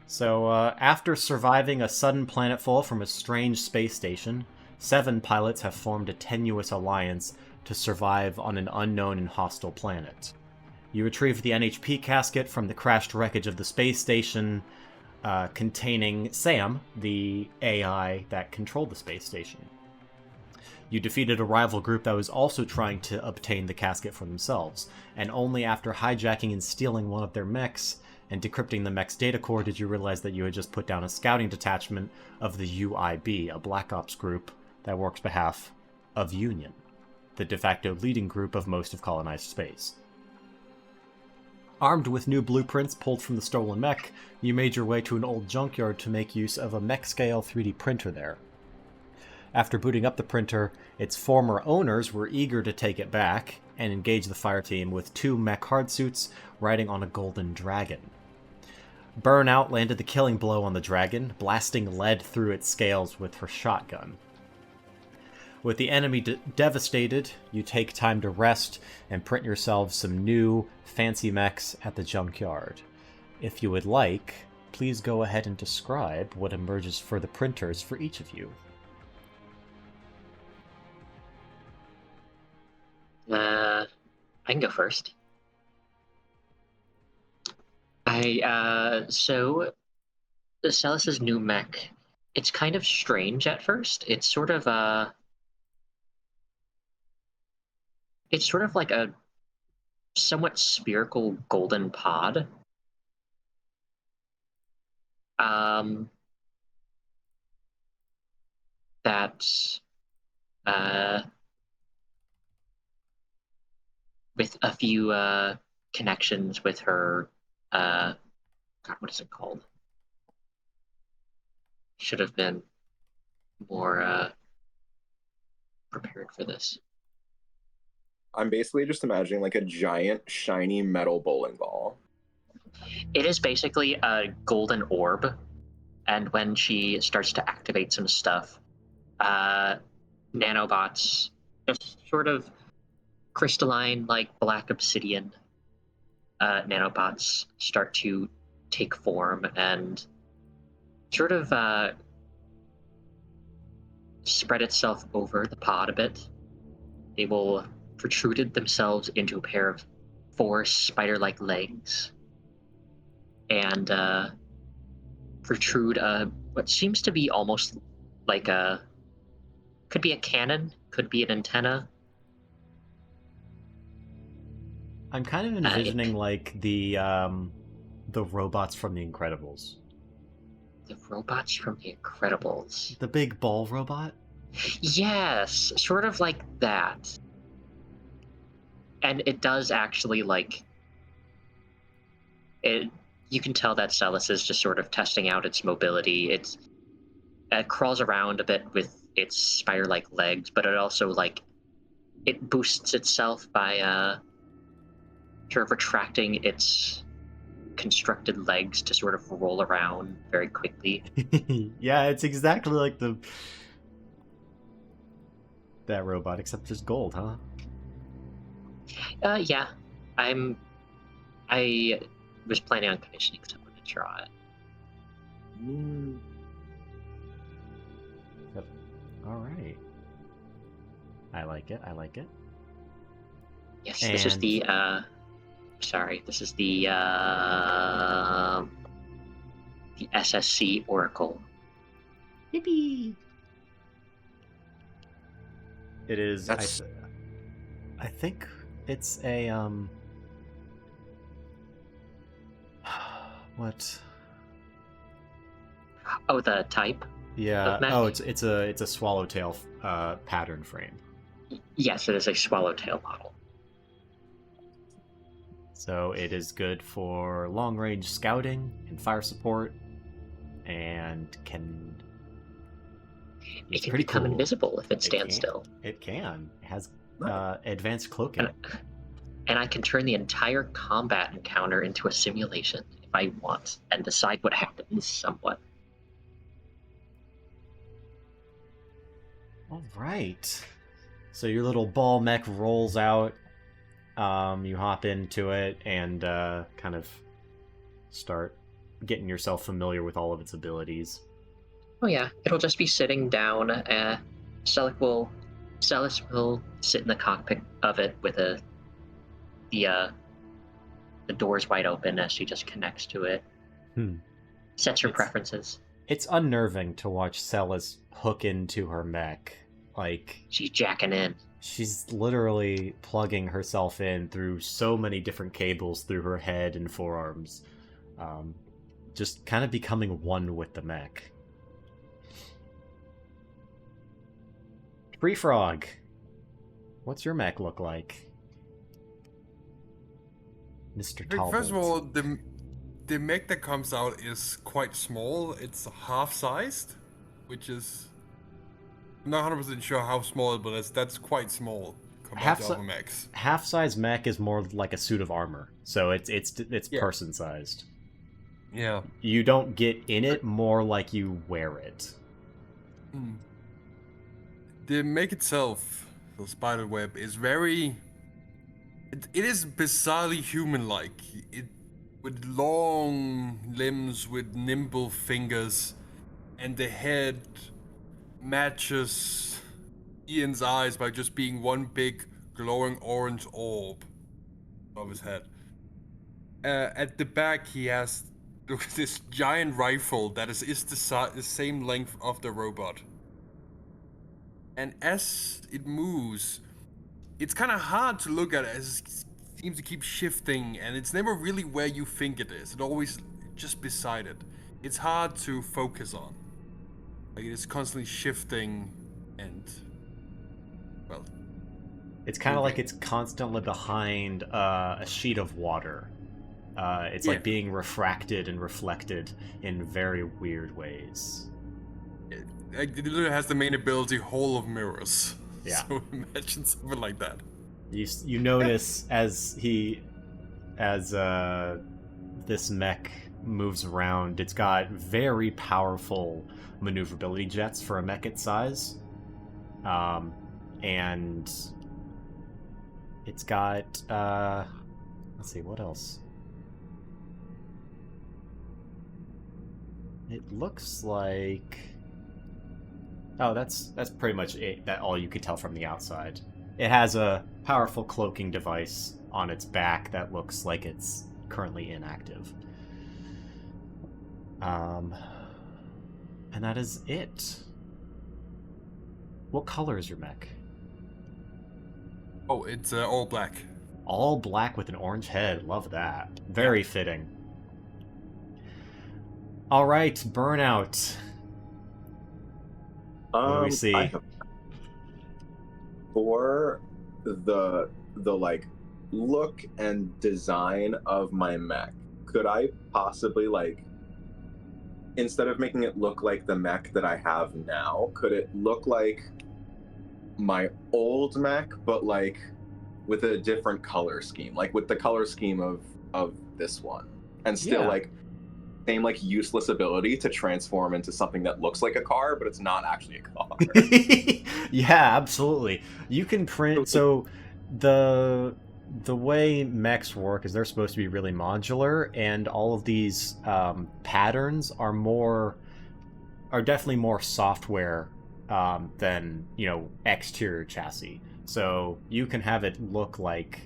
So, after surviving a sudden planetfall from a strange space station, 7 pilots have formed a tenuous alliance to survive on an unknown and hostile planet. You retrieve the NHP casket from the crashed wreckage of the space station, containing Sam, the AI that controlled the space station. You defeated a rival group that was also trying to obtain the casket for themselves, and only after hijacking and stealing one of their mechs and decrypting the mech's data core did you realize that you had just put down a scouting detachment of the UIB, a Black Ops group that works behalf of Union, the de facto leading group of most of colonized space. Armed with new blueprints pulled from the stolen mech, you made your way to an old junkyard to make use of a mech-scale 3D printer there. After booting up the printer, its former owners were eager to take it back and engage the fire team with 2 mech hardsuits riding on a golden dragon. Burnout landed the killing blow on the dragon, blasting lead through its scales with her shotgun. With the enemy devastated, you take time to rest and print yourselves some new, fancy mechs at the junkyard. If you would like, please go ahead and describe what emerges for the printers for each of you. I can go first. So the Celis's new mech, it's kind of strange at first. It's sort of like a somewhat spherical golden pod. That with a few connections with her God, what is it called? Should have been more prepared for this. I'm basically just imagining like a giant shiny metal bowling ball. It is basically a golden orb, and when she starts to activate some stuff, nanobots, just sort of crystalline, like black obsidian nanobots start to take form and sort of spread itself over the pod a bit. They will protrude themselves into a pair of 4 spider-like legs and protrude what seems to be almost like could be a cannon, could be an antenna. I'm kind of envisioning like the robots from The Incredibles. The robots from The Incredibles. The big ball robot? Yes, sort of like that. And it does actually, like, it. You can tell that Celis is just sort of testing out its mobility. It crawls around a bit with its spider-like legs, but it also, like, it boosts itself by sort of retracting its constructed legs to sort of roll around very quickly. Yeah, it's exactly like that robot, except just gold, huh? Yeah. I was planning on commissioning someone to draw it. All right. I like it. Yes, and... this is the SSC Oracle. Yippee! It is. That's... I think it's a What? Oh, the type. Yeah. Oh, it's a swallowtail pattern frame. Yes, it is a swallowtail model. So it is good for long-range scouting and fire support, and can. It can become cool. Invisible if it stands still. It can. It has advanced cloaking. And I can turn the entire combat encounter into a simulation if I want, and decide what happens somewhat. All right. So your little ball mech rolls out. You hop into it and kind of start getting yourself familiar with all of its abilities. Oh yeah, it'll just be sitting down. Celis will sit in the cockpit of it with the doors wide open as she just connects to it. Sets her preferences. It's unnerving to watch Celis hook into her mech. Like, she's jacking in. She's literally plugging herself in through so many different cables through her head and forearms. Just kind of becoming one with the mech. Free Frog, what's your mech look like? Mr. Talbot. First of all, the mech that comes out is quite small. It's half-sized, which is... I'm not 100% sure how small, but that's quite small compared to other mechs. Half-size mech is more like a suit of armor, so it's person-sized. Yeah. You don't get in it, more like you wear it. The mech itself, the spiderweb, is very... It is bizarrely human-like. With long limbs, with nimble fingers, and the head matches Ian's eyes by just being one big glowing orange orb above his head. At the back, he has this giant rifle that is the same length of the robot. And as it moves, it's kind of hard to look at it as it seems to keep shifting, and it's never really where you think it is. It's always just beside it. It's hard to focus on. Like, it's constantly shifting and, well... It's kind of like it's constantly behind a sheet of water. It's like being refracted and reflected in very weird ways. It literally has the main ability Hall of Mirrors. Yeah. So imagine something like that. You notice as this mech moves around, it's got very powerful maneuverability jets for a mech its size. And it's got let's see, what else? It looks like... Oh, that's pretty much it. That all you could tell from the outside. It has a powerful cloaking device on its back that looks like it's currently inactive. And that is it. What color is your mech? Oh, it's all black. All black with an orange head. Love that. Very fitting. All right, Burnout. What do we see? For the like look and design of my mech, could I possibly, like, instead of making it look like the mech that I have now, could it look like my old mech, but like with a different color scheme, like with the color scheme of this one, and still like same like useless ability to transform into something that looks like a car, but it's not actually a car. Yeah, absolutely. You can print. So the way mechs work is they're supposed to be really modular, and all of these patterns are definitely more software than, you know, exterior chassis. So you can have it look like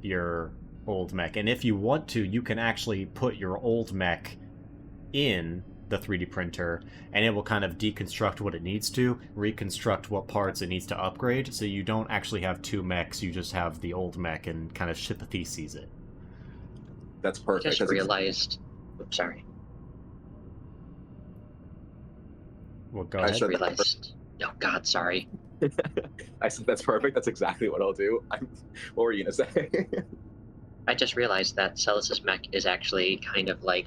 your old mech, and if you want to, you can actually put your old mech in the 3D printer, and it will kind of deconstruct what it needs to, reconstruct what parts it needs to upgrade, so you don't actually have two mechs, you just have the old mech and kind of sympathizes it. That's perfect. I just realized... Oops, sorry. Well, go ahead. I just realized... Oh, God, sorry. I said that's perfect. That's exactly what I'll do. What were you going to say? I just realized that Celis's mech is actually kind of like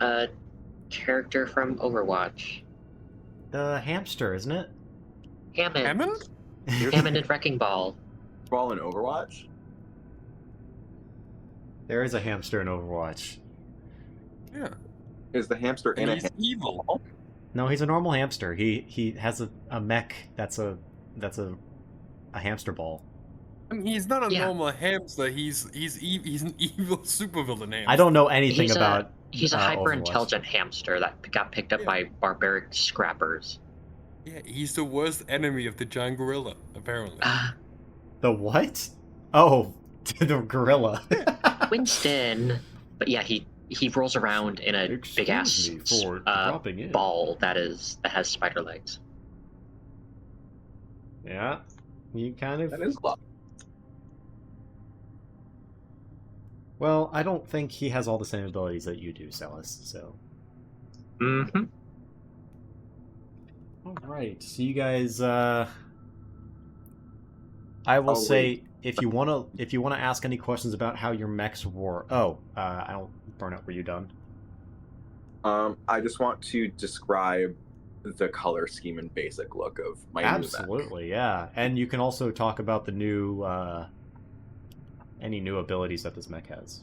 a character from Overwatch. The hamster, isn't it? Hammond? Hammond? Hammond and Wrecking Ball. Ball in Overwatch? There is a hamster in Overwatch. Yeah. Is the hamster in a evil? No, he's a normal hamster. He has a mech that's a hamster ball. I mean, he's not a Yeah. normal hamster. He's an evil supervillain hamster. I don't know anything He's about a hyper Overwatch. intelligent hamster that got picked up Yeah. by barbaric scrappers. Yeah, he's the worst enemy of the giant gorilla, apparently. The what? Oh, the gorilla. Winston. But yeah, he rolls around in a big ass Excuse me for dropping in. ball that has spider legs. Yeah, you kind of. That is luck. Well, I don't think he has all the same abilities that you do, Celis. So. Mm-hmm. All right, so you guys. I will say if you wanna ask any questions about how your mechs work. Oh, I don't. Burnout, were you done? I just want to describe the color scheme and basic look of my new mech. Absolutely, yeah. And you can also talk about the new any new abilities that this mech has.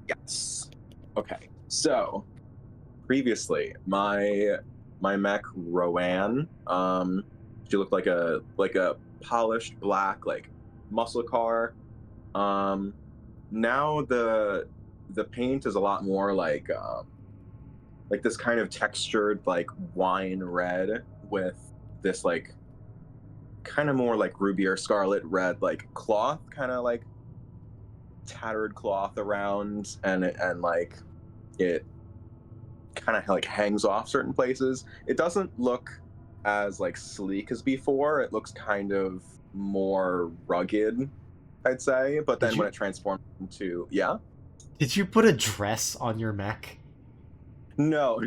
Yes. Okay. So previously, my mech Rowan, she looked like a polished black like muscle car. Now the paint is a lot more like this kind of textured like wine red with this like kind of more like ruby or scarlet red like cloth, kind of like tattered cloth around, and like it kind of like hangs off certain places. It doesn't look as like sleek as before. It looks kind of more rugged, I'd say. But then when it transforms into Did you put a dress on your mech? No.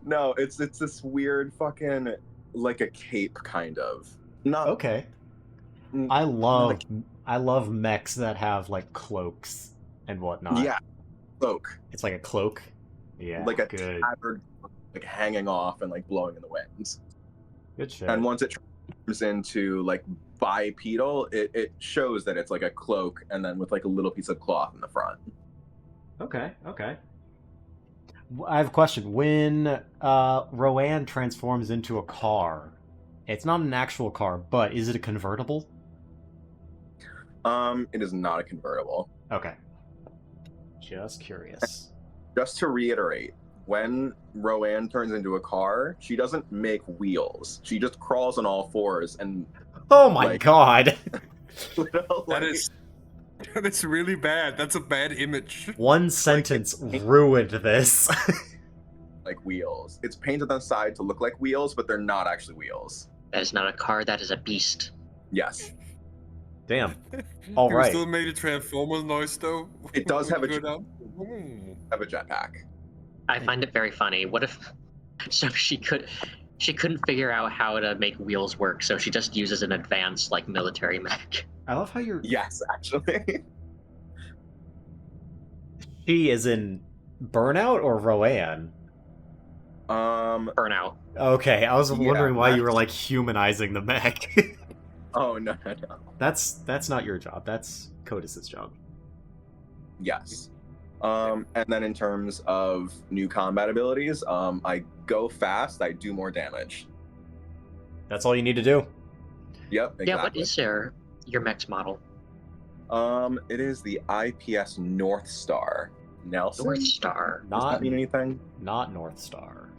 No, it's this weird fucking like a cape kind of. Not Okay. I love mechs that have like cloaks and whatnot. Yeah, cloak. It's like a cloak. Yeah, like a good. tattered, like hanging off and like blowing in the winds. Good shit. And once it turns into like bipedal, it shows that it's like a cloak, and then with like a little piece of cloth in the front. Okay. I have a question. When Rowan transforms into a car, it's not an actual car, but is it a convertible? It is not a convertible. Okay. Just curious. Just to reiterate, when Rowan turns into a car, she doesn't make wheels. She just crawls on all fours and. Oh my god! That is really bad. That's a bad image. One sentence ruined this. Like wheels. It's painted on the side to look like wheels, but they're not actually wheels. That is not a car. That is a beast. Yes. Damn. All right. You still made a Transformers noise though. It does have a jetpack. I find it very funny. What if? So she couldn't figure out how to make wheels work, so she just uses an advanced like military mech. I love how you're. Yes, actually. She is in Burnout or Rowan? Burnout. Okay, I was wondering why you were like humanizing the mech. Oh no. That's not your job. That's Codis's job. Yes. And then in terms of new combat abilities, I go fast, I do more damage. That's all you need to do. Yep, exactly. Yeah, what is your mech's model? It is the IPS North Star. Nelson? North Star. Does that mean anything? Not North Star.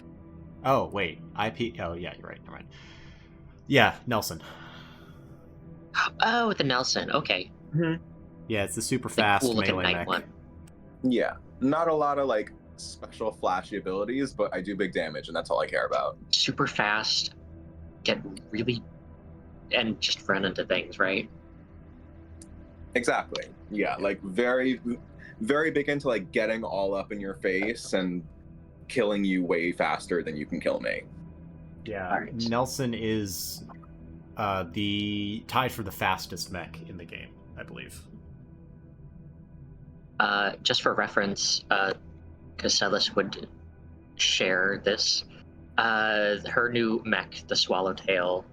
Oh, wait. Oh, yeah, you're right. Never mind. Yeah, Nelson. Oh, the Nelson. Okay. Mm-hmm. Yeah, it's the super fast cool looking melee night mech. one. Yeah. Not a lot of like special flashy abilities, but I do big damage, and that's all I care about. Super fast. Get really. And just run into things, right? Exactly. Yeah, like very, very big into like getting all up in your face and killing you way faster than you can kill me. Yeah, All right. Nelson is the tied for the fastest mech in the game, I believe. Just for reference, because Celis would share this, her new mech, the Swallowtail,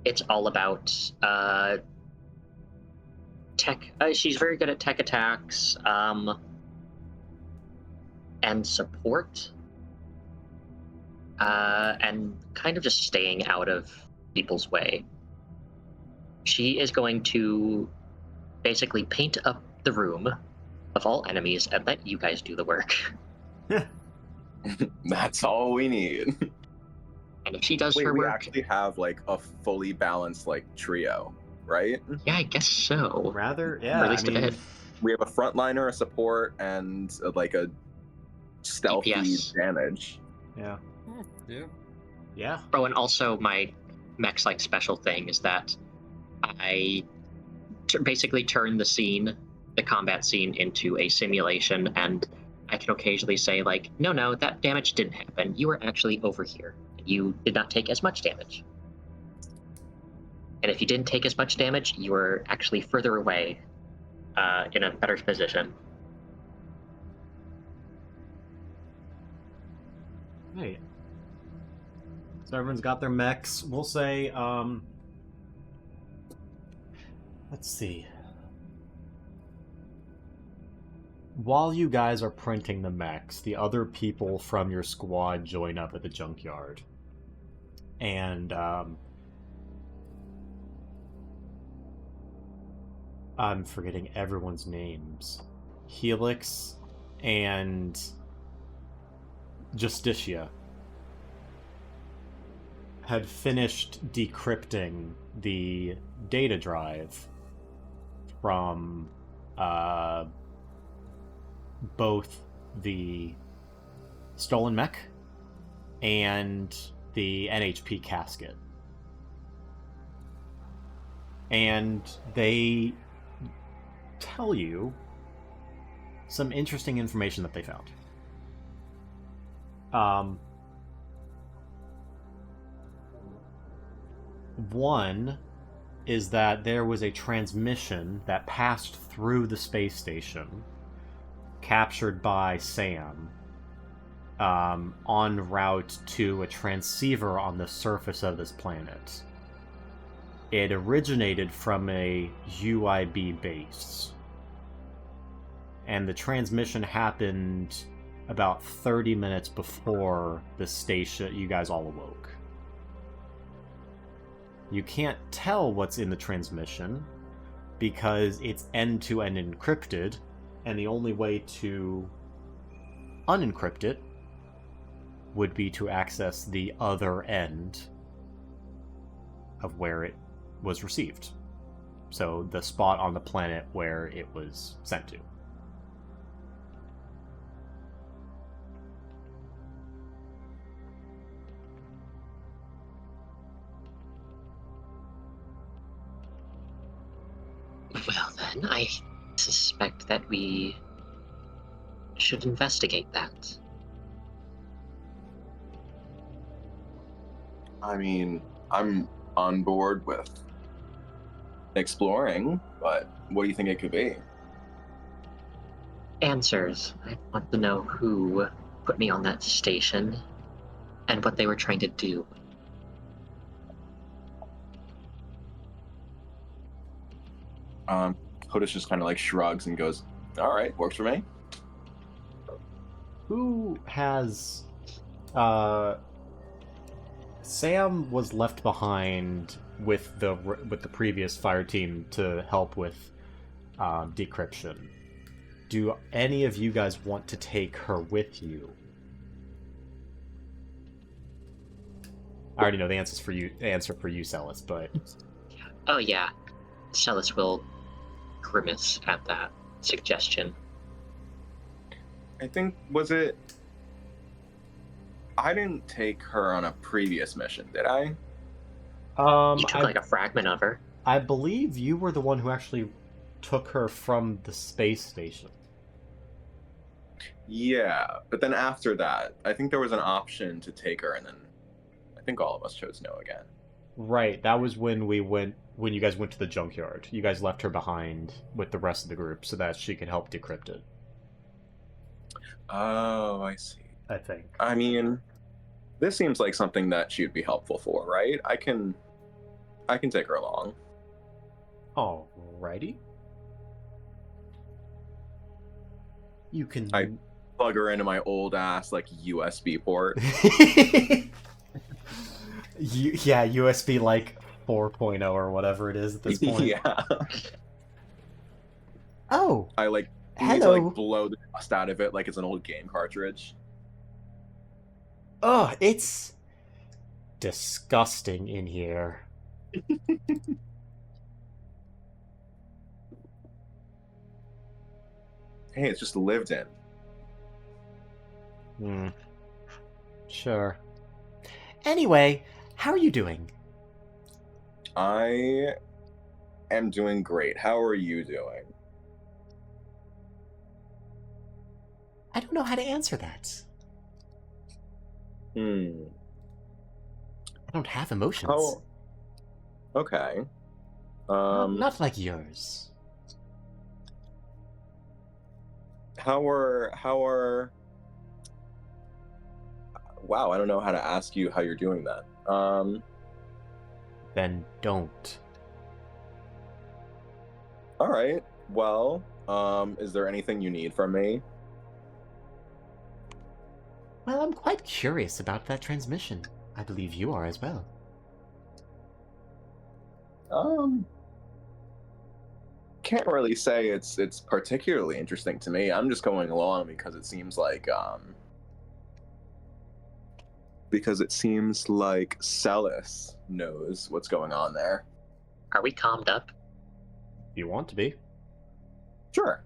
it's all about tech. She's very good at tech attacks and support, and kind of just staying out of people's way. She is going to basically paint up the room of all enemies and let you guys do the work. That's all we need. And if she does Wait, her we work, actually have like a fully balanced like trio, right? yeah, I guess so. Rather, Or yeah, at least I mean, a bit. We have a frontliner, a support, and like a stealthy DPS. damage. yeah. Yeah. Yeah. Oh, and also my mech's like special thing is that I basically turn the combat scene, into a simulation, and I can occasionally say like, no, that damage didn't happen. You were actually over here. You did not take as much damage. And if you didn't take as much damage, you were actually further away, in a better position. Hey. So everyone's got their mechs. We'll say, let's see. While you guys are printing the mechs, the other people from your squad join up at the junkyard. And, I'm forgetting everyone's names. Helix and Justicia had finished decrypting the data drive from both the stolen mech and the NHP casket. And they tell you some interesting information that they found. One is that there was a transmission that passed through the space station, captured by Sam, en route to a transceiver on the surface of this planet. It originated from a UIB base. And the transmission happened about 30 minutes before the station you guys all awoke. You can't tell what's in the transmission because it's end-to-end encrypted, and the only way to unencrypt it would be to access the other end of where it was received. So the spot on the planet where it was sent to. Well then, I suspect that we should investigate that. I mean, I'm on board with exploring, but what do you think it could be? Answers. I want to know who put me on that station and what they were trying to do. Hodis just kind of like shrugs and goes, all right, works for me. Who has... Sam was left behind with the previous fire team to help with decryption. Do any of you guys want to take her with you? I already know the answer for you, Celis, but... Oh yeah, Celis will grimace at that suggestion. I think, I didn't take her on a previous mission, did I? You took like a fragment of her. I believe you were the one who actually took her from the space station. Yeah, but then after that, I think there was an option to take her, and then I think all of us chose no again. Right, that was when you guys went to the junkyard. You guys left her behind with the rest of the group so that she could help decrypt it. Oh, I see. I think. I mean, this seems like something that she'd be helpful for, right? I can take her along. Alrighty. You can... I plug her into my old ass like USB port. Yeah, USB like 4.0 or whatever it is at this point. Yeah. Oh, I need to hello. blow the dust out of it like it's an old game cartridge. Oh, it's disgusting in here. Hey, it's just lived in. Sure. Anyway, how are you doing? I am doing great. How are you doing? I don't know how to answer that. I don't have emotions. Oh. Okay. Not like yours. How are Wow, I don't know how to ask you how you're doing that. Then don't. All right. Well, is there anything you need from me? Well, I'm quite curious about that transmission. I believe you are as well. Can't really say it's particularly interesting to me. I'm just going along because it seems like Celis knows what's going on there. Are we calmed up? You want to be? Sure.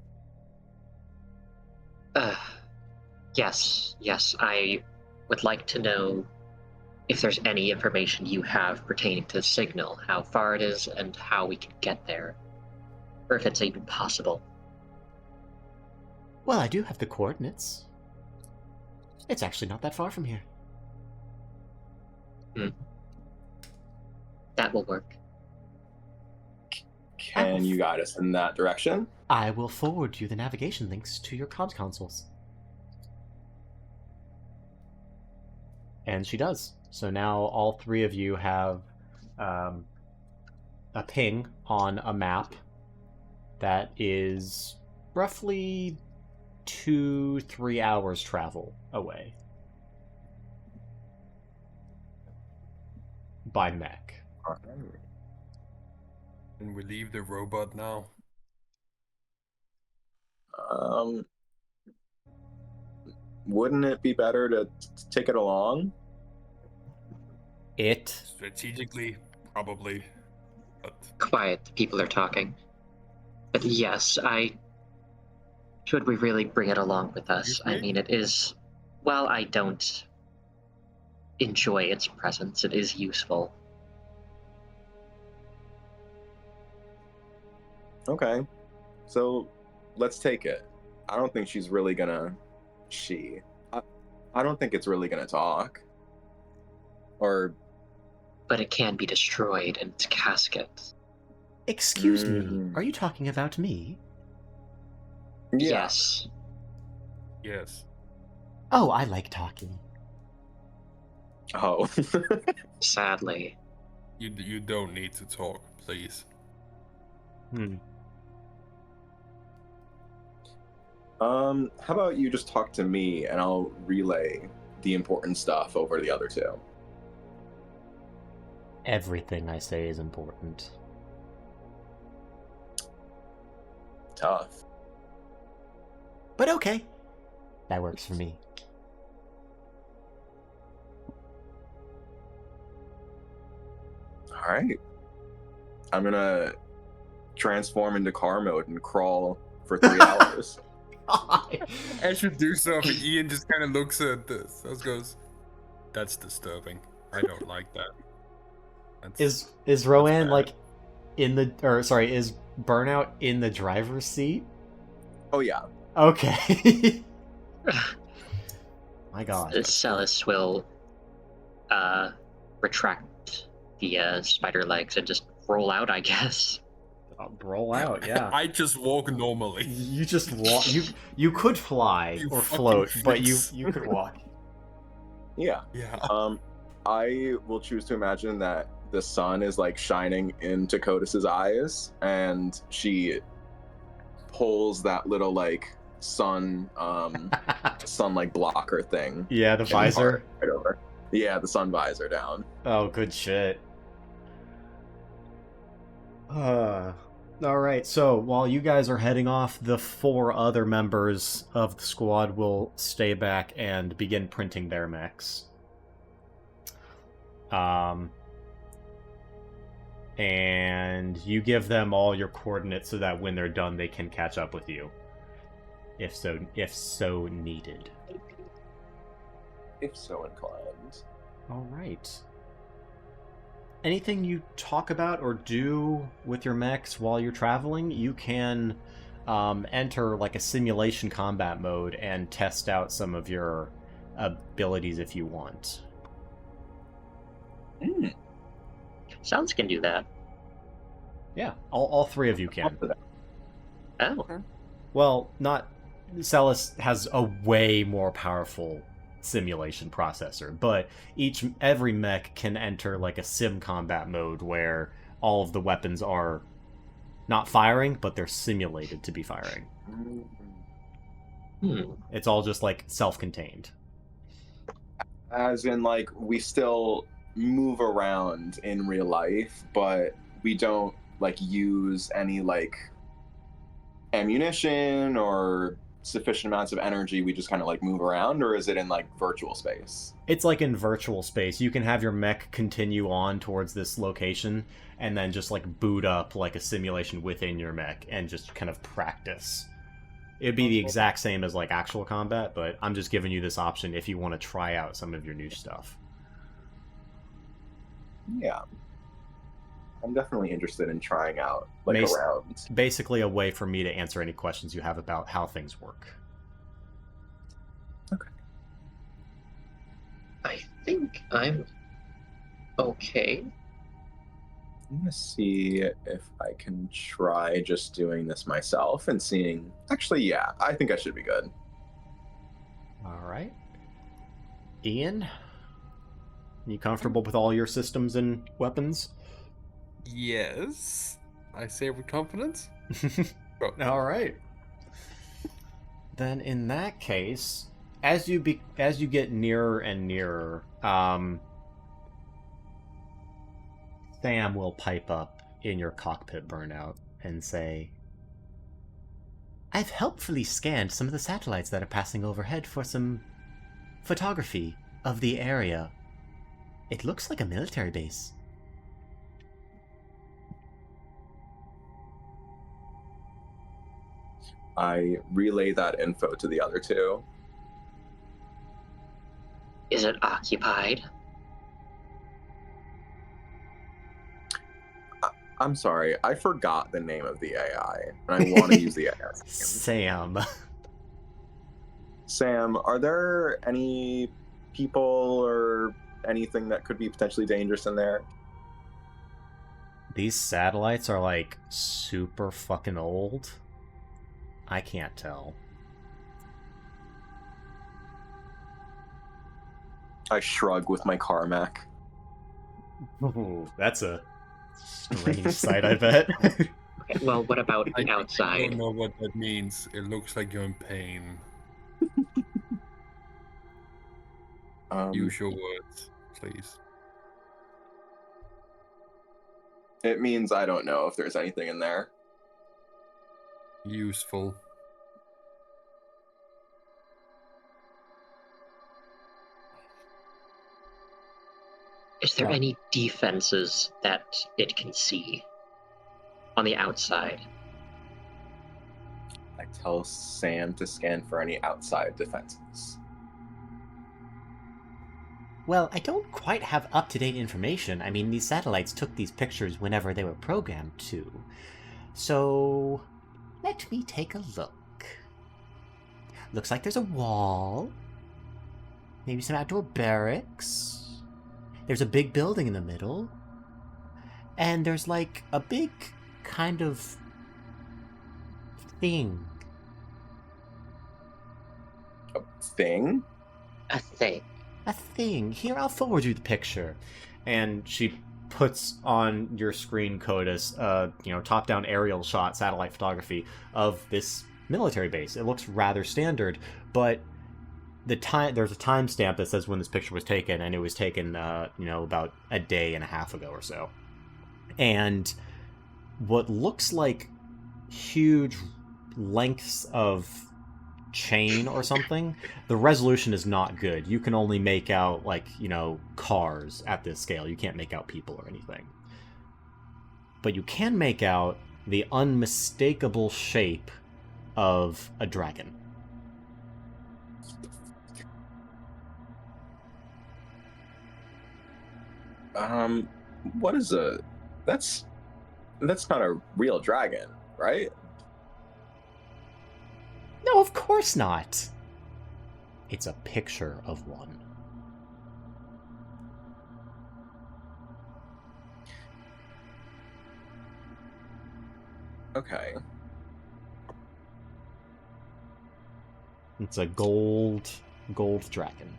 Yes, I would like to know if there's any information you have pertaining to the signal, how far it is, and how we can get there. Or if it's even possible. Well, I do have the coordinates. It's actually not that far from here. That will work. Can you guide us in that direction? I will forward you the navigation links to your comms consoles. And she does. So now all three of you have a ping on a map that is roughly 2-3 hours travel away. By mech. And we leave the robot now. Wouldn't it be better to take it along? Strategically, probably. But Quiet, the people are talking. But yes, should we really bring it along with us? I mean, it is... Well, I don't enjoy its presence. It is useful. Okay. So, let's take it. I don't think she's really gonna... I don't think it's really gonna talk. Or... But it can be destroyed in its casket. Excuse me, are you talking about me? Yeah. yes. Oh, I like talking. Oh. Sadly. You don't need to talk, please. How about you just talk to me and I'll relay the important stuff over to the other two. Everything I say is important. Tough. But okay. That works for me. Alright. I'm gonna transform into car mode and crawl for 3 hours. As you do something, Ian just kind of looks at this. Goes, "That's disturbing. I don't like that." Is Rowan like in the is Burnout in the driver's seat? Oh yeah. Okay. My God. Celis will retract the spider legs and just roll out, I guess. Roll out, yeah. I just walk normally. You just walk. You could fly or float, but you could walk. Yeah. Yeah. I will choose to imagine that the sun is like shining into Codis's eyes, and she pulls that little like sun like blocker thing. Yeah, the visor. Right over. Yeah, the sun visor down. Oh, good shit. Alright, so while you guys are heading off, the 4 other members of the squad will stay back and begin printing their mechs. And you give them all your coordinates so that when they're done, they can catch up with you, if so needed. If so inclined. All right. Anything you talk about or do with your mechs while you're traveling, you can enter like a simulation combat mode and test out some of your abilities if you want. Sounds can do that. Yeah, all 3 of you can. Oh. Well, not... Celis has a way more powerful simulation processor, but every mech can enter like a sim combat mode where all of the weapons are not firing, but they're simulated to be firing. It's all just like self-contained. As in, like, we still move around in real life, but we don't like use any like ammunition or sufficient amounts of energy. We just kind of like move around, or is it in like virtual space? It's like in virtual space. You can have your mech continue on towards this location and then just like boot up like a simulation within your mech and just kind of practice. It'd be the exact same as like actual combat, but I'm just giving you this option if you want to try out some of your new stuff. Yeah. I'm definitely interested in trying out like a round. Basically a way for me to answer any questions you have about how things work. Okay. I think I'm okay. I'm gonna see if I can try just doing this myself and seeing... Actually, yeah, I think I should be good. Alright. Ian? You comfortable with all your systems and weapons? Yes. I say with confidence. Alright. Then in that case, as you get nearer and nearer, Sam will pipe up in your cockpit burnout and say, I've helpfully scanned some of the satellites that are passing overhead for some photography of the area. It looks like a military base. I relay that info to the other 2. Is it occupied? I'm sorry, I forgot the name of the AI, and I want to use the AI. Sam. Sam, are there any people or anything that could be potentially dangerous in there? These satellites are like super fucking old. I can't tell. I shrug with my Carmack. Ooh, that's a strange sight, I bet. Okay, well, what about I outside? don't know what that means. It looks like you're in pain. Use your words, please. It means I don't know if there's anything in there. Useful. Is there any defenses that it can see on the outside? I tell Sam to scan for any outside defenses. Well, I don't quite have up-to-date information. I mean, these satellites took these pictures whenever they were programmed to. So, let me take a look. Looks like there's a wall. Maybe some outdoor barracks. There's a big building in the middle. And there's like a big kind of thing. A thing? A thing. A thing. Here, I'll forward you the picture. And she puts on your screen, Codus, top-down aerial shot, satellite photography of this military base. It looks rather standard, but there's a timestamp that says when this picture was taken, and it was taken, about a day and a half ago or so. And what looks like huge lengths of chain or something. The resolution is not good. You can only make out, like, cars at this scale. You can't make out people or anything. But you can make out the unmistakable shape of a dragon. What is that's not a real dragon, right? No, of course not. It's a picture of one. Okay. It's a gold dragon.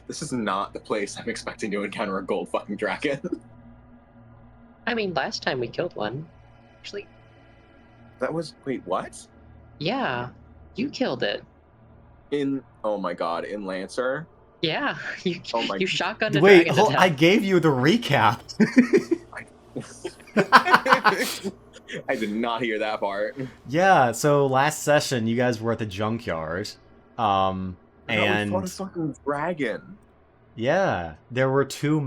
This is not the place I'm expecting to encounter a gold fucking dragon. I mean, last time we killed one. Actually, wait, what? yeah, you killed it. Oh my god, in Lancer? Yeah, you shotgunned a Wait, dragon to death. I gave you the recap. I did not hear that part. Yeah, so last session you guys were at the junkyard. And And we fought a fucking dragon. yeah, there were two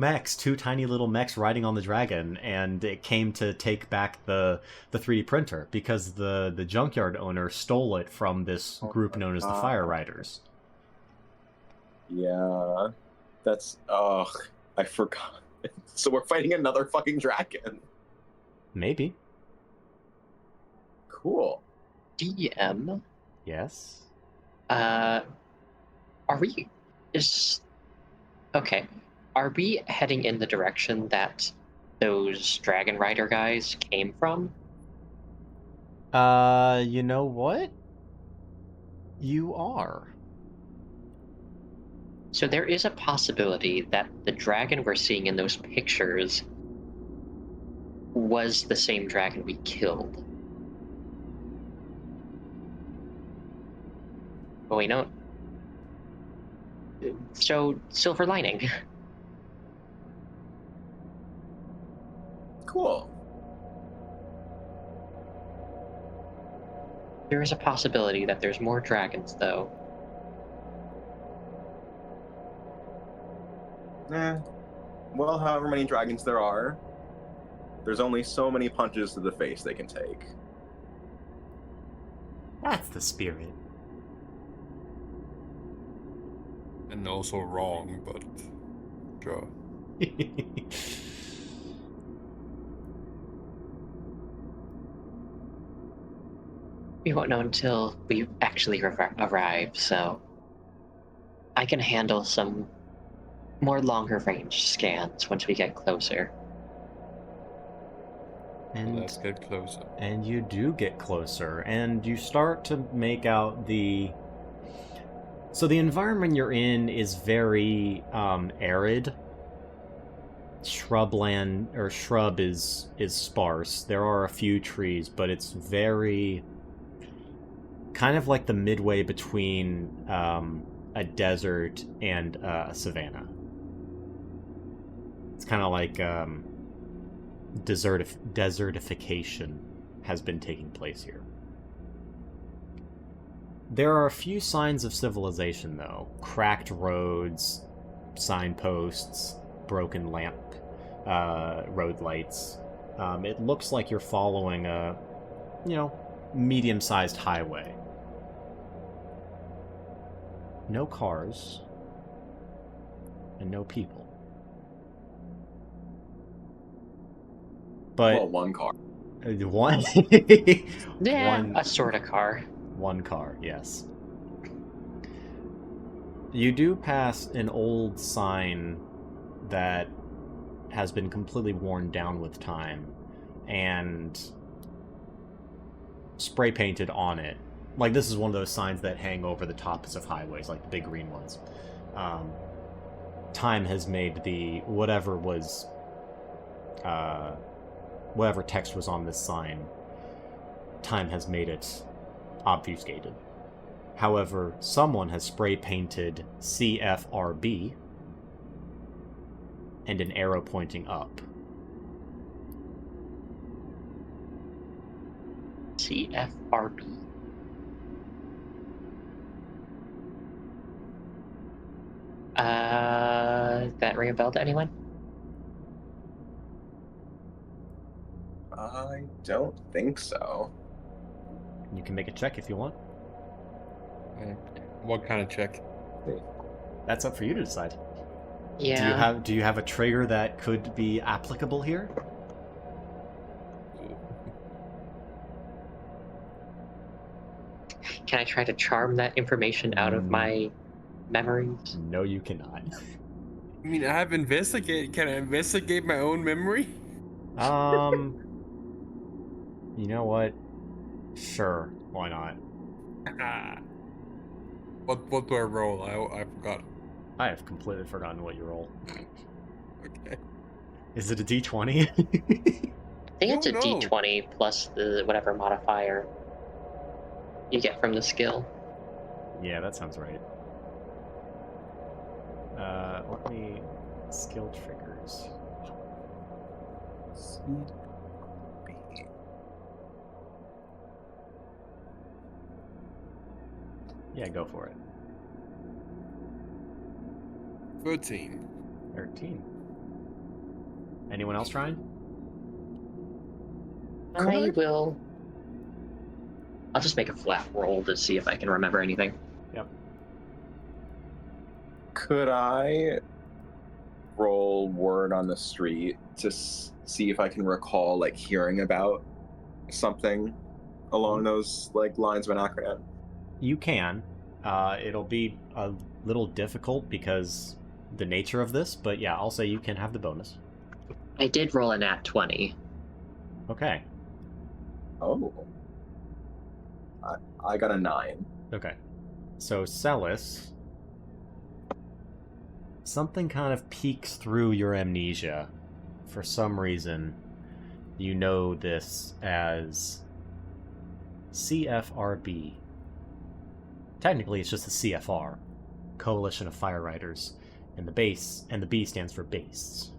tiny little mechs riding on the dragon, and it came to take back the 3D printer because the junkyard owner stole it from this group known as the Fire Riders. Yeah, that's I forgot. So we're fighting another fucking dragon. Maybe. Cool. DM. Yes. Are we heading in the direction that those Dragon Rider guys came from? You know what? You are. So there is a possibility that the dragon we're seeing in those pictures was the same dragon we killed. But we don't. So, silver lining. Cool. There is a possibility that there's more dragons, though. Well, however many dragons there are, there's only so many punches to the face they can take. That's the spirit. And also wrong, but sure. We won't know until we actually arrive, so I can handle some more longer range scans once we get closer. And Let's get closer. And you do get closer, and you start to make out so the environment you're in is very arid. Shrub is sparse. There are a few trees, but it's very kind of like the midway between a desert and a savanna. It's kind of like desertification has been taking place here. There are a few signs of civilization, though. Cracked roads, signposts, broken road lights. It looks like you're following a, medium-sized highway. No cars. And no people. But Well, one car. one Yeah, a sort of car. One car, yes. You do pass an old sign that has been completely worn down with time and spray painted on it. Like, this is one of those signs that hang over the tops of highways, like the big green ones. Time has made whatever text was on this sign, time has made it obfuscated. However, someone has spray painted CFRB and an arrow pointing up. CFRB. That ring a bell to anyone? I don't think so. You can make a check if you want. What kind of check? That's up for you to decide. Yeah. Do you have a trigger that could be applicable here? Can I try to charm that information out of my memories? No, you cannot. I mean, I have investigate. Can I investigate my own memory? You know what? Sure, why not? What do I roll? I forgot. I have completely forgotten what you roll. Okay. Is it a D20? I think it's a No. D20 plus the whatever modifier you get from the skill. Yeah, that sounds right. Let me... Skill triggers. Yeah, go for it. 13. 13. Anyone else trying? I'll just make a flat roll to see if I can remember anything. Yep. Could I roll word on the street to see if I can recall, like, hearing about something along those, like, lines of an acronym? You can. It'll be a little difficult because the nature of this, but yeah, I'll say you can have the bonus. I did roll a nat 20. Okay. Oh. I got a 9. Okay. So, Celis, something kind of peeks through your amnesia. For some reason, you know this as CFRB. Technically, it's just the CFR, Coalition of Fire Riders, and the B stands for Bastes.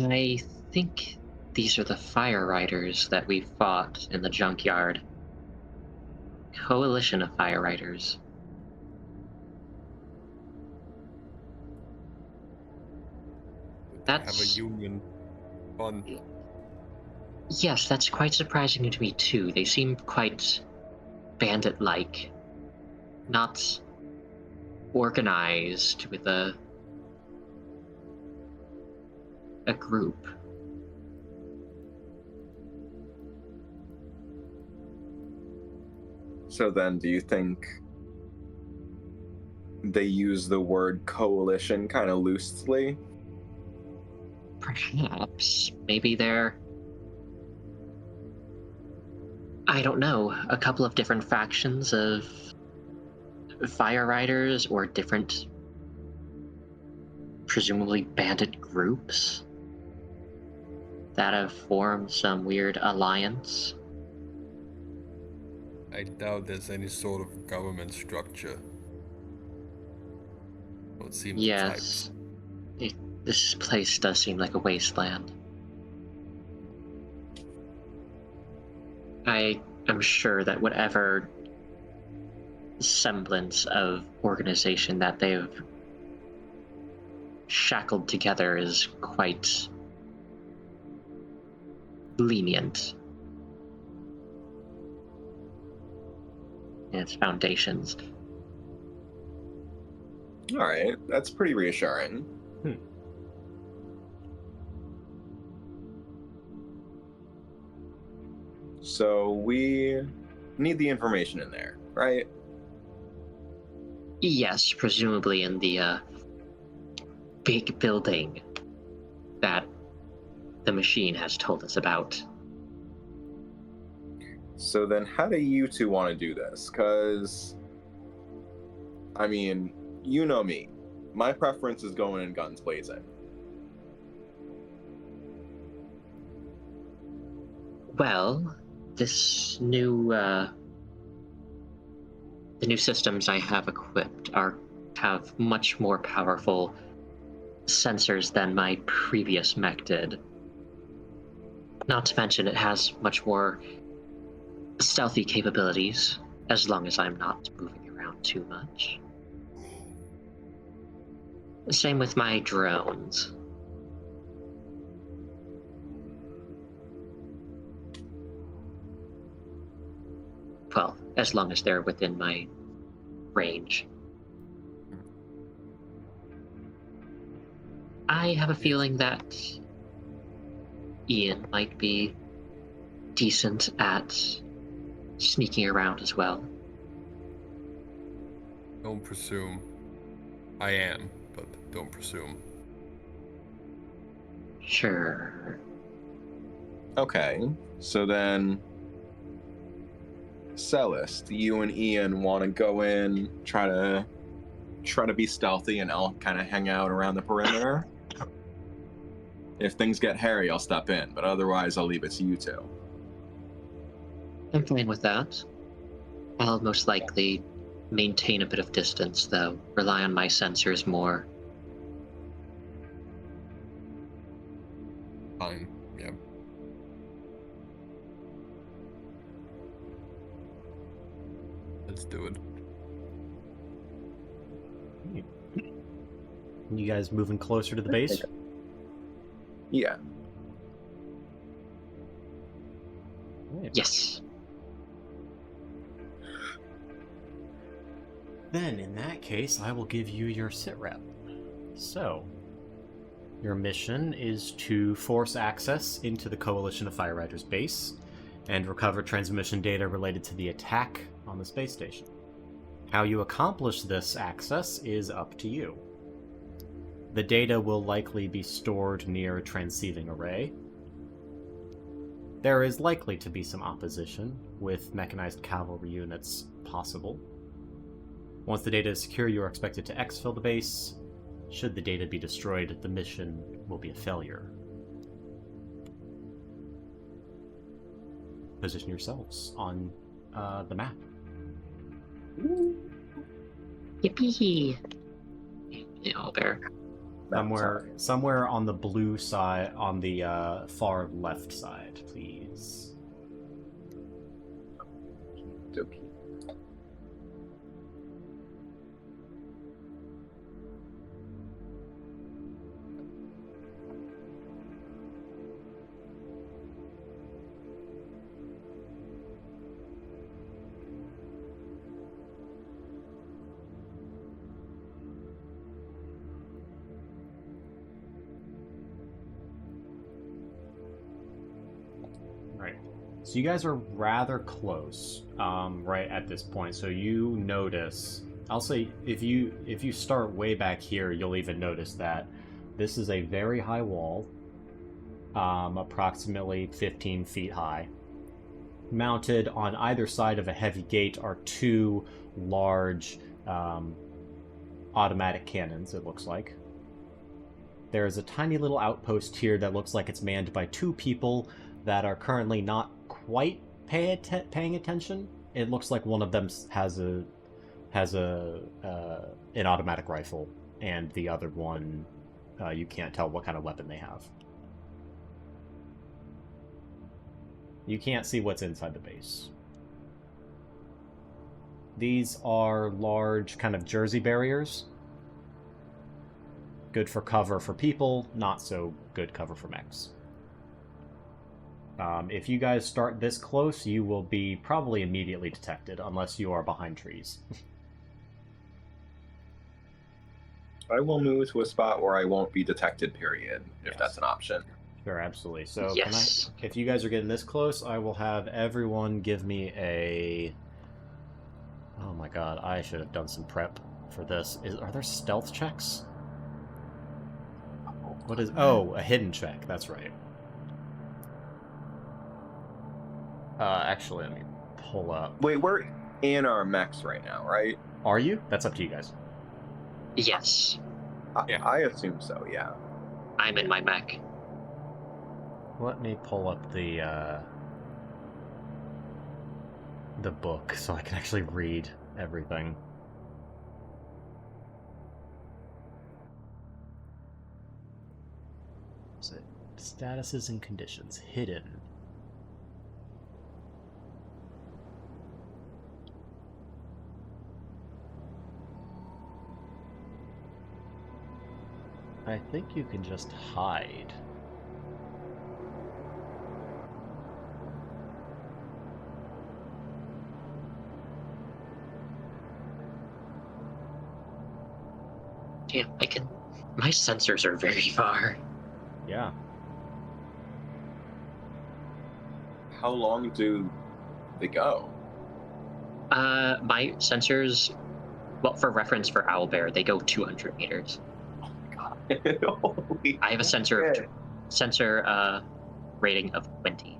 I think these are the fire riders that we fought in the junkyard. Coalition of fire riders. Have a union. Fun. Yes, that's quite surprising to me too. They seem quite bandit-like. Not organized with a group. So then, do you think they use the word coalition kind of loosely? Perhaps. Maybe they're... I don't know. A couple of different factions of fire riders or different, presumably bandit groups that have formed some weird alliance. I doubt there's any sort of government structure. Don't seem the types. Yes. This place does seem like a wasteland. I am sure that whatever semblance of organization that they've shackled together is quite lenient in its foundations. All right, that's pretty reassuring. So we need the information in there, right? Yes, presumably in the big building that the machine has told us about. So then how do you two want to do this? Because, I mean, you know me. My preference is going in guns blazing. Well, this new, the new systems I have equipped have much more powerful sensors than my previous mech did. Not to mention it has much more stealthy capabilities, as long as I'm not moving around too much. Same with my drones. Well, as long as they're within my range. I have a feeling that Ian might be decent at sneaking around as well. Don't presume. I am, but don't presume. Sure. Okay, so then, Celeste, you and Ian want to go in, try to be stealthy, and I'll kind of hang out around the perimeter. If things get hairy, I'll step in, but otherwise, I'll leave it to you two. I'm fine with that. I'll most likely maintain a bit of distance, though. Rely on my sensors more. Fine. Yeah. Let's do it. You guys moving closer to the base? Yeah. Yes. Then, in that case, I will give you your sit rep. So, your mission is to force access into the Coalition of Fire Riders base and recover transmission data related to the attack on the space station. How you accomplish this access is up to you. The data will likely be stored near a transceiving array. There is likely to be some opposition, with mechanized cavalry units possible. Once the data is secure, you are expected to exfil the base. Should the data be destroyed, the mission will be a failure. Position yourselves on the map. Yippee! Yeah, bear. Somewhere on the blue side, on the far left side, please. Okay. Right. So you guys are rather close, right at this point. So you notice. I'll say if you start way back here, you'll even notice that this is a very high wall, approximately 15 feet high. Mounted on either side of a heavy gate are two large automatic cannons, it looks like. There's a tiny little outpost here that looks like it's manned by two people that are currently not quite paying attention. It looks like one of them has an automatic rifle, and the other one, you can't tell what kind of weapon they have. You can't see what's inside the base. These are large kind of Jersey barriers. Good for cover for people, not so good cover for mechs. If you guys start this close, you will be probably immediately detected, unless you are behind trees. I will move to a spot where I won't be detected, period, if that's an option. Sure, absolutely. So, Yes. if you guys are getting this close, I will have everyone give me a... Oh my god, I should have done some prep for this. Are there stealth checks? What is... Oh, a hidden check, that's right. Actually, let me pull up... Wait, we're in our mechs right now, right? Are you? That's up to you guys. Yes. I assume so, yeah. I'm in my mech. Let me pull up the book so I can actually read everything. Statuses and conditions. Hidden. I think you can just hide. Damn, my sensors are very far. Yeah. How long do they go? My sensors, well, for reference for Owlbear, they go 200 meters. Oh my god. Holy I have a shit. sensor rating of 20.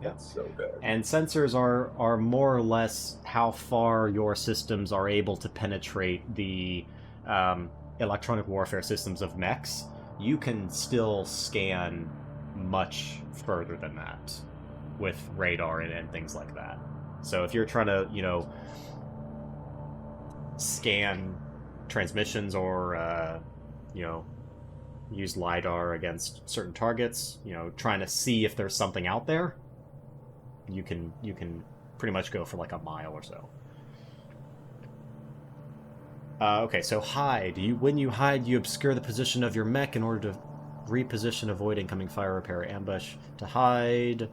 That's so good. And sensors are more or less how far your systems are able to penetrate the electronic warfare systems of mechs. You can still scan much further than that with radar and things like that. So if you're trying to, scan transmissions or, use LiDAR against certain targets, trying to see if there's something out there, you can pretty much go for like a mile or so. Okay, so hide. When you hide, you obscure the position of your mech in order to reposition, avoid incoming fire, repair, ambush. To hide,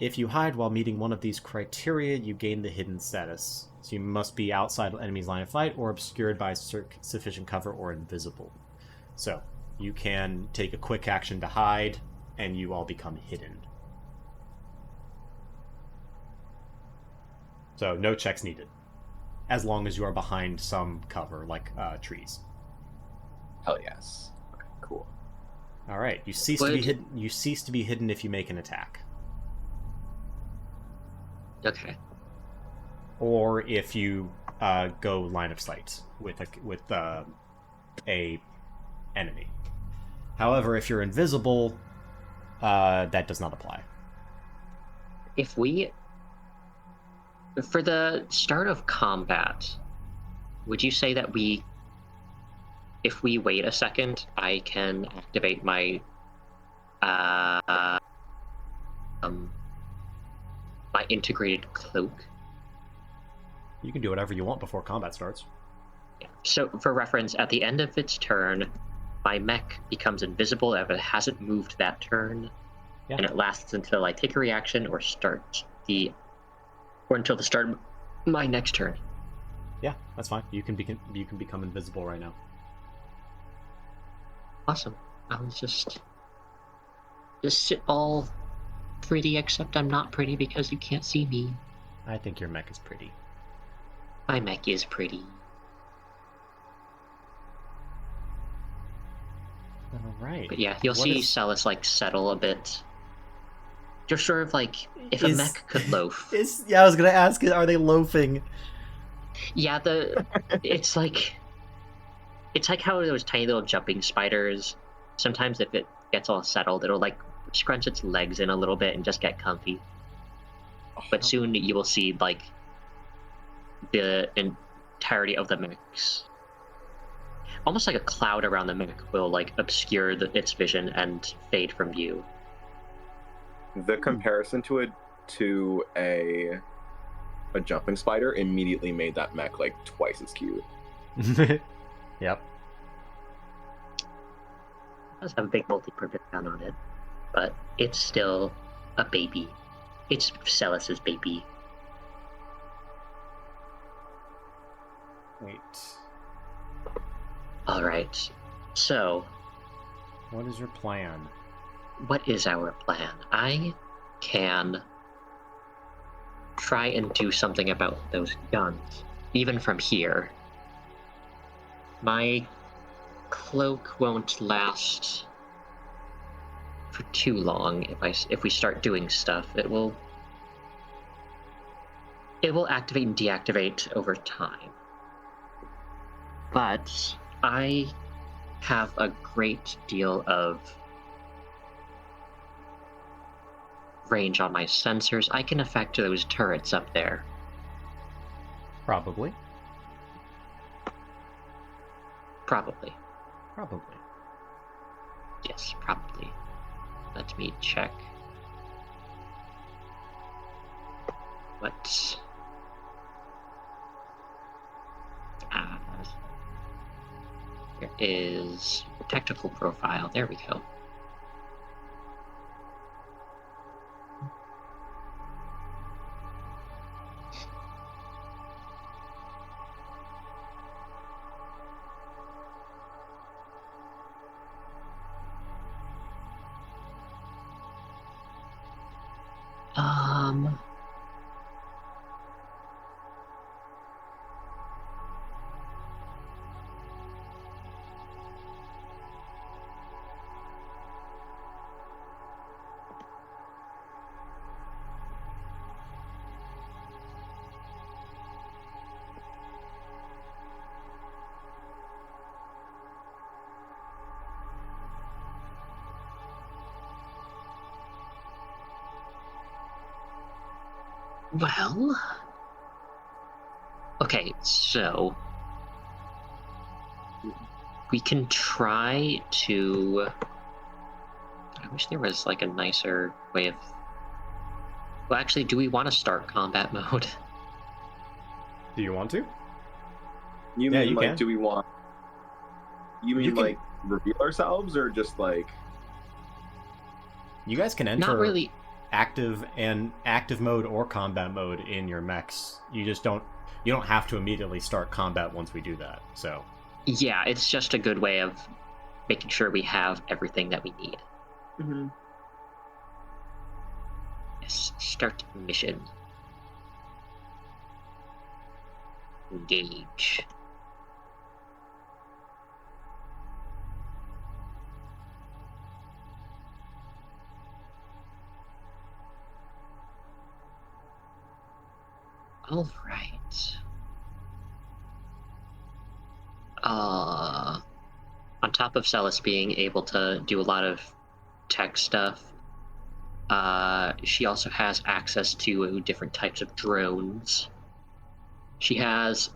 if you hide while meeting one of these criteria, you gain the hidden status. So you must be outside the enemy's line of fight or obscured by sufficient cover or invisible. So you can take a quick action to hide, and you all become hidden. So no checks needed, as long as you are behind some cover, like trees. Hell yes. Okay, cool. All right, you cease to be hidden. You cease to be hidden if you make an attack, Okay. or if you go line of sight with a enemy. However, if you're invisible, that does not apply. For the start of combat, would you say that if we wait a second, I can activate my my integrated cloak? You can do whatever you want before combat starts. Yeah. So, for reference, at the end of its turn, my mech becomes invisible if it hasn't moved that turn, and it lasts until I take a reaction or until the start of my next turn. Yeah, that's fine. You can become invisible right now. Awesome. I'll just sit all pretty, except I'm not pretty because you can't see me. I think your mech is pretty. My mech is pretty. All right. But yeah, you'll see Celis settle a bit. Just sort of if a mech could loaf. I was gonna ask, are they loafing? Yeah, it's like how those tiny little jumping spiders. Sometimes if it gets all settled, it'll scrunch its legs in a little bit and just get comfy. But soon you will see the entirety of the mechs. Almost like a cloud around the mech will obscure its vision and fade from view. The comparison to a jumping spider immediately made that mech twice as cute. Yep. It does have a big multi-purpose gun on it, but it's still a baby. It's Celis's baby. Wait. All right. So, what is your plan? What is our plan? I can try and do something about those guns, even from here. My cloak won't last for too long if we start doing stuff. It will activate and deactivate over time. But I have a great deal of range on my sensors. I can affect those turrets up there. Probably. Yes, probably. Let me check. What? There is technical profile. There we go. Well, okay, so we can try to. I wish there was like a nicer way of. Well, actually, do we want to start combat mode? Do you want to? You Yeah, mean you like, can. do we want? You mean You can- like reveal ourselves, or just like? You guys can enter Not really. active mode or combat mode in your mechs. You don't have to immediately start combat once we do that. So Yeah, it's just a good way of making sure we have everything that we need. Mm-hmm. Yes, start mission. Engage. All right. On top of Celis being able to do a lot of tech stuff, she also has access to different types of drones. She has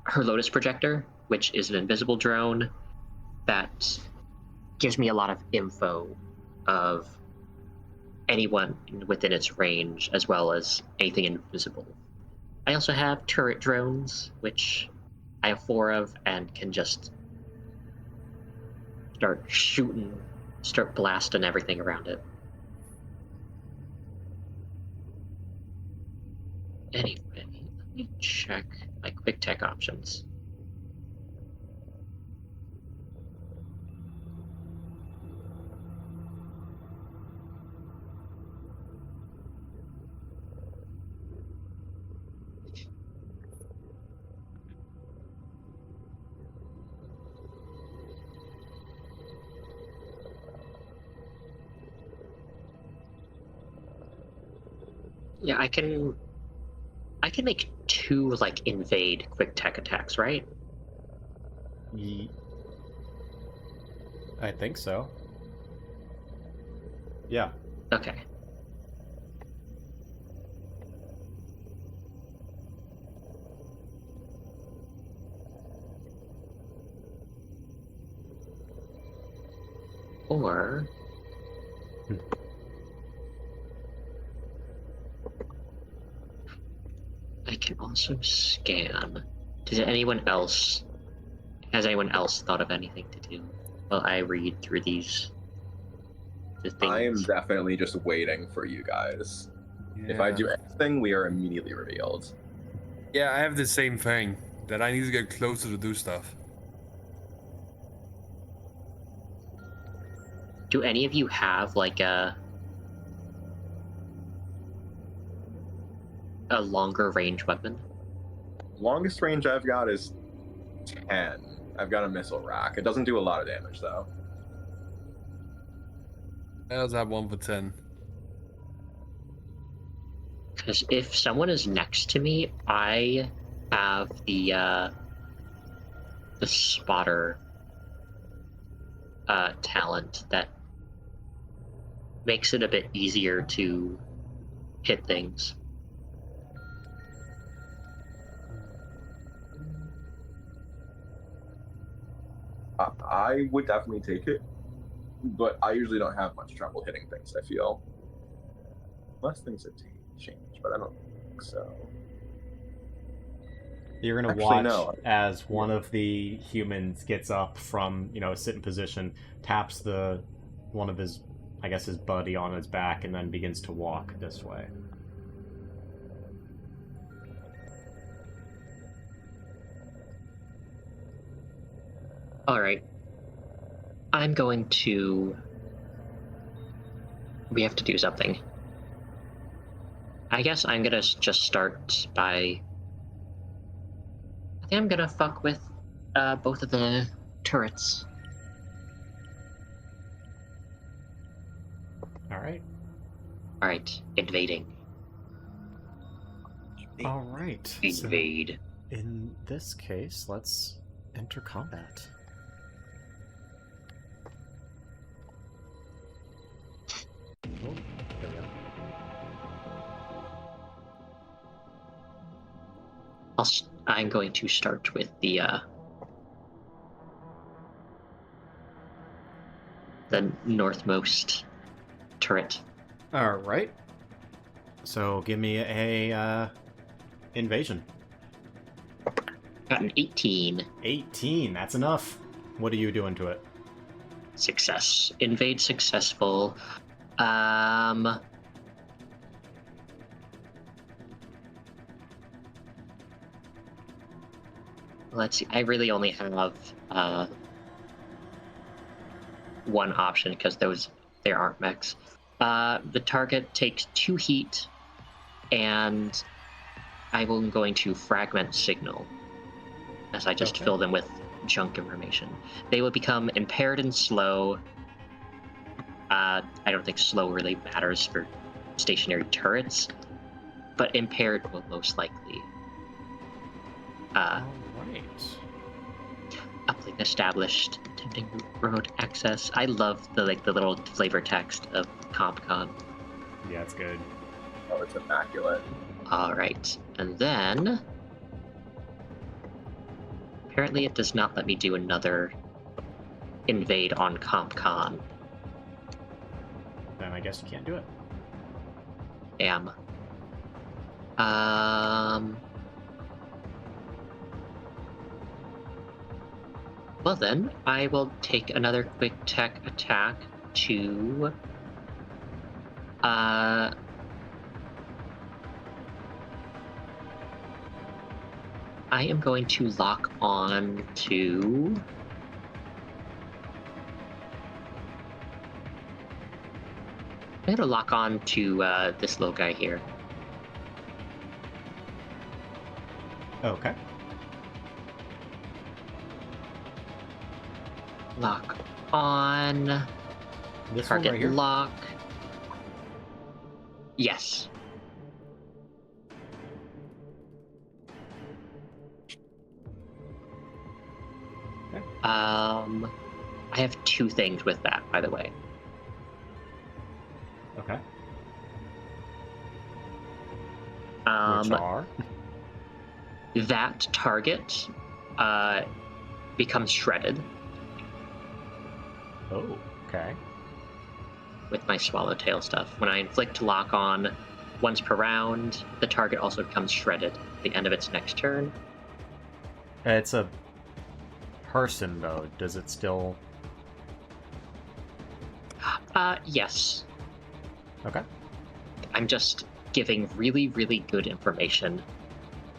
her Lotus projector, which is an invisible drone that gives me a lot of info of anyone within its range, as well as anything invisible. I also have turret drones, which I have 4 of, and can just start shooting, start blasting everything around it. Anyway, let me check my quick tech options. Yeah, I can make 2 like invade quick tech attacks, right? I think so. Yeah. Okay. Or I can also scan. Has anyone else thought of anything to do while I read through the I am things? definitely just waiting for you guys. Yeah. If I do anything, we are immediately revealed. Yeah, I have the same thing. That I need to get closer to do stuff. Do any of you have like a longer range weapon? Longest range I've got is 10. I've got a missile rack. It doesn't do a lot of damage though. I also have 1 for 10. Because if someone is next to me, I have the spotter talent that makes it a bit easier to hit things. I would definitely take it. but I usually don't have much trouble hitting things, I feel. Unless things have changed, but I don't think so. You're gonna Actually, watch no. as one of the humans gets up from, a sitting position, taps one of his, I guess, his buddy on his back, and then begins to walk this way. All right. I'm going to... We have to do something. I guess I'm gonna just start by... I think I'm gonna fuck with both of the turrets. Alright. Alright, invading. Alright. Invade. So in this case, let's enter combat. Oh, there we go. I'm going to start with the northmost turret. Alright. So give me a invasion. Got an 18. 18, that's enough. What are you doing to it? Success. Invade successful. Let's see. I really only have one option because there aren't mechs. The target takes 2 heat, and I'm going to fragment signal as I just fill them with junk information. They will become impaired and slow. I don't think slow really matters for stationary turrets, but impaired will most likely. Alright. Uplink established. Attempting road access. I love the little flavor text of CompCon. Yeah, it's good. Oh, it's immaculate. All right, and then apparently it does not let me do another invade on CompCon. Then I guess you can't do it. Well then, I will take another quick tech attack to I am going to lock on to I'm gonna lock on to this little guy here. Okay. Lock on. This Target one right here? lock. Yes. Okay. I have 2 things with that, by the way. Okay. Um, Which are? That target becomes shredded Oh, okay. with my swallowtail stuff. When I inflict lock on once per round, the target also becomes shredded at the end of its next turn. It's a person, though. Does it still... Yes. Okay. I'm just giving really, really good information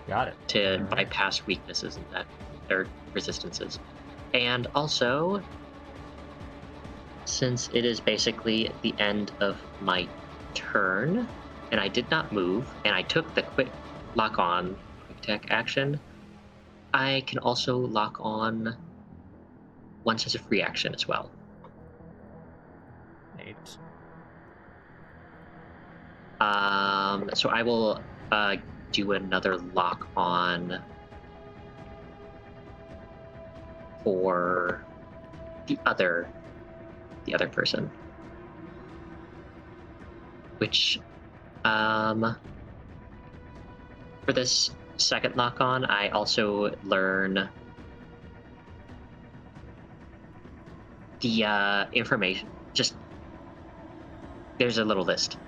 Got it. to Alright. bypass weaknesses and that, or resistances. And also, since it is basically the end of my turn, and I did not move, and I took the quick lock on quick tech action, I can also lock on once as a free action as well. Eight. So I will do another lock on for the other person, which for this second lock on, I also learn the information just there's a little list.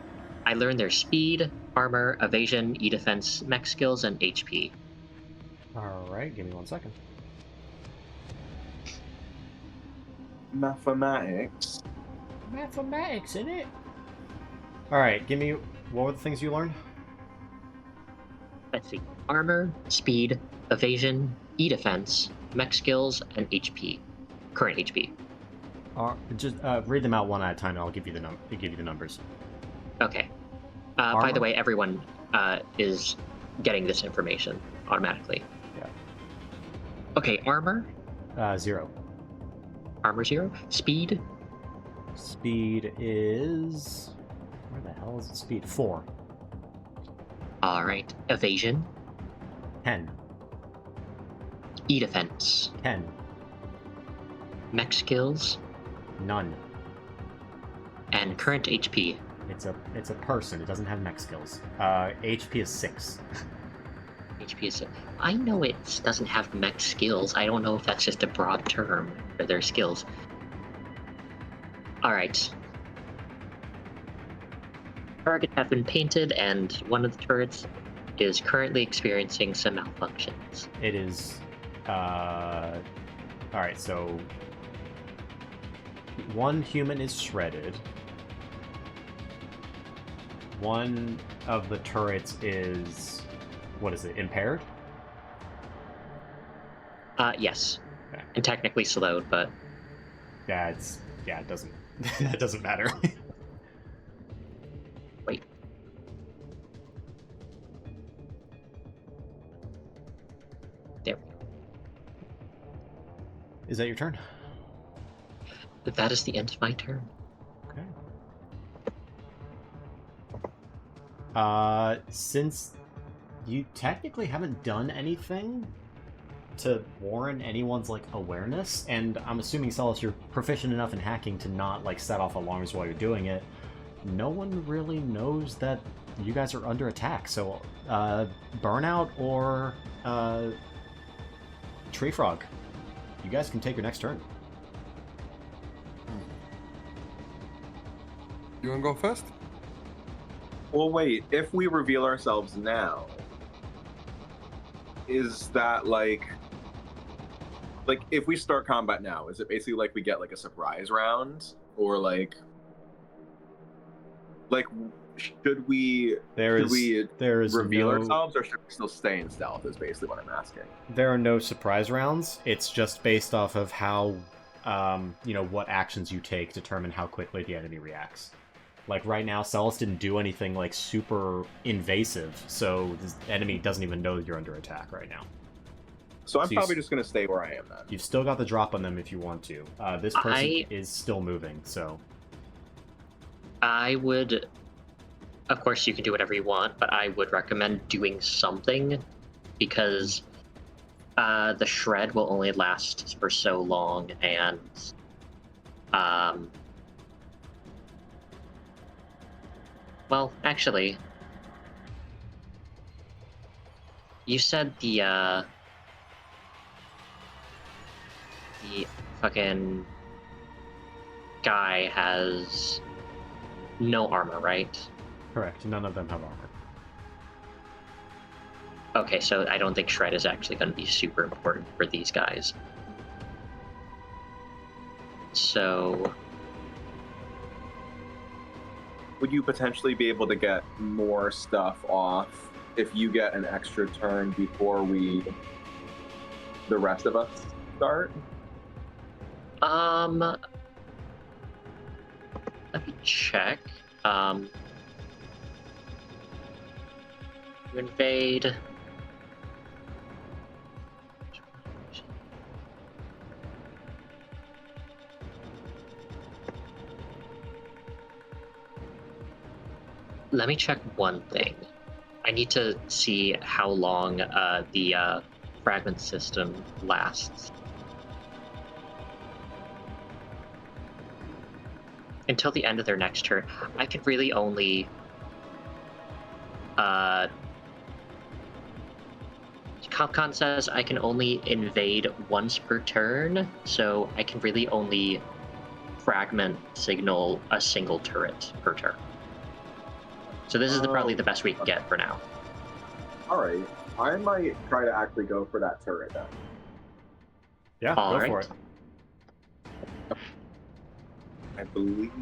I learned their speed, armor, evasion, e-defense, mech skills, and HP. Alright, give me 1 second. Mathematics. Mathematics, innit? Alright, give me... What were the things you learned? Let's see. Armor, speed, evasion, e-defense, mech skills, and HP. Current HP. Just read them out one at a time, and I'll give you the numbers. Okay. By Armor? the way, everyone is getting this information automatically. Yeah. Okay, armor. 0. Armor 0. Speed. Speed is... Where the hell is it? Speed 4. All right. Evasion. 10. E-defense. 10. Mech skills. None. And current HP. It's a person. It doesn't have mech skills. HP is 6. HP is... I know it doesn't have mech skills. I don't know if that's just a broad term for their skills. All right. Targets have been painted, and one of the turrets is currently experiencing some malfunctions. It is... Alright, so... One human is shredded. One of the turrets is... What is it? Impaired? Yes. Okay. And technically slowed, but... Yeah, it doesn't... That doesn't matter. Wait. There. Is that your turn? That is the end of my turn. Okay. Since you technically haven't done anything to warrant anyone's, like, awareness, and I'm assuming, Celis, you're proficient enough in hacking to not, like, set off alarms while you're doing it, no one really knows that you guys are under attack, so, Burnout or, Tree Frog, you guys can take your next turn. You wanna go first? Well, wait. If we reveal ourselves now, is that like if we start combat now, is it basically like we get like a surprise round, or like should we reveal ourselves, or should we still stay in stealth? Is basically what I'm asking. There are no surprise rounds. It's just based off of how, what actions you take determine how quickly the enemy reacts. Like, right now, Celis didn't do anything, like, super invasive, so the enemy doesn't even know you're under attack right now. So I'm probably just going to stay where I am, then. You've still got the drop on them if you want to. This person is still moving, so... I would... Of course, you can do whatever you want, but I would recommend doing something, because the shred will only last for so long, and... Well, actually, you said the fucking guy has no armor, right? Correct. None of them have armor. Okay, so I don't think shred is actually going to be super important for these guys. So... Would you potentially be able to get more stuff off if you get an extra turn before the rest of us start? Let me check. You invade. Let me check one thing. I need to see how long the fragment system lasts. Until the end of their next turn. I could really only... Capcom says I can only invade once per turn, so I can really only fragment signal a single turret per turn. So this is probably the best we can get for now. All right, I might try to actually go for that turret then. Yeah, go for it. I believe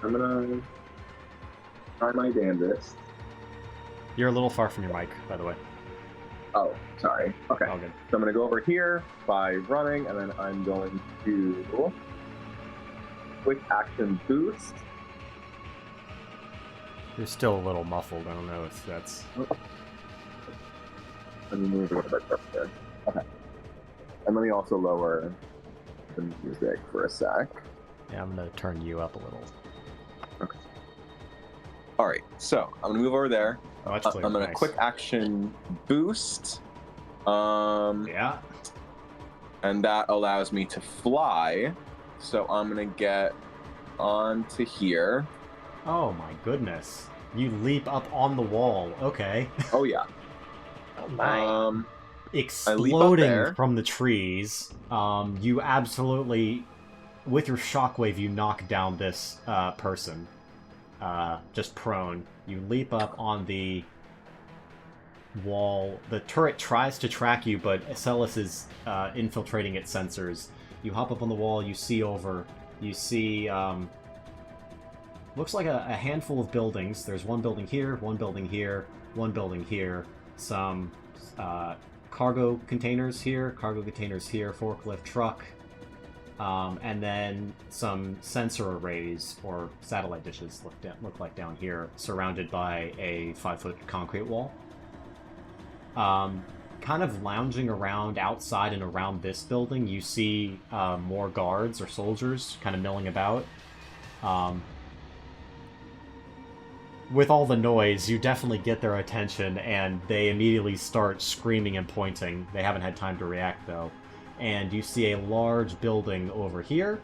I'm gonna try my damnedest. You're a little far from your mic, by the way. Oh, sorry. Okay. All good. So I'm gonna go over here by running, and then I'm going to quick action boost. You're still a little muffled. I don't know if that's... Let me move a little bit there. Okay. And let me also lower the music for a sec. Yeah, I'm going to turn you up a little. Okay. All right, so I'm going to move over there. Oh, that's clear. I'm going to Nice. quick action boost. Yeah. And that allows me to fly. So I'm going to get onto here. Oh my goodness. You leap up on the wall. Okay. Oh, yeah. Oh my. Exploding from the trees, you absolutely, with your shockwave, you knock down this person, just prone. You leap up on the wall. The turret tries to track you, but Celis is infiltrating its sensors. You hop up on the wall, you see over, you see, looks like a handful of buildings. There's one building here, one building here, one building here, some cargo containers here, forklift truck, and then some sensor arrays or satellite dishes look like down here, surrounded by a 5-foot concrete wall. Kind of lounging around outside and around this building, you see more guards or soldiers kind of milling about. With all the noise, you definitely get their attention, and they immediately start screaming and pointing. They haven't had time to react, though. And you see a large building over here.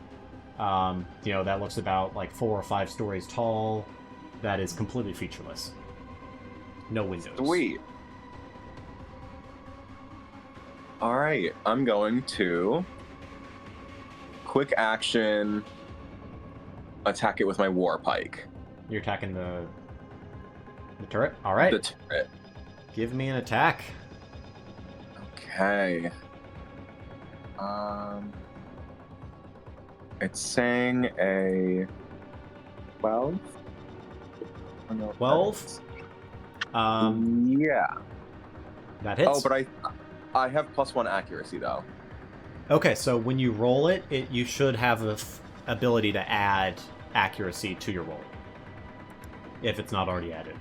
That looks about like 4 or 5 stories tall. That is completely featureless. No windows. Sweet. All right, I'm going to quick action attack it with my war pike. You're attacking the turret? All right. The turret. Give me an attack. Okay. It's saying a 12. 12? Yeah. That hits. Oh, but I have +1 accuracy though. Okay, so when you roll it, you should have the ability to add accuracy to your roll, if it's not already added.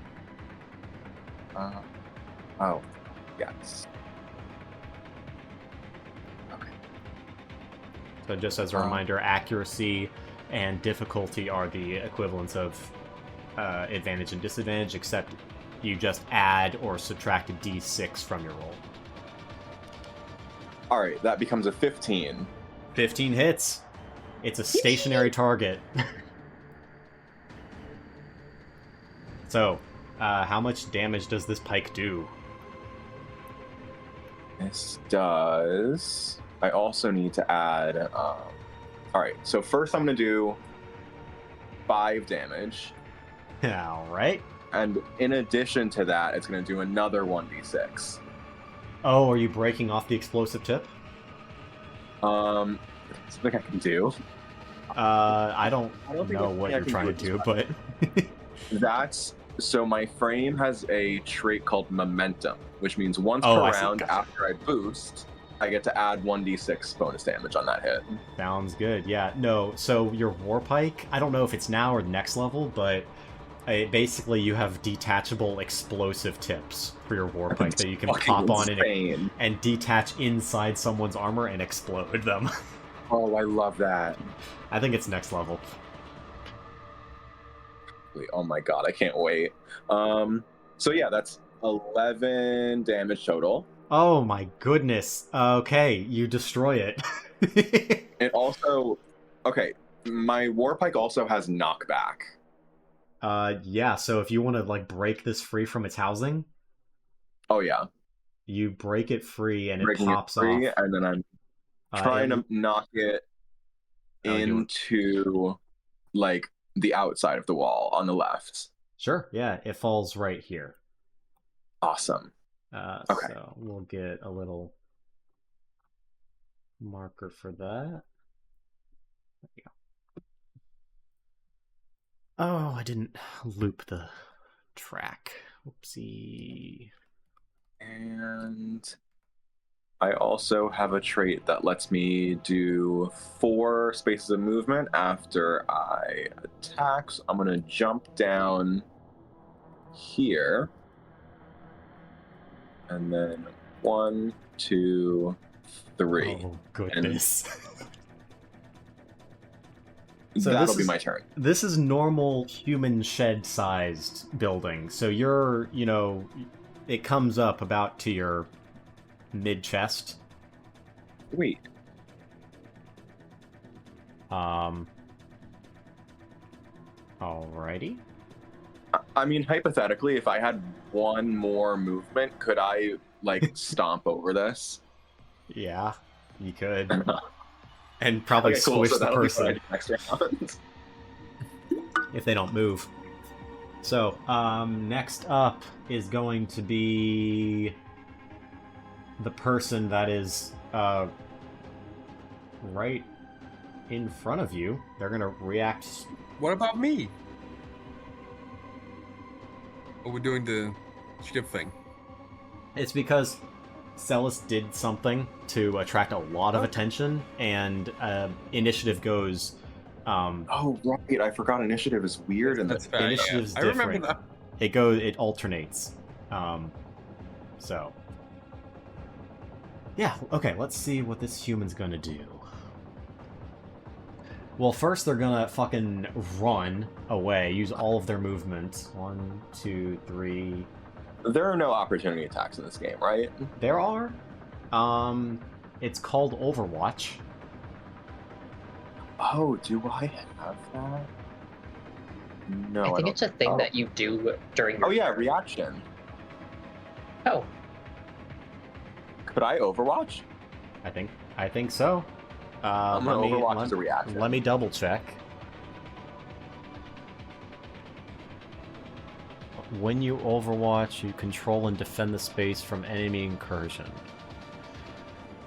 Oh, yes. Okay. So just as a reminder, accuracy and difficulty are the equivalents of advantage and disadvantage, except you just add or subtract a d6 from your roll. All right, that becomes a 15. 15 hits. It's a stationary target. So, how much damage does this pike do? This does... I also need to add... All right, so first I'm going to do 5 damage. All right. And in addition to that, it's going to do another 1d6. Oh, are you breaking off the explosive tip? Something I can do. I don't think know it's what something I you're can trying do to at do, this but... That's... So my frame has a trait called momentum, which means once Oh, per I see. round Gotcha. after I boost, I get to add 1d6 bonus damage on that hit. Sounds good, yeah. No, so your Warpike, I don't know if it's now or next level, but basically you have detachable explosive tips for your Warpike that you can pop on and detach inside someone's armor and explode them. Oh, I love that. I think it's next level. Oh my god, I can't wait. So yeah, that's 11 damage total. Oh my goodness. Okay, you destroy it. It also... Okay, my Warpike also has knockback. Yeah, so if you want to, like, break this free from its housing... Oh yeah. You break it free and Breaking it pops free, off. and then I'm trying to knock it Oh, into like the outside of the wall on the left. Sure, yeah, it falls right here. Awesome. Okay. So we'll get a little marker for that. There you go. Oh, I didn't loop the track. Oopsie. And I also have a trait that lets me do 4 spaces of movement after I attack. So I'm going to jump down here. And then 1, 2, 3. Oh, goodness. So that'll be my turn. This is normal human shed-sized building. So you're, it comes up about to your mid-chest. Wait. Alrighty. I mean, hypothetically, if I had 1 more movement, could I, stomp over this? Yeah, you could. And probably squish the person next round. if they don't move. So, next up is going to be the person that is right in front of you. They're gonna react. What about me? Oh, we're doing the ship thing. It's because Celis did something to attract a lot of attention, and initiative goes. Oh right, I forgot initiative is weird, and that's fair. Initiative's I different. remember that. It alternates. So. Yeah, okay, let's see what this human's gonna do. Well, first they're gonna fucking run away, use all of their movement. 1, 2, 3. There are no opportunity attacks in this game, right? There are. It's called Overwatch. Oh, do I have that? No, I think it's a thing that you do during your... Oh yeah, reaction. Oh. Could I Overwatch? I think so. I'm gonna Overwatch as a reaction. Let me double check. When you Overwatch, you control and defend the space from enemy incursion.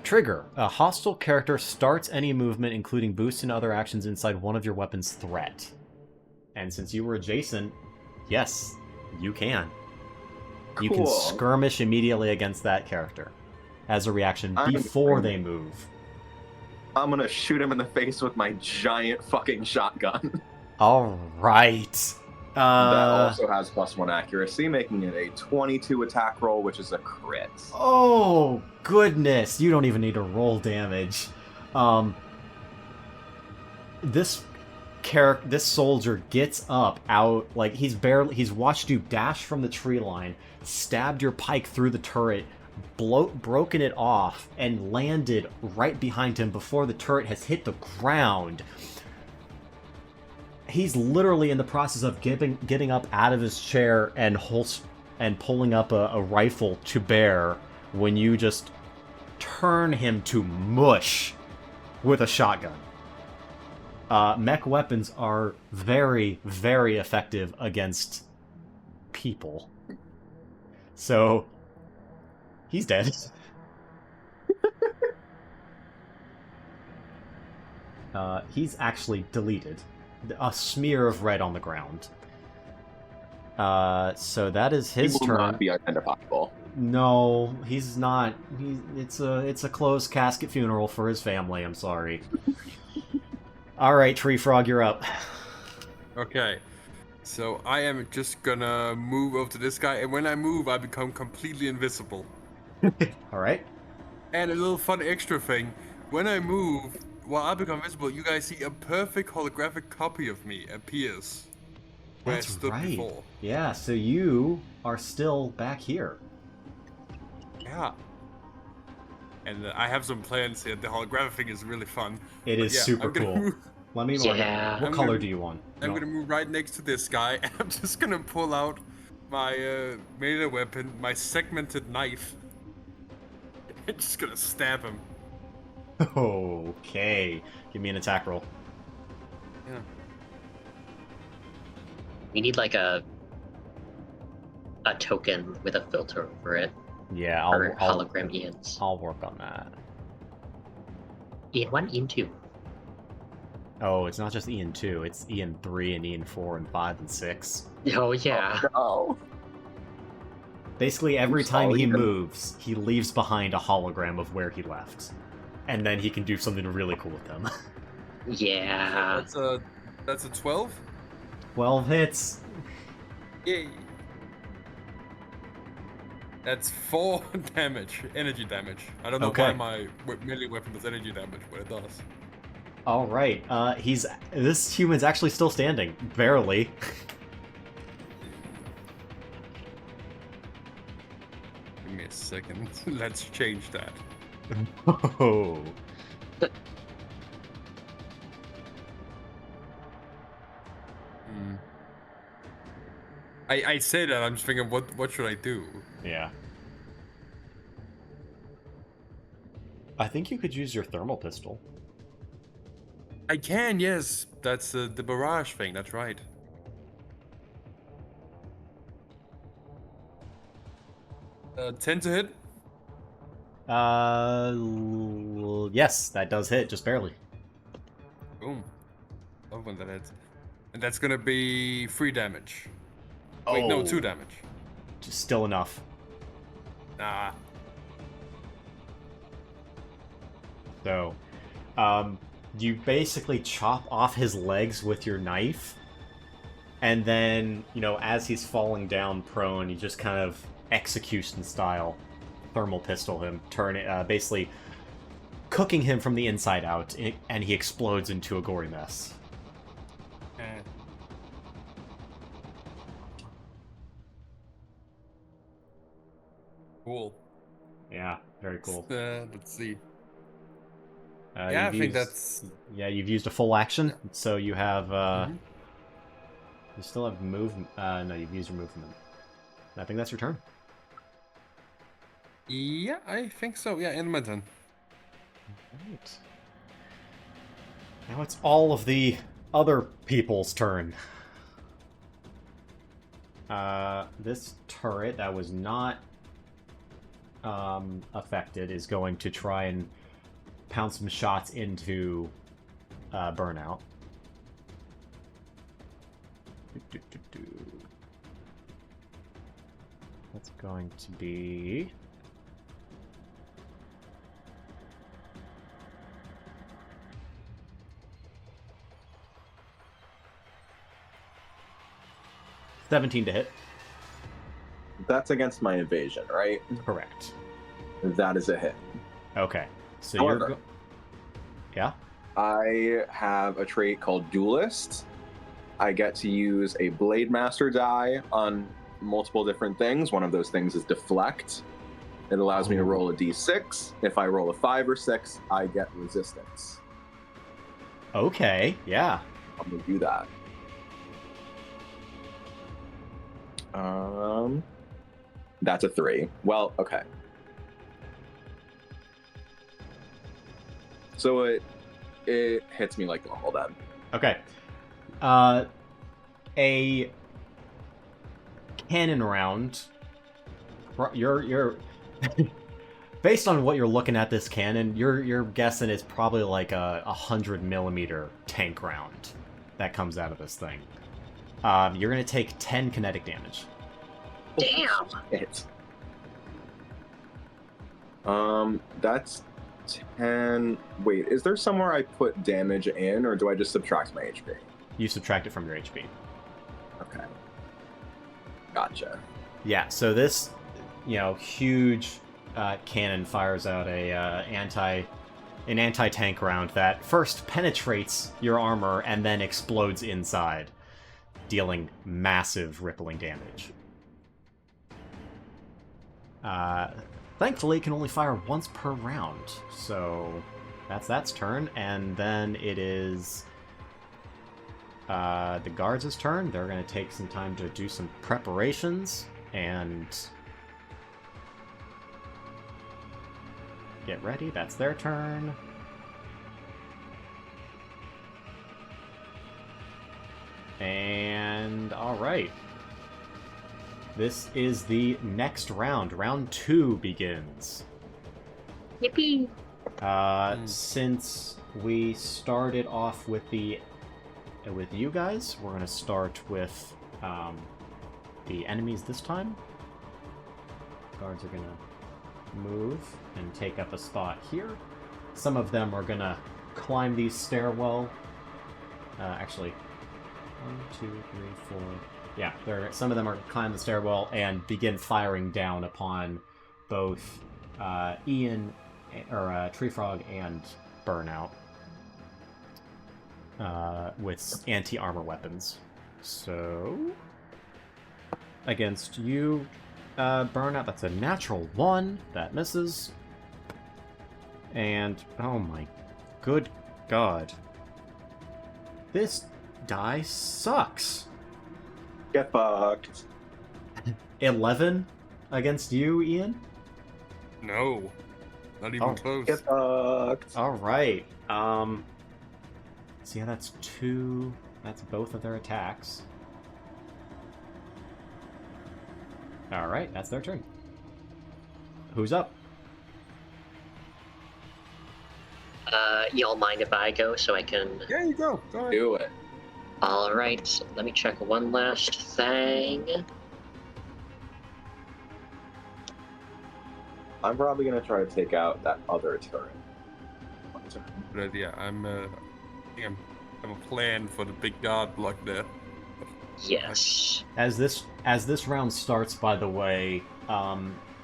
Trigger. A hostile character starts any movement, including boosts and other actions inside one of your weapon's threat. And since you were adjacent, yes, you can. Cool. You can skirmish immediately against that character as a reaction before they move. I'm gonna shoot him in the face with my giant fucking shotgun. Alright. That also has +1 accuracy, making it a 22 attack roll, which is a crit. Oh, goodness. You don't even need to roll damage. This soldier gets up out, like, he's watched you dash from the tree line, stabbed your pike through the turret, broken it off, and landed right behind him before the turret has hit the ground. He's literally in the process of getting up out of his chair and pulling up a rifle to bear when you just turn him to mush with a shotgun. Mech weapons are very, very effective against people. So, he's dead. He's actually deleted. A smear of red on the ground. So that is his turn. He will not be identifiable. No, he's not. It's a closed casket funeral for his family. I'm sorry. All right, Tree Frog, you're up. Okay, so I am just gonna move over to this guy, and when I move, I become completely invisible. All right. And a little fun extra thing: when I move, while I become visible, you guys see a perfect holographic copy of me appears where That's I stood right. before. Yeah, so you are still back here. Yeah. And I have some plans here. The holographic thing is really fun. It is super cool. Let me mark. Yeah. What color do you want? I'm gonna move right next to this guy, and I'm just gonna pull out my melee weapon, my segmented knife. I'm just gonna stab him. Okay. Give me an attack roll. Yeah. We need like a token with a filter over it. Yeah, Or hologram Ian's. I'll work on that. Ian 1, Ian 2. Oh, it's not just Ian 2, it's Ian 3 and Ian 4 and 5 and 6. Oh, yeah. Oh, Basically, every Oops, time I'll he even- moves, he leaves behind a hologram of where he left. And then he can do something really cool with them. Yeah. That's a 12? 12 hits. Yay. That's 4 damage, energy damage. I don't know Okay. why my melee weapon does energy damage, but it does. Alright, this human's actually still standing. Barely. Give me a second. Let's change that. Oh. Hmm. I say that, I'm just thinking, what should I do? Yeah. I think you could use your thermal pistol. I can, yes. That's the barrage thing, that's right. Uh, 10 to hit? Yes, that does hit, just barely. Boom. Love when that hits. And that's gonna be 3 damage. Wait, no, 2 damage. Just still enough. Nah. So, you basically chop off his legs with your knife, and then, as he's falling down prone, you just kind of execution style thermal pistol him, basically cooking him from the inside out, and he explodes into a gory mess. Cool. Yeah, very cool. Let's see. Yeah, Yeah, I think that's... Yeah, you've used a full action, so you have, Mhm. You still have movement. No, you've used your movement. I think that's your turn. Yeah, I think so. Yeah, in my turn. Right. Now it's all of the other people's turn. This turret that was not affected is going to try and pound some shots into Burnout. That's going to be... $17 to hit. That's against my evasion, right? Correct. That is a hit. Okay. So However, you're... Yeah? I have a trait called Duelist. I get to use a Blade Master die on multiple different things. One of those things is Deflect. It allows me to roll a d6. If I roll a 5 or 6, I get resistance. Okay, yeah. I'm going to do that. That's a 3. Well, okay. So it hits me like normal then. Okay. A cannon round. You're based on what you're looking at this cannon, you're guessing it's probably like a 100mm tank round that comes out of this thing. You're gonna take 10 kinetic damage. Damn! It. That's 10. Wait, is there somewhere I put damage in, or do I just subtract my HP? You subtract it from your HP. Okay. Gotcha. Yeah, so this, huge cannon fires out an anti-tank round that first penetrates your armor and then explodes inside, dealing massive rippling damage. Thankfully, it can only fire once per round, so that's turn, and then it is the guards' turn. They're going to take some time to do some preparations and get ready. That's their turn. And alright. This is the next round. Round 2 begins. Yippee! Since we started off with you guys, we're gonna start with the enemies this time. Guards are gonna move and take up a spot here. Some of them are gonna climb these stairwell. Actually, 1, 2, 3, 4. Yeah, some of them are climb the stairwell and begin firing down upon both Ian, or Tree Frog, and Burnout with anti-armor weapons. So, against you, Burnout, that's a natural 1. That misses. And, oh my good god. This die sucks. Get fucked. 11 against you, Ian? No. Not even close. Get fucked. Alright. So yeah, that's 2. That's both of their attacks. Alright, that's their turn. Who's up? Y'all mind if I go so I can... Yeah, you go. Go ahead. Do it. Alright, let me check one last thing. I'm probably gonna try to take out that other turret. But yeah, I have a plan for the big god block there. Yes. As this round starts, by the way,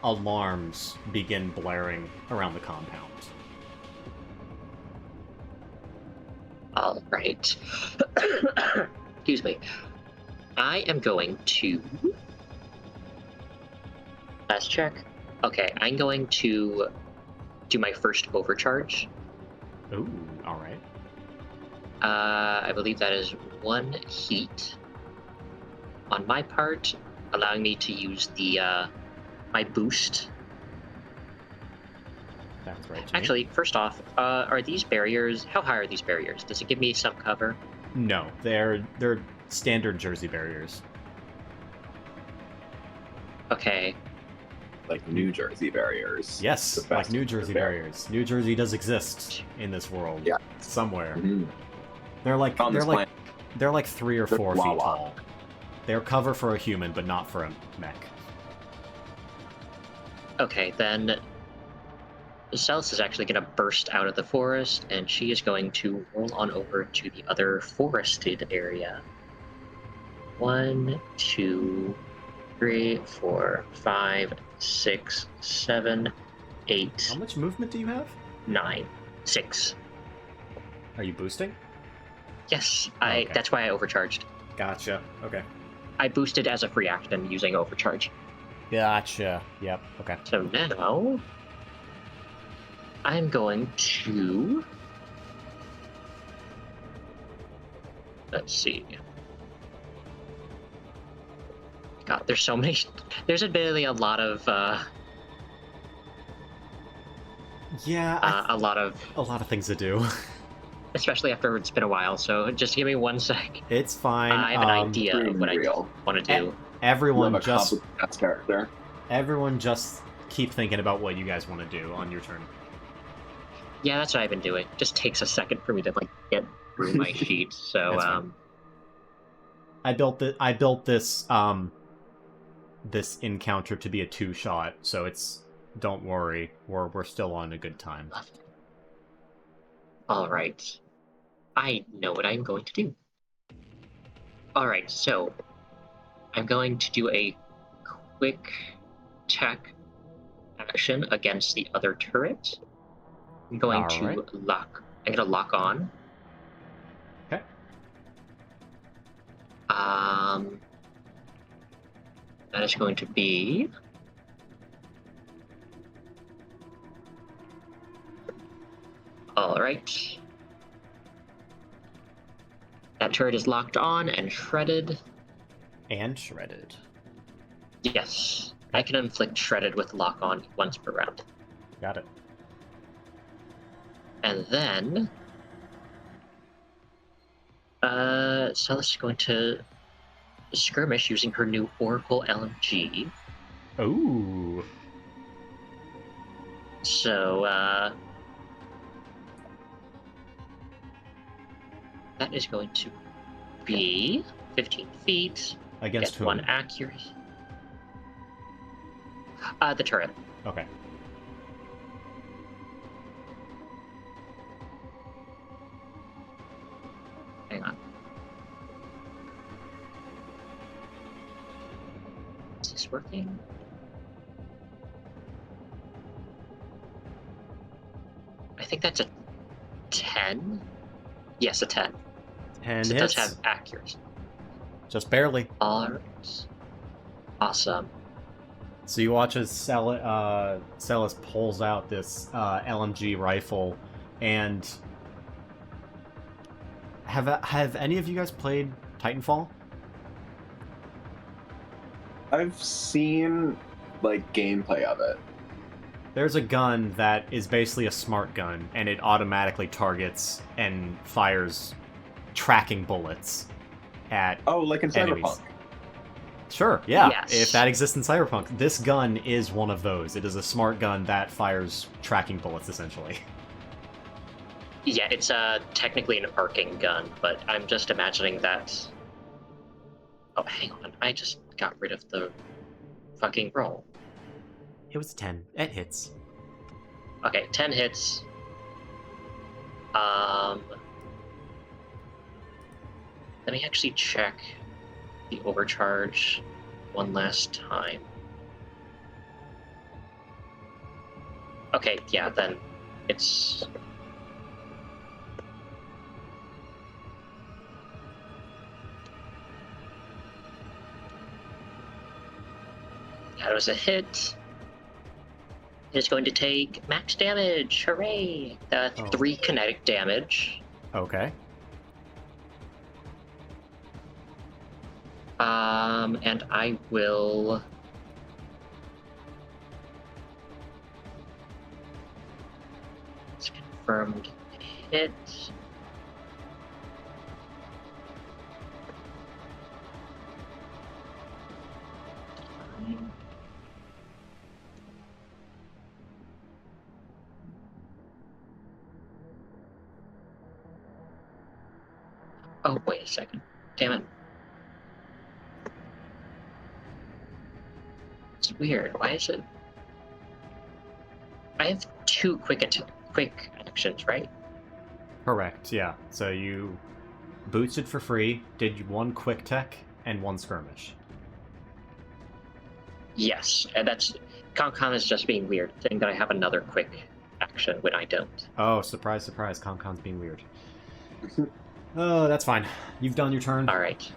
alarms begin blaring around the compound. Alright. Excuse me. I am going to... Last check. Okay, I'm going to do my first overcharge. Ooh, alright. I believe that is 1 heat on my part, allowing me to use the my boost. That's right. to me. Actually, first off, are these barriers? How high are these barriers? Does it give me some cover? No, they're standard Jersey barriers. Okay. Like New Jersey barriers. Yes, The like best New Jersey barrier. barriers. New Jersey does exist in this world. Yeah. Somewhere. Mhm. They're like On this planet. they're like 3 or They're 4 feet Wawa. tall. They're cover for a human, but not for a mech. Okay, then Celis is actually going to burst out of the forest, and she is going to roll on over to the other forested area. 1, 2, 3, 4, 5, 6, 7, 8, How much movement do you have? 9, 6. Are you boosting? Yes, Okay. that's why I overcharged. Gotcha. Okay. I boosted as a free action using overcharge. Gotcha. Yep. Okay. So now I'm going to... Let's see. God, there's so many... There's admittedly a lot of... Yeah, a lot of... a lot of things to do. Especially after it's been a while, so just give me 1 sec. It's fine. I have an idea of what I real. want to do. Everyone Love a just complex character. everyone just keep thinking about what you guys want to do on your turn. Yeah, that's what I've been doing. Just takes a second for me to like get through my sheet. So That's fine. I built this this encounter to be a 2-shot, so it's, don't worry, we're still on a good time. all right. I know what I'm going to do. All right, so I'm going to do a quick tech action against the other turret. I'm going All to right. lock. I'm gonna lock on. Okay. That is going to be all right. That turret is locked on and shredded. And shredded. Yes, I can inflict shredded with lock on once per round. Got it. And then Celis is going to skirmish using her new Oracle LMG. Ooh. So, that is going to be 15 feet. Against Get whom? 1 accuracy. The turret. Okay. Hang on. Is this working? I think that's a 10. Yes, a 10. 10 So it hits. does have accuracy. Just barely. Alright. Awesome. So you watch as Celis pulls out this LMG rifle, and have any of you guys played Titanfall? I've seen like gameplay of it. There's a gun that is basically a smart gun, and it automatically targets and fires tracking bullets at like in enemies. Cyberpunk. Sure, yeah. Yes. If that exists in Cyberpunk, this gun is one of those. It is a smart gun that fires tracking bullets, essentially. Yeah, it's technically an arcing gun, but I'm just imagining that... Oh, hang on. I just got rid of the fucking roll. It was 10. It hits. Okay, 10 hits. Let me actually check the overcharge one last time. Okay, yeah, then it's... That was a hit. It's going to take max damage. Hooray! 3 kinetic damage. Okay. And I will... It's confirmed hit. Oh, wait a second. Damn it. It's weird. Why is it... I have 2 quick actions, right? Correct, yeah. So you boosted for free, did 1 quick tech, and 1 skirmish. Yes, and that's... Concon is just being weird, saying that I have another quick action when I don't. Oh, surprise, surprise, Concon's being weird. Oh, that's fine. You've done your turn. Alright.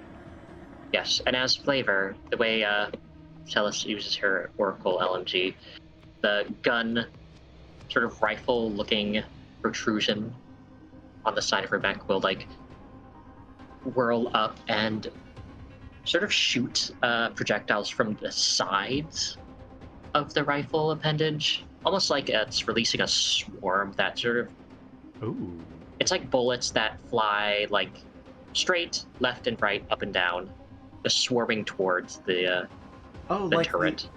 Yes, and as flavor, the way Celis uses her Oracle LMG, the gun, sort of rifle-looking protrusion on the side of her back will, like, whirl up and sort of shoot projectiles from the sides of the rifle appendage, almost like it's releasing a swarm that sort of... Ooh. It's like bullets that fly, like, straight, left and right, up and down, just swarming towards the turret.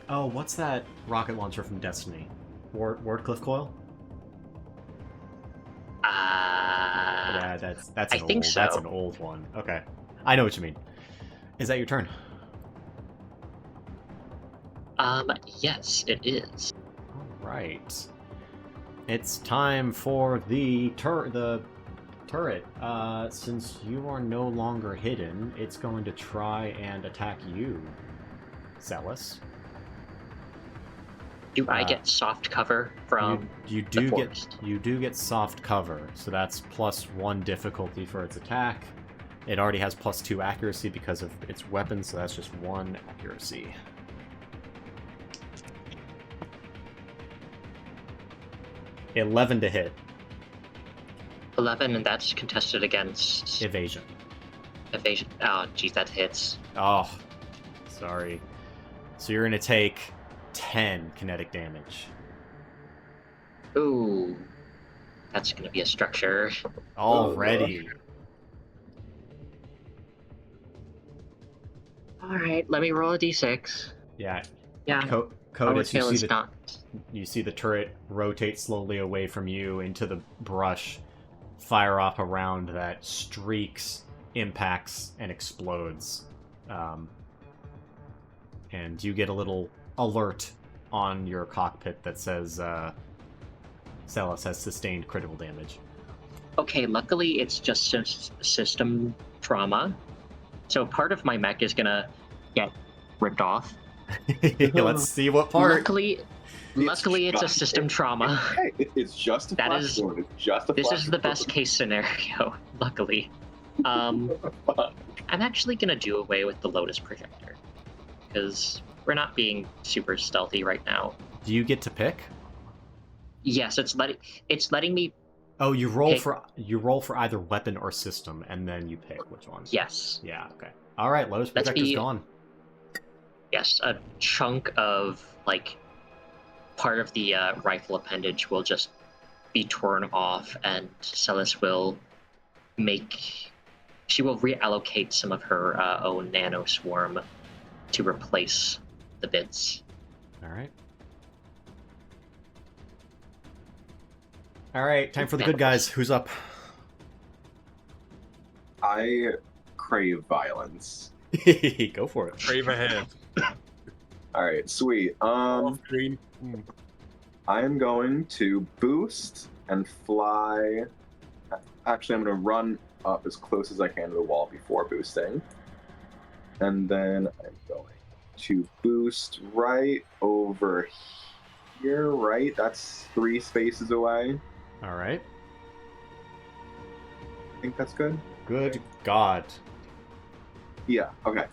Oh, what's that rocket launcher from Destiny? Wardcliff Coil? Yeah, that's an old one. Okay. I know what you mean. Is that your turn? Yes, it is. All right. It's time for the turret. Since you are no longer hidden, it's going to try and attack you, Celis. Do I get soft cover from you do get soft cover, so that's +1 difficulty for its attack. It already has +2 accuracy because of its weapon, so that's just 1 accuracy. 11 to hit. 11, and that's contested against Evasion. Evasion. Oh, geez, that hits. Oh, sorry. So you're gonna take 10 kinetic damage. Ooh, that's gonna be a structure. Already. All right, let me roll a d6. Yeah. Yeah. Codus, tail is not. you see the turret rotate slowly away from you into the brush, fire off a round that streaks, impacts, and explodes. And you get a little alert on your cockpit that says Celis has sustained critical damage. Okay, luckily it's just system trauma. So part of my mech is gonna get ripped off. Let's see what part. Luckily it's a system trauma. It's just a That flash is- sword. It's just a This flash is the sword. best case scenario, luckily. I'm actually gonna do away with the Lotus projector. Because we're not being super stealthy right now. Do you get to pick? Yes, it's letting me. Oh, you roll Pick. for either weapon or system, and then you pick which one. Yes. Yeah. Okay. All right. Lotus Let's projector's be- gone. Yes, a chunk of like part of the rifle appendage will just be torn off, and Celis will she will reallocate some of her own nano swarm to replace the bits. All right. All right. Time for the good guys. Who's up? I crave violence. Go for it. Brave ahead. All right, sweet. Off green. I am going to boost and fly. Actually, I'm going to run up as close as I can to the wall before boosting. And then I'm going to boost right over here, right? That's 3 spaces away. All right. I think that's good. Good God. Yeah, okay.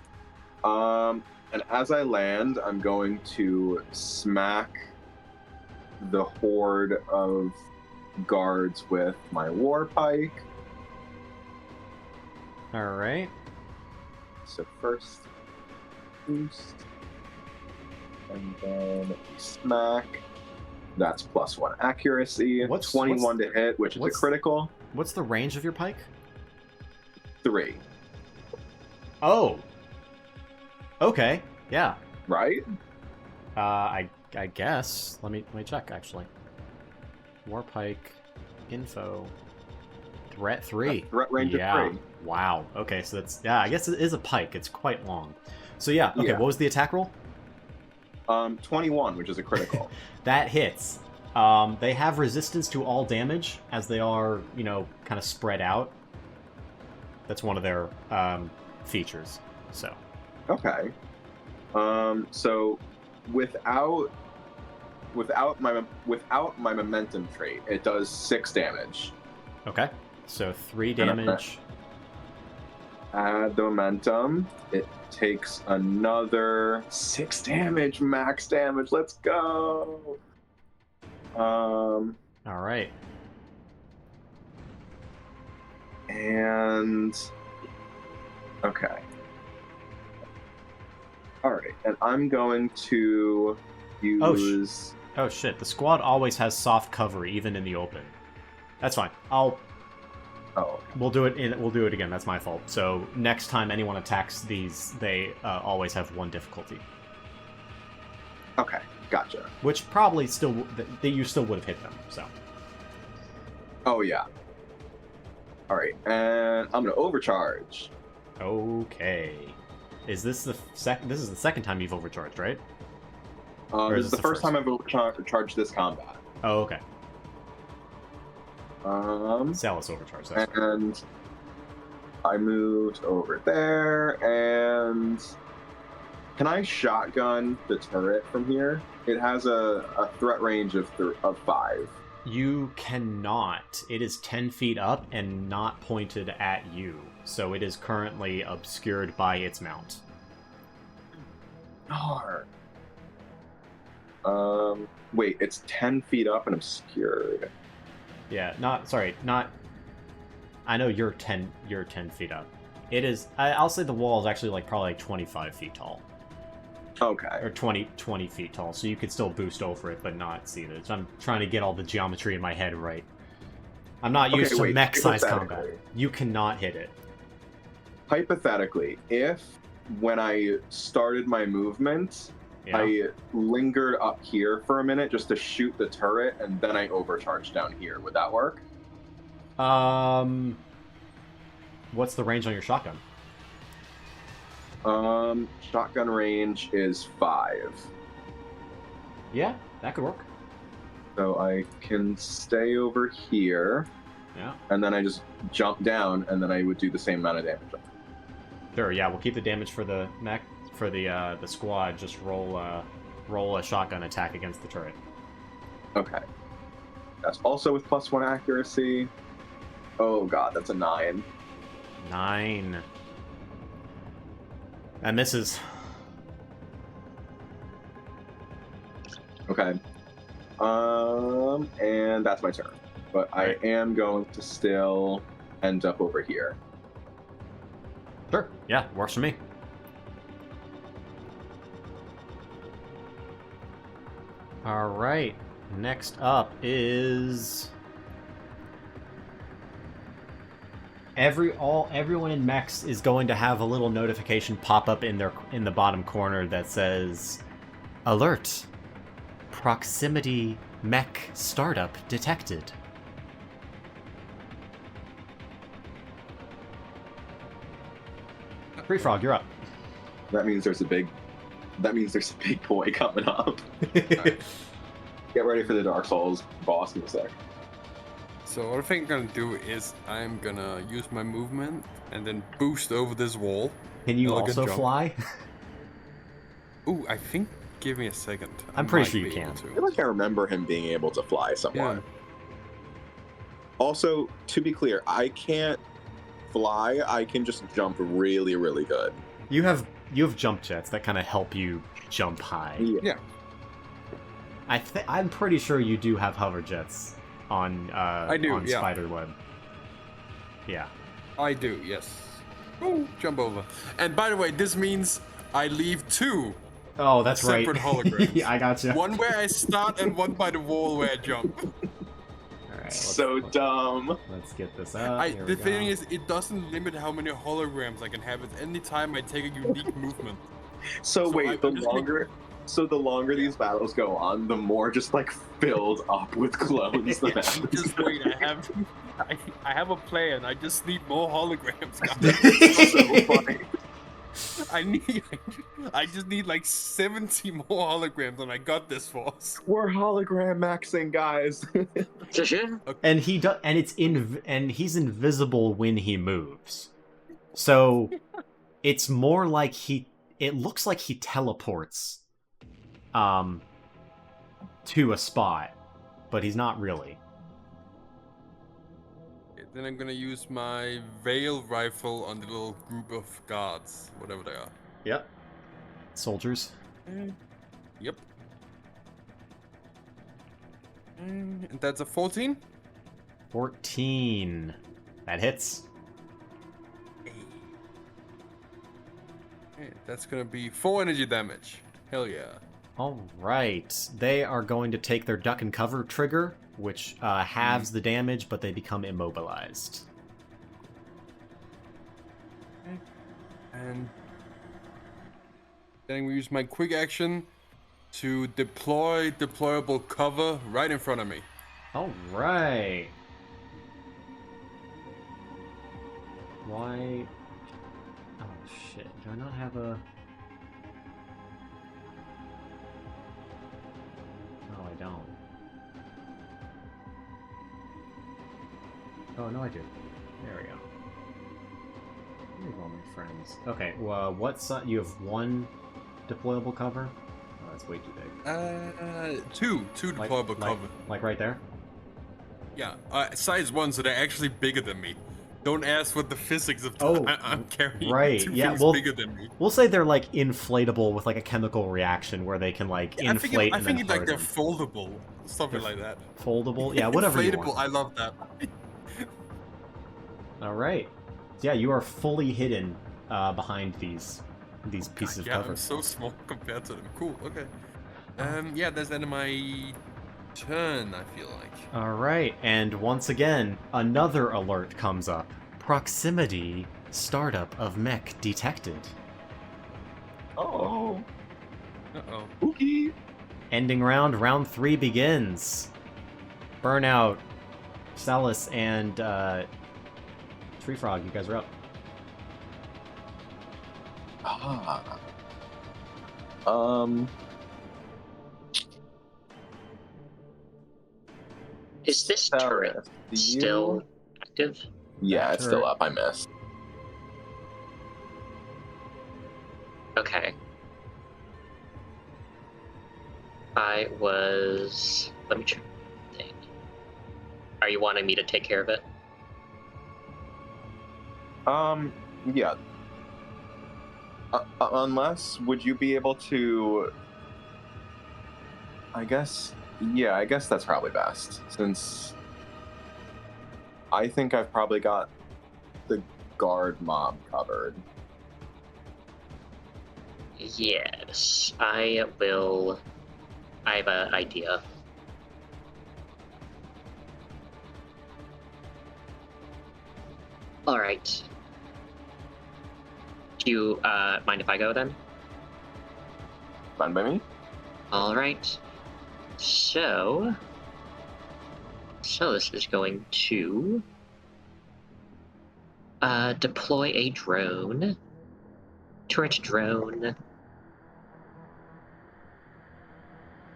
And as I land, I'm going to smack the horde of guards with my war pike. All right. So first boost, and then smack. That's +1 accuracy. What's- 21 to hit, which is a what's- critical. What's the range of your pike? 3, Oh. Okay. Yeah. right? I guess. Let me check actually. Warpike info. Threat 3. Threat range yeah. of 3. Wow. Okay, so that's I guess it is a pike. It's quite long. So yeah. Okay. Yeah. What was the attack roll? 21, which is a critical. That hits. They have resistance to all damage as they are, kind of spread out. That's one of their features. So. Okay. So without my momentum trait, it does 6 damage. Okay. So 3 And damage. Add the momentum. It takes another 6 damage, max damage. Let's go. All right. And okay. All right, and I'm going to use. Oh shit! The squad always has soft cover, even in the open. That's fine. We'll do it. We'll do it again. That's my fault. So next time anyone attacks these, they always have 1 difficulty. Okay, gotcha. Which probably you still would have hit them. So. Oh yeah. All right, and I'm gonna overcharge. Okay. Is this the second? This is the second time you've overcharged, right? This is the first time I've overcharged this combat. Oh, okay. Um, Celis overcharged. That's right. and I moved over there, and can I shotgun the turret from here? It has a threat range of 5. You cannot. It is 10 feet up and not pointed at you, so it is currently obscured by its mount. Darn. Wait, it's 10 feet up and obscured. Yeah, not. I know you're 10 feet up. It is. I'll say the wall is actually probably 25 feet tall. Okay. Or 20 feet tall, so you could still boost over it, but not see it. I'm trying to get all the geometry in my head right. I'm not used to mech-sized combat. You cannot hit it. Hypothetically, if when I started my movement, Yeah. I lingered up here for a minute just to shoot the turret, and then I overcharged down here. Would that work? What's the range on your shotgun? Shotgun range is 5. Yeah, that could work. So I can stay over here, Yeah. and then I just jump down, and then I would do the same amount of damage. Sure. Yeah, we'll keep the damage for the mech. For the squad, just roll a shotgun attack against the turret. Okay. That's also with +1 accuracy. Oh god, that's a 9. 9. And misses. Okay. And that's my turn. But Right. I am going to still end up over here. Sure. Yeah, works for me. All right. Next up is everyone in mechs is going to have a little notification pop up in the bottom corner that says, "Alert! Proximity mech startup detected." Free Frog, you're up. That means there's a big boy coming up. Get ready for the Dark Souls boss music. So what I think I'm gonna do is I'm gonna use my movement and then boost over this wall. Can you Elegant also jump. fly? Ooh, I think. Give me a second. I'm pretty might sure you be able can. I to. feel like I remember him being able to fly somewhat. Yeah. Also, to be clear, I can't fly. I can just jump really, really good. You have jump jets that kind of help you jump high. Yeah. I'm pretty sure you do have hover jets on I do, on yeah. Spiderweb. Yeah. I do, yes. Ooh, jump over. And by the way, this means I leave 2 Oh, that's right. separate holograms. Yeah, I gotcha. One where I start and one by the wall where I jump. All right, So dumb. let's get this up. Here The we thing go. is, it doesn't limit how many holograms I can have at any time I take a unique movement. So So wait, I- the I'm just longer these battles go on, the more just like filled up with clones the map is Just wait, I have a plan. I just need more holograms, guys. so funny. I just need like 70 more holograms, and I got this, force. We're hologram maxing, guys. And he's invisible when he moves. So it's more like it looks like he teleports to a spot, but he's not really. Then I'm gonna use my veil rifle on the little group of guards, whatever they are. Yep. Soldiers. Yep. And that's a 14. 14. That hits. Okay, that's gonna be 4 energy damage. Hell yeah. Alright. They are going to take their duck and cover trigger, which halves the damage, but they become immobilized. And then we use my quick action to deploy deployable cover right in front of me. Alright. Why... Oh shit, do I not have a... No, I don't. Oh, no I do. There we go. Here's all my friends. Okay, well, what size... You have 1 deployable cover? Oh, that's way too big. Two deployable cover. Like right there? Yeah, size 1, so they're actually bigger than me. Don't ask what the physics of. Oh, I'm carrying right, 2 yeah, things well, bigger than me. We'll say they're like inflatable with like a chemical reaction where they can like inflate I and think then it's like they're harden. foldable, something like that. Foldable? Yeah, whatever you Inflatable, want. I love that. Alright. Yeah, you are fully hidden behind these pieces of Yeah, cover. I'm so small compared to them. Cool. Okay. Yeah, that's the end of my turn. I feel like. Alright, and once again, another alert comes up. Proximity startup of mech detected. Oh. Uh-oh. Spooky. Ending round 3 begins. Burnout, Salus, and Tree Frog, you guys are up. Ah. Is this turret Salus, still active? Yeah, That it's still turret- up. I missed. Okay. Let me check the thing. Are you wanting me to take care of it? Yeah. Unless, would you be able to? I guess that's probably best, since I think I've probably got the guard mob covered. Yes, I will. I have an idea. All right. Do you mind if I go then? Fine by me. All right. So this is going to deploy a drone. Turret drone.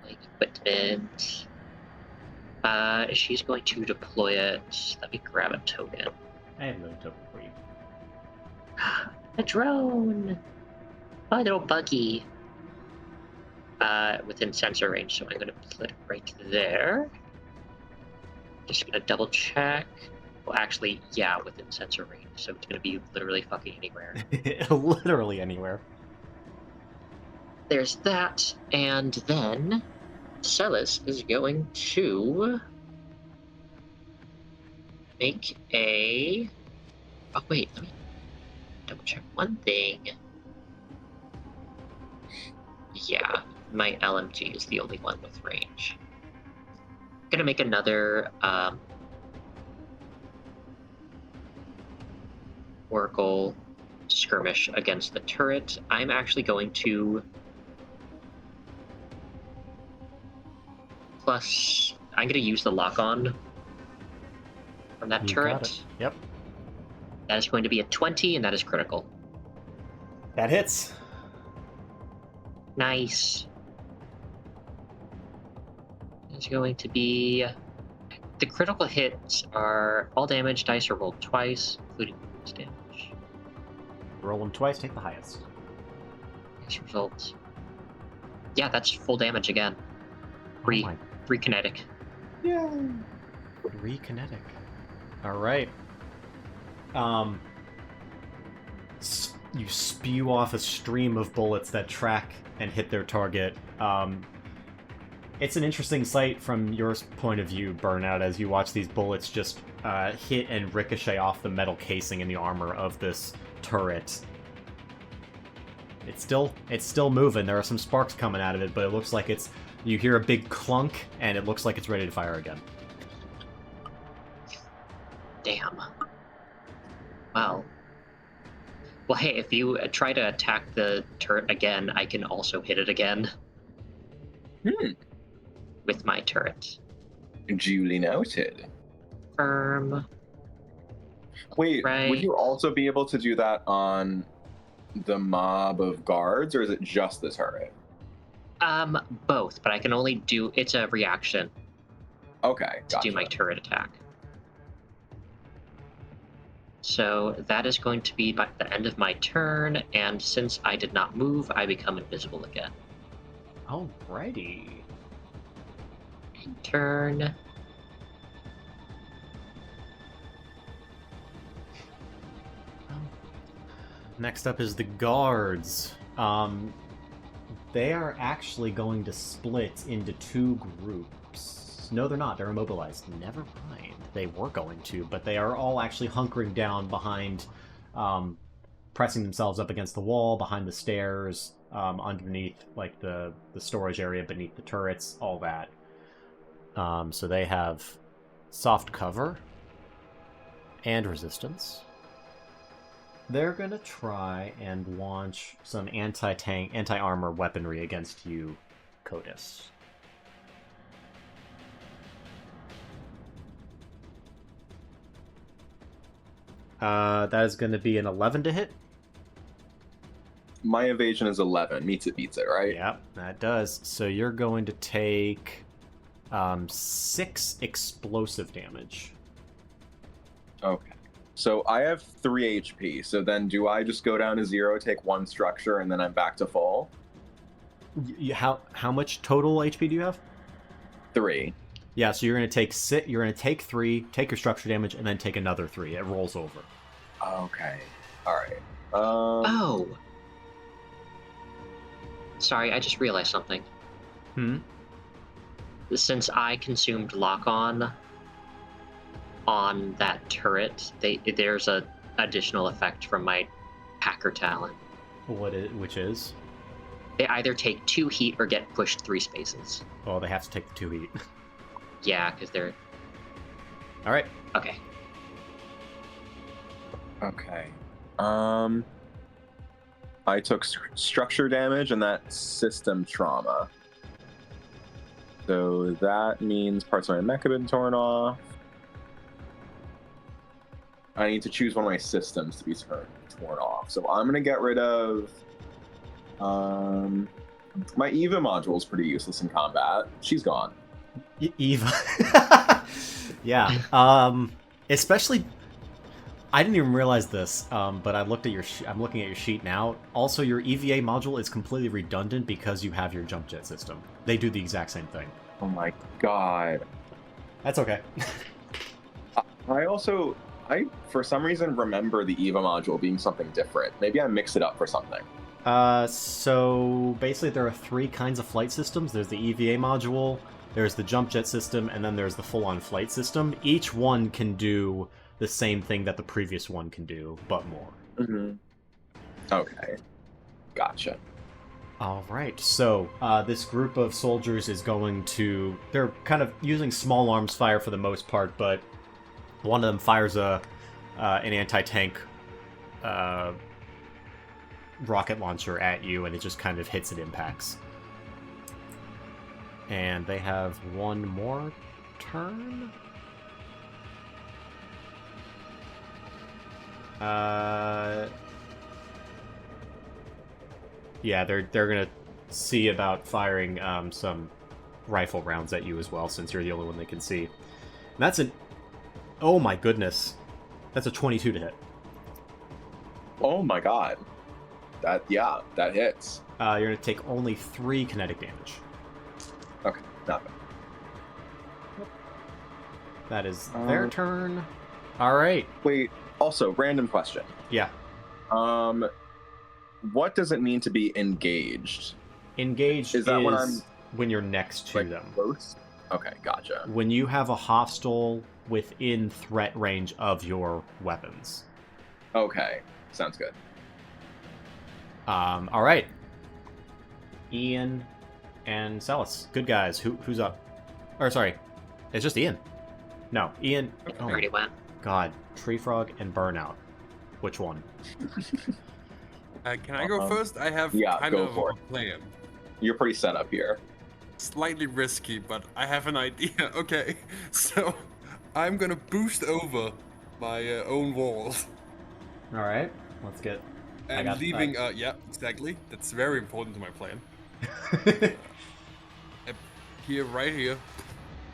Equipment. She's going to deploy it. Let me grab a token. I have another token for you. A drone! My little buggy. Within sensor range, so I'm going to put it right there. Just going to double check. Well, actually, yeah, within sensor range, so it's going to be literally fucking anywhere. Literally anywhere. There's that, and then Celis is going to make a... Oh, wait, let me double check one thing. Yeah, my LMG is the only one with range. I'm gonna make another Oracle skirmish against the turret. I'm actually going to I'm gonna use the lock-on from that You turret. got it. Yep. That is going to be a 20, and that is critical. That hits. Nice. It's going to be... The critical hits are all damage dice are rolled twice, including bonus damage. Roll them twice, take the highest. Nice results. Yeah, that's full damage again. Oh Three my. kinetic. Yay! 3 kinetic. Alright. You spew off a stream of bullets that track and hit their target. It's an interesting sight from your point of view, Burnout, as you watch these bullets just hit and ricochet off the metal casing in the armor of this turret. It's still moving. There are some sparks coming out of it, but it looks like you hear a big clunk, and it looks like it's ready to fire again. Damn. Well, hey, if you try to attack the turret again, I can also hit it again. With my turret. Duly noted. Firm. Wait, Right. would you also be able to do that on the mob of guards, or is it just the turret? Both, but I can only do... It's a reaction Okay, to gotcha. do my turret attack. So that is going to be by the end of my turn, and since I did not move, I become invisible again. Alrighty. Turn. Next up is the guards. They are actually going to split into 2 groups. No, they're not. They're immobilized. Never mind. They were going to, but they are all actually hunkering down behind, pressing themselves up against the wall, behind the stairs, underneath, like, the storage area beneath the turrets, all that. So they have soft cover and resistance. they're gonna try and launch some anti-tank, anti-armor weaponry against you, Codis. That is going to be an 11 to hit. My evasion is 11. Meets it, beats it, right? Yep, that does. So you're going to take 6 explosive damage. Okay. So I have 3 HP. So then do I just go down to 0, take 1 structure, and then I'm back to full? How much total HP do you have? 3. Yeah, so you're going to take 6. You're going to take 3, take your structure damage, and then take another 3. It rolls over. Okay. All right. Oh. Sorry, I just realized something. Since I consumed lock-on that turret, there's a additional effect from my hacker talent. Which is? They either take 2 heat or get pushed 3 spaces. Oh, they have to take the 2 heat. Yeah, because they're... Alright. Okay. Okay. I took structure damage and that's system trauma. So that means parts of my mech have been torn off. I need to choose one of my systems to be torn off. So I'm going to get rid of... my EVA module is pretty useless in combat. She's gone. EVA. Yeah. Especially... I didn't even realize this, but I'm looking at your sheet now. Also, your EVA module is completely redundant because you have your jump jet system. They do the exact same thing. Oh my god. That's okay. I for some reason remember the EVA module being something different. Maybe I mixed it up for something. So basically there are 3 kinds of flight systems. There's the EVA module, there's the jump jet system, and then there's the full-on flight system. Each one can do the same thing that the previous one can do, but more. Mm-hmm. Okay. Gotcha. Alright, so this group of soldiers is going to... They're kind of using small arms fire for the most part, but one of them fires an anti-tank rocket launcher at you, and it just kind of hits and impacts. And they have one more turn? Yeah, they're gonna see about firing some rifle rounds at you as well, since you're the only one they can see. And that's an... Oh my goodness. That's a 22 to hit. Oh my god. That hits. You're gonna take only 3 kinetic damage. Okay, not bad. That is their turn. Alright. Wait, also, random question. Yeah. What does it mean to be engaged? Engaged is when you're next to them. Close? Okay, gotcha. When you have a hostile within threat range of your weapons. Okay, sounds good. Alright. Ian and Celis. Good guys. Who's up? Or, sorry. It's just Ian. No, Ian... I already went. God. Tree Frog and Burnout. Which one? Can I go first? I have kind of a plan. You're pretty set up here. Slightly risky, but I have an idea. Okay, so I'm gonna boost over my own walls. Alright, let's get... And leaving, yeah, exactly. That's very important to my plan. Here, right here.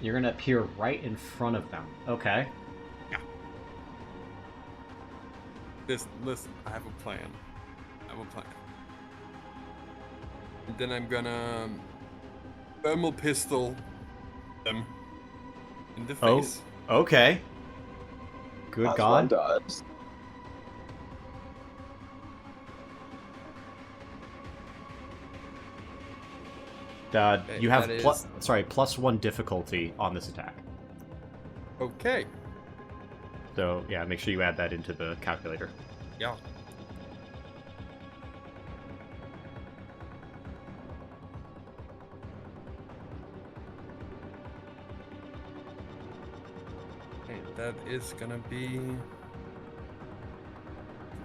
You're gonna appear right in front of them. Okay. Yeah. Listen, I have a plan. And then I'm gonna thermal pistol them in the face. Oh, okay. Good That's God. One does. You have +1 difficulty on this attack. Okay. So yeah, make sure you add that into the calculator. Yeah. Okay, that is gonna be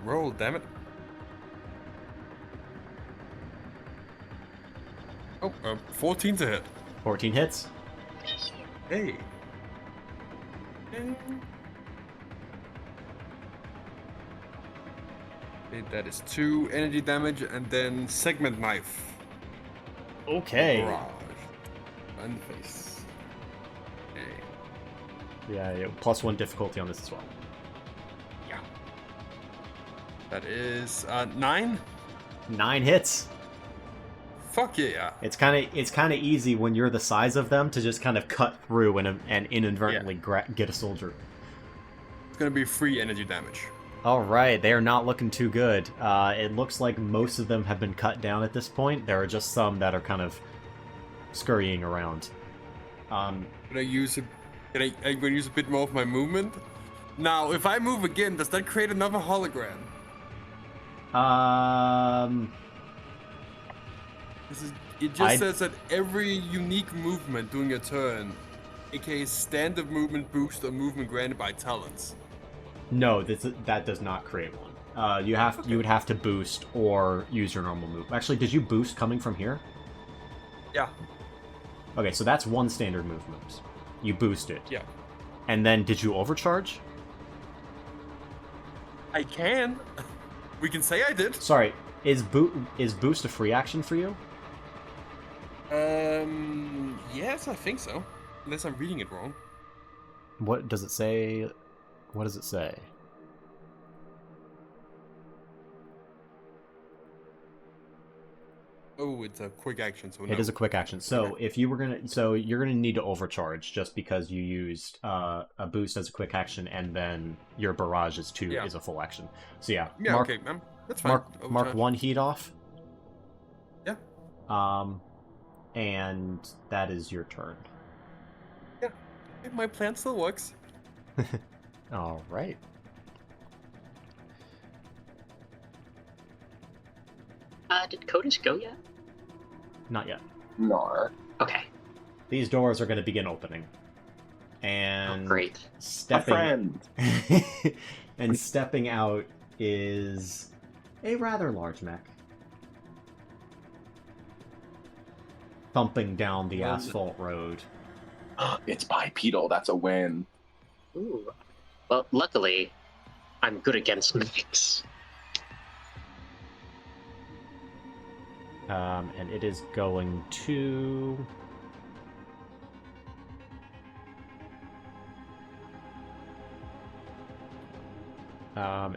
roll, damn it. Oh, 14 to hit. 14 hits. Hey. Okay, that is 2 energy damage, and then segment knife. Okay. Barrage. And face. Okay. Yeah, +1 difficulty on this as well. Yeah. That is 9. 9 hits. Fuck yeah. It's kind of easy when you're the size of them to just kind of cut through and inadvertently get a soldier. It's gonna be 3 energy damage. All right, they are not looking too good. It looks like most of them have been cut down at this point. There are just some that are kind of scurrying around. Can I use I'm gonna use a bit more of my movement. Now, if I move again, does that create another hologram? It just says that every unique movement during a turn, aka standard movement boost or movement granted by talents. No, that does not create one. You would have to boost or use your normal move. Actually, did you boost coming from here? Yeah. Okay, so that's one standard movement. You boosted. Yeah. And then did you overcharge? I can. We can say I did. Sorry, is boost a free action for you? Yes, I think so. Unless I'm reading it wrong. What does it say? What does it say? Oh, it's a quick action, so no. It is a quick action. So if you were you're gonna need to overcharge just because you used a boost as a quick action, and then your barrage is a full action. So yeah. Yeah. Okay, man. That's fine. Mark 1 heat off. Yeah. And that is your turn. Yeah. My plan still works. All right. Did Codus go yet? Not yet. Nar. Okay. These doors are going to begin opening. And great. Stepping and stepping out is a rather large mech. Thumping down the asphalt road. It's bipedal. That's a win. Ooh. Well, luckily, I'm good against mechs. And it is going to...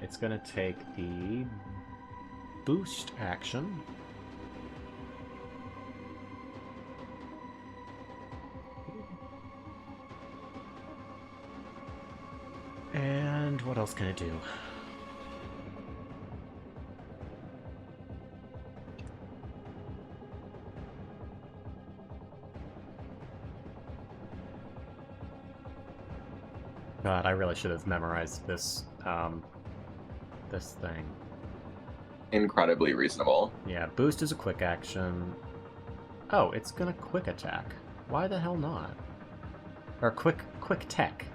it's going to take the boost action. And what else can it do? God, I really should have memorized this, this thing. Incredibly reasonable. Yeah, boost is a quick action. Oh, it's gonna quick attack. Why the hell not? Or quick tech.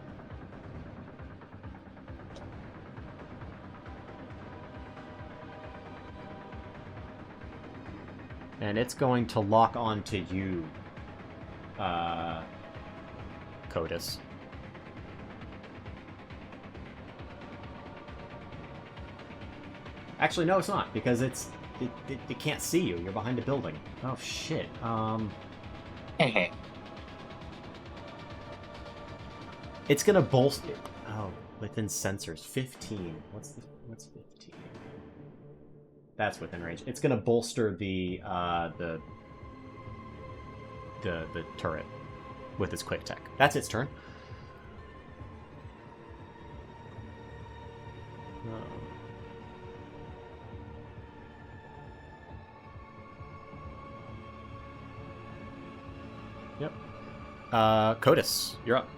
And it's going to lock onto you, Codus. Actually, no, it's not, because it can't see you. You're behind a building. Oh, shit. It's gonna bolster... Oh, within sensors. 15. What's 15? That's within range. It's gonna bolster the turret with its quick tech. That's its turn. Yep. Codus, you're up.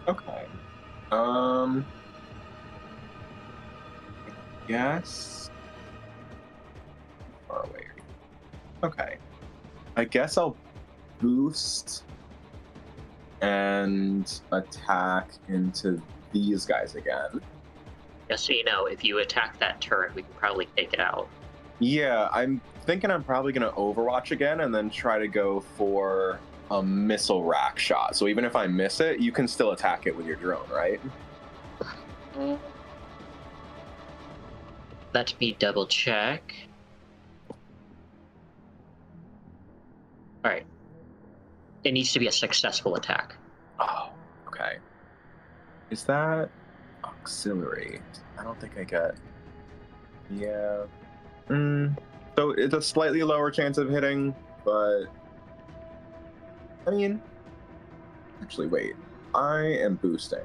Okay. I guess. Far away. Okay. I guess I'll boost and attack into these guys again. Just so you know, if you attack that turret, we can probably take it out. Yeah, I'm thinking I'm probably going to Overwatch again and then try to go for a missile rack shot. So even if I miss it, you can still attack it with your drone, right? Let me double check. Alright. It needs to be a successful attack. Oh, okay. Is that auxiliary? I don't think I get. Yeah. So it's a slightly lower chance of hitting, but I mean, actually, wait. I am boosting.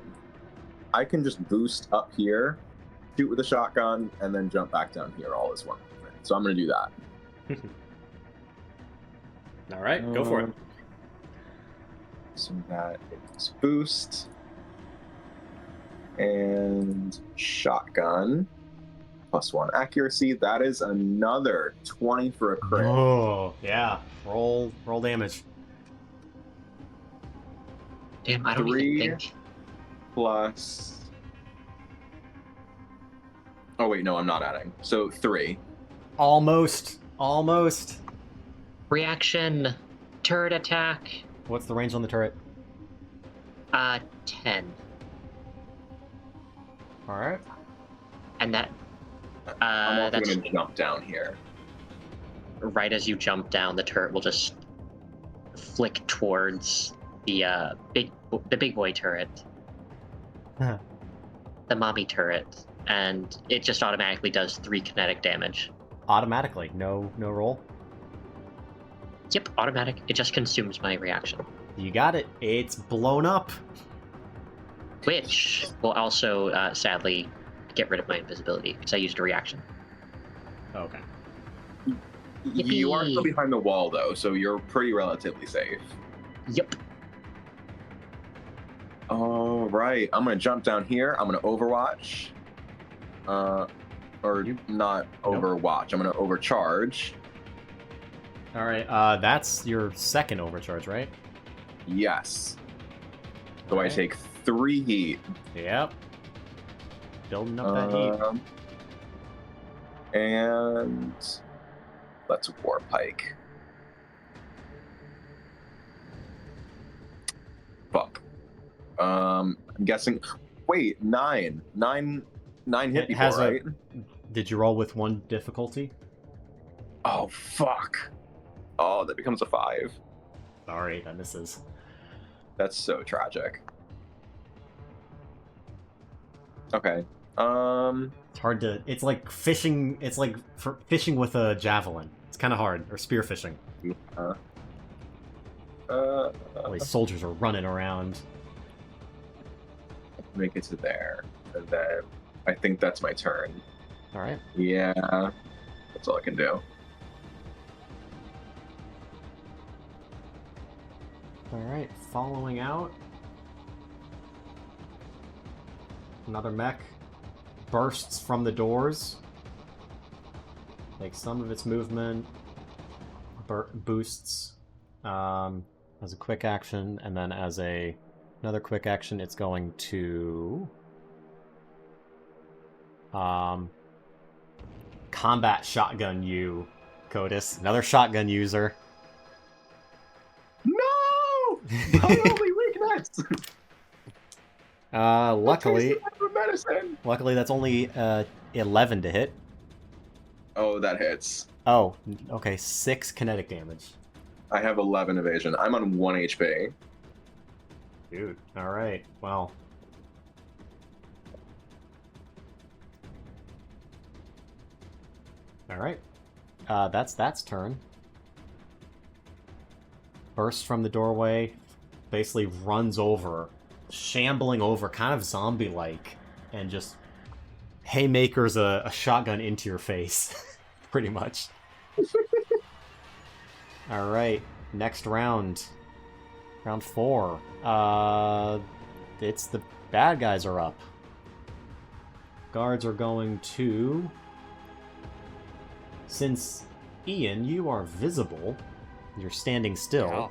I can just boost up here, shoot with a shotgun, and then jump back down here all as one movement. So I'm going to do that. All right, go for it. So that is boost and shotgun. +1 accuracy. That is another 20 for a crit. Oh, yeah. Roll damage. Damn, I don't 3 even think. plus. Oh wait, no, I'm not adding. So 3. Almost. Reaction. Turret attack. What's the range on the turret? 10. All right. And that. I'm also That's going to jump down here. right as you jump down, the turret will just flick towards the big boy turret, the mommy turret, and it just automatically does 3 kinetic damage. Automatically, no roll. Yep, automatic. It just consumes my reaction, You got it. It's blown up. which will also sadly get rid of my invisibility because I used a reaction. Okay. You are still Yippee. behind the wall though, so you're pretty relatively safe. Yep. All right, I'm gonna jump down here. I'm gonna Overwatch, or not Overwatch. I'm gonna overcharge. All right. That's your second overcharge, right? Yes. So Alright. I take 3 heat. Yep. Building up that heat. And let's War Pike. Fuck. I'm guessing. Wait, 9 hit It before, has right? Did you roll with 1 difficulty? Oh fuck. Oh, that becomes a 5. Sorry, that misses. That's so tragic. Okay. It's hard to. It's like fishing. It's like fishing with a javelin. It's kind of hard, or spear fishing. All these soldiers are running around. Make it to there, and then I think that's my turn. All right. Yeah, that's all I can do. All right. Following out. Another mech bursts from the doors. Like some of its movement boosts as a quick action, and then as another quick action, it's going to combat shotgun you, Codis. Another shotgun user. No! My only weakness! Luckily Medicine. that's only 11 to hit. Oh, that hits. Oh, okay, 6 kinetic damage. I have 11 evasion. I'm on 1 HP. Dude, alright, well. Alright. That's turn. Bursts from the doorway, basically runs over, shambling over, kind of zombie-like, and just haymakers a shotgun into your face, pretty much. Alright, next round. Round 4. It's the bad guys are up. Guards are going to... Since, Ian, you are visible, you're standing still, Yeah.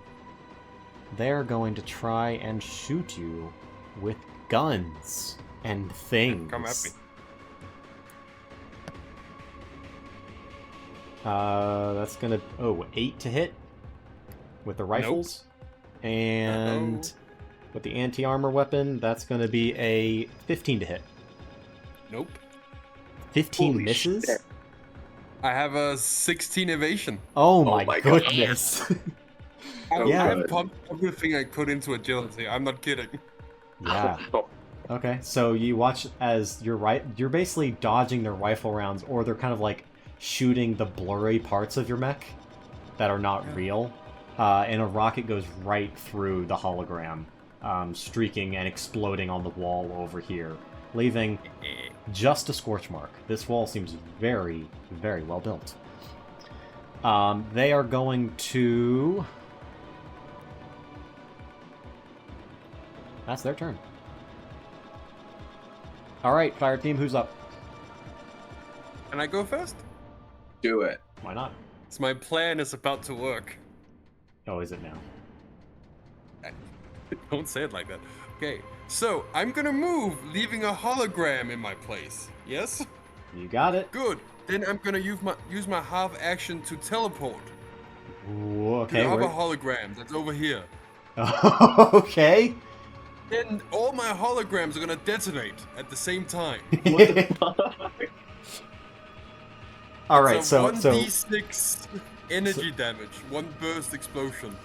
they're going to try and shoot you with guns and things. Come at me. That's gonna... Oh, 8 to hit with the rifles. And with the anti-armor weapon, that's gonna be a 15 to hit. Nope. 15 Holy misses? shit. I have a 16 evasion. Oh my my God. goodness. Yeah. I'm pumped everything I put into agility. I'm not kidding. Yeah. Okay, so you watch as you're basically dodging their rifle rounds, or they're kind of like shooting the blurry parts of your mech that are not real, and a rocket goes right through the hologram, streaking and exploding on the wall over here, leaving just a scorch mark. This wall seems very, very well built. They are going to... That's their turn. Alright, fire team, who's up? Can I go first? Do it. Why not? So my plan is about to work. Oh, is it now? Don't say it like that. Okay, so I'm gonna move, leaving a hologram in my place. Yes? You got it. Good. Then I'm gonna use my half action to teleport Ooh, to okay, the other where... hologram that's over here. Okay. Then all my holograms are gonna detonate at the same time. What the fuck? Alright, so... 1d6 energy damage, 1 burst explosion.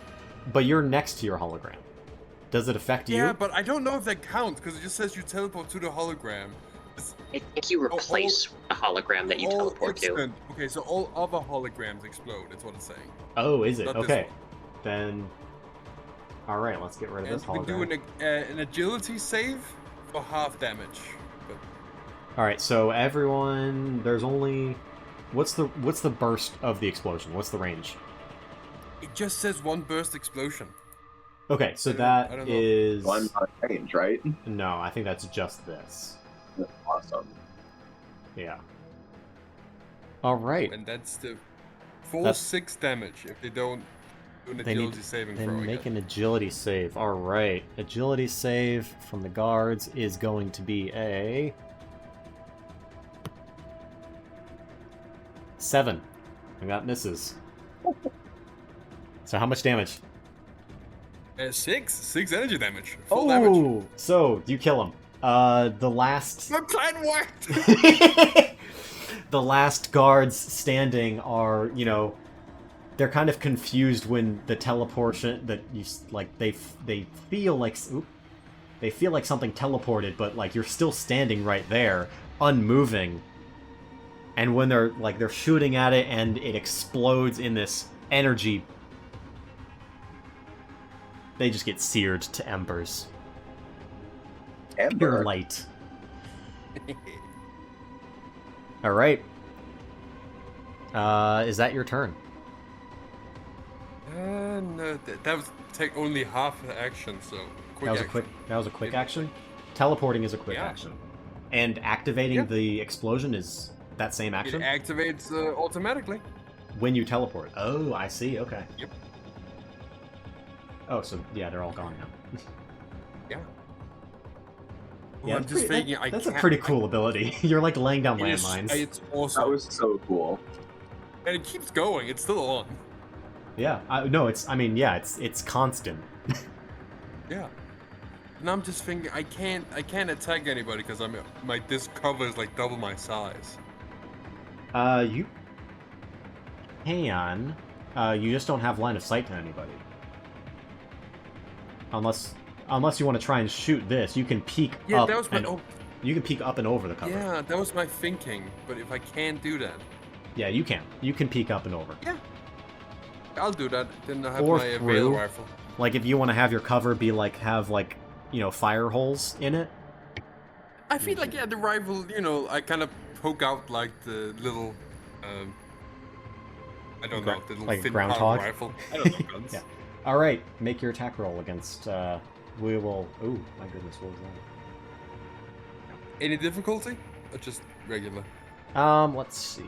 But you're next to your hologram. Does it affect you? Yeah, but I don't know if that counts, because it just says you teleport to the hologram. I think you replace a hologram that you all teleport to. extant. Okay, so all other holograms explode, that's what it's saying. Oh, is it? Not this Okay. one. Then... Alright, let's get rid of And this we do hologram. an agility save for half damage. But Alright, so everyone... There's only... What's the burst of the explosion? What's the range? it just says 1 burst explosion. Okay, so I that don't know. is... Well, I'm not range, right? No, I think that's just this. That's awesome. Yeah. Alright. And that's the full That's- 6 damage if they don't do an They agility need saving Then throw. make again. an agility save. Alright. Agility save from the guards is going to be a... 7. I got misses. So how much damage? 6 energy damage. Full damage. Oh! So, you kill him. The last... My plan worked! the last guards standing are, you know, they're kind of confused when the teleportation that you like they feel like they feel like something teleported, but like you're still standing right there, unmoving. And when they're shooting at it and it explodes in this energy, they just get seared to embers. Pure light. All right. Is that your turn? No, that was take only half the action, so quick action. That was a quick action. Teleporting is a quick Yeah. action, and activating Yeah. the explosion is that same It action activates automatically. when you teleport. Oh, I see. Okay. Yep. Oh, so yeah, they're all gone now. Yeah. Yeah, I'm that's just pretty- thinking. I That's a can't- pretty cool ability. You're like laying down It is, landmines. it's awesome. That was so cool. And it keeps going. It's still on. Yeah. No, it's. I mean, yeah, it's constant. Yeah. And I'm just thinking, I can't attack anybody because my disc cover is like double my size. You can. You just don't have line of sight to anybody. Unless you want to try and shoot this, you can peek Yeah, up. that was my. and, You can peek up and over the cover. Yeah, that was my thinking. But if I can't do that, Yeah, you can. You can peek up and over. yeah, I'll do that. Then I have Or my through. veil rifle. Like if you want to have your cover be like fire holes in it. I feel like the rifle. I kind of poke out like the little. I don't know, the little like a thin groundhog? powder rifle. I don't know guns. Yeah. All right, make your attack roll against. We will. Oh my goodness, what was Any difficulty? Or just regular? that? Let's see.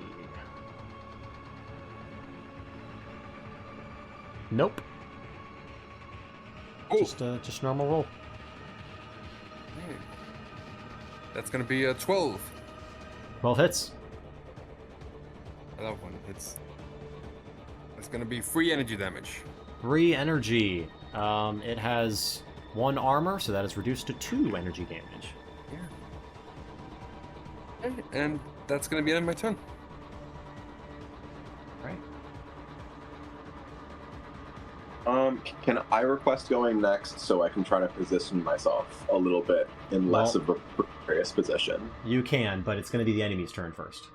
Nope. Oh. Just normal roll. That's gonna be a 12. 12 hits. I love when it hits. That's gonna be 3 energy damage. 3 energy. It has 1 armor, so that is reduced to 2 energy damage. Yeah. Okay, and that's gonna be the end of my turn. Right. Can I request going next so I can try to position myself a little bit in less of a precarious position? You can, but it's going to be the enemy's turn first.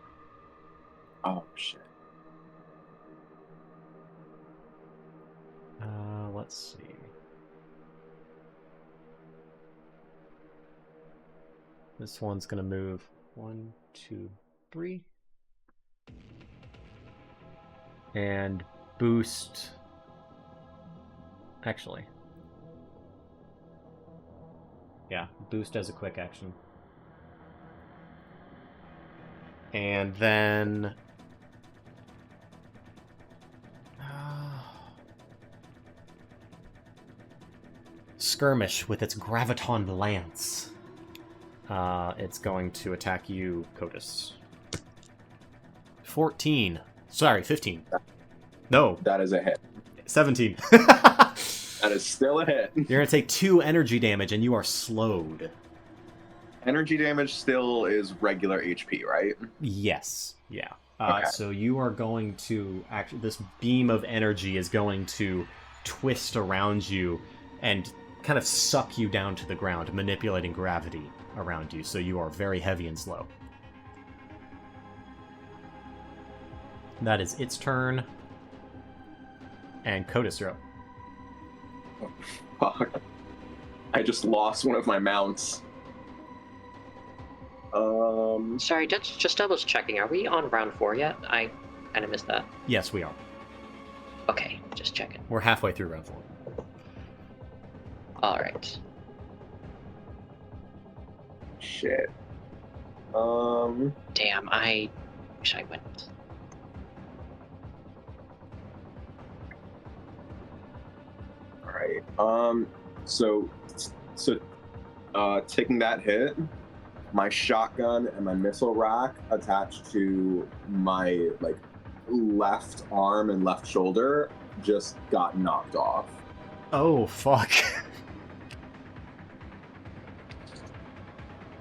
Oh, shit. Let's see. This one's going to move 1, 2, 3. And boost... Actually. Yeah, boost as a quick action. And then... skirmish with its graviton lance. It's going to attack you, Kotis. 14. Sorry, 15. No. That is a hit. 17. That is still a hit. You're going to take 2 energy damage, and you are slowed. Energy damage still is regular HP, right? Yes. Yeah. Okay. So you are going to... actually, this beam of energy is going to twist around you and kind of suck you down to the ground, manipulating gravity around you, so you are very heavy and slow. That is its turn. And Kotis, you're up. Fuck. I just lost one of my mounts. Sorry, just double checking. Are we on round 4 yet? I kind of missed that. Yes, we are. Okay, just checking. We're halfway through round 4. All right. Shit. Damn, I wish I went. Alright. So taking that hit, my shotgun and my missile rack attached to my left arm and left shoulder just got knocked off. Oh, fuck.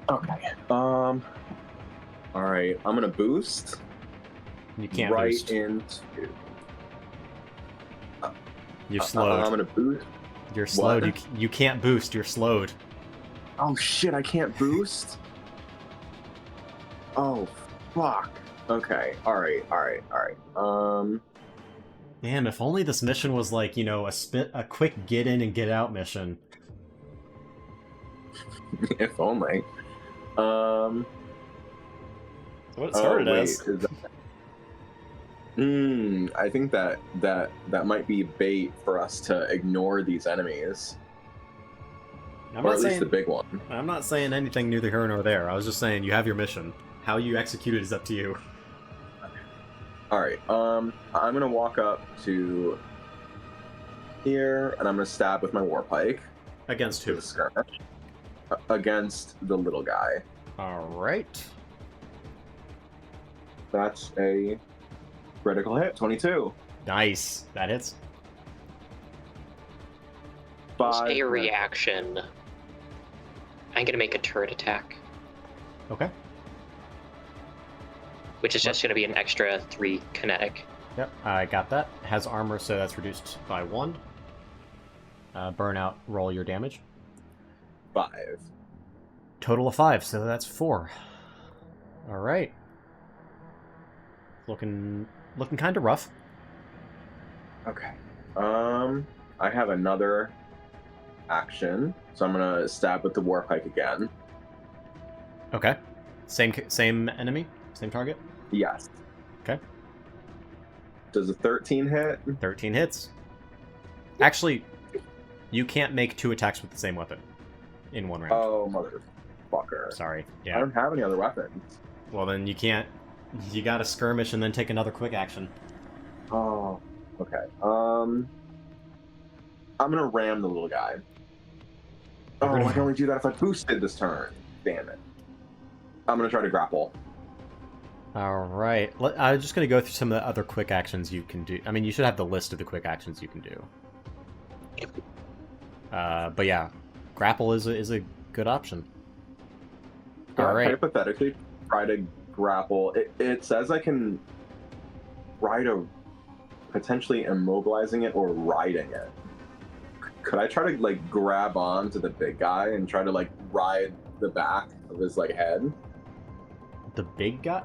Okay. Alright, I'm gonna boost. You can't right boost. into. You're slowed. I'm gonna boost. You're slowed. What? You can't boost. You're slowed. Oh shit! I can't boost. Oh fuck. Okay. All right. Damn, if only this mission was like, you know, a quick get in and get out mission. If only. That's what it started as. Is that... I think that might be bait for us to ignore these enemies. I'm or not at saying, least the big one. I'm not saying anything neither here nor there. I was just saying you have your mission. How you execute it is up to you. Alright, I'm gonna walk up to here, and I'm gonna stab with my war pike. Against who? Skirmish. Against the little guy. Alright. That's a critical hit, 22. Nice. That hits. As a reaction, I'm gonna make a turret attack, Okay. which is just gonna be an extra 3 kinetic. Yep, I got that. Has armor, so that's reduced by 1. Burnout, roll your damage. 5. Total of 5, so that's 4. Alright. Looking kind of rough. Okay. I have another action, so I'm gonna stab with the war pike again. Okay. Same enemy? Same target? Yes. Okay. Does a 13 hit? 13 hits. Actually, you can't make 2 attacks with the same weapon in one round. Oh, motherfucker. Sorry. I Yeah. don't have any other weapons. Well, then you can't... You gotta skirmish and then take another quick action. Oh, okay. I'm gonna ram the little guy. Oh, I can only do that if I boosted this turn. Damn it. I'm gonna try to grapple. Alright. I'm just going to go through some of the other quick actions you can do. I mean, you should have the list of the quick actions you can do. But yeah, grapple is a good option. Alright. Hypothetically, try to grapple. It says I can try to potentially immobilizing it or riding it. Could I try to like grab on to the big guy and try to like ride the back of his like head? The big guy?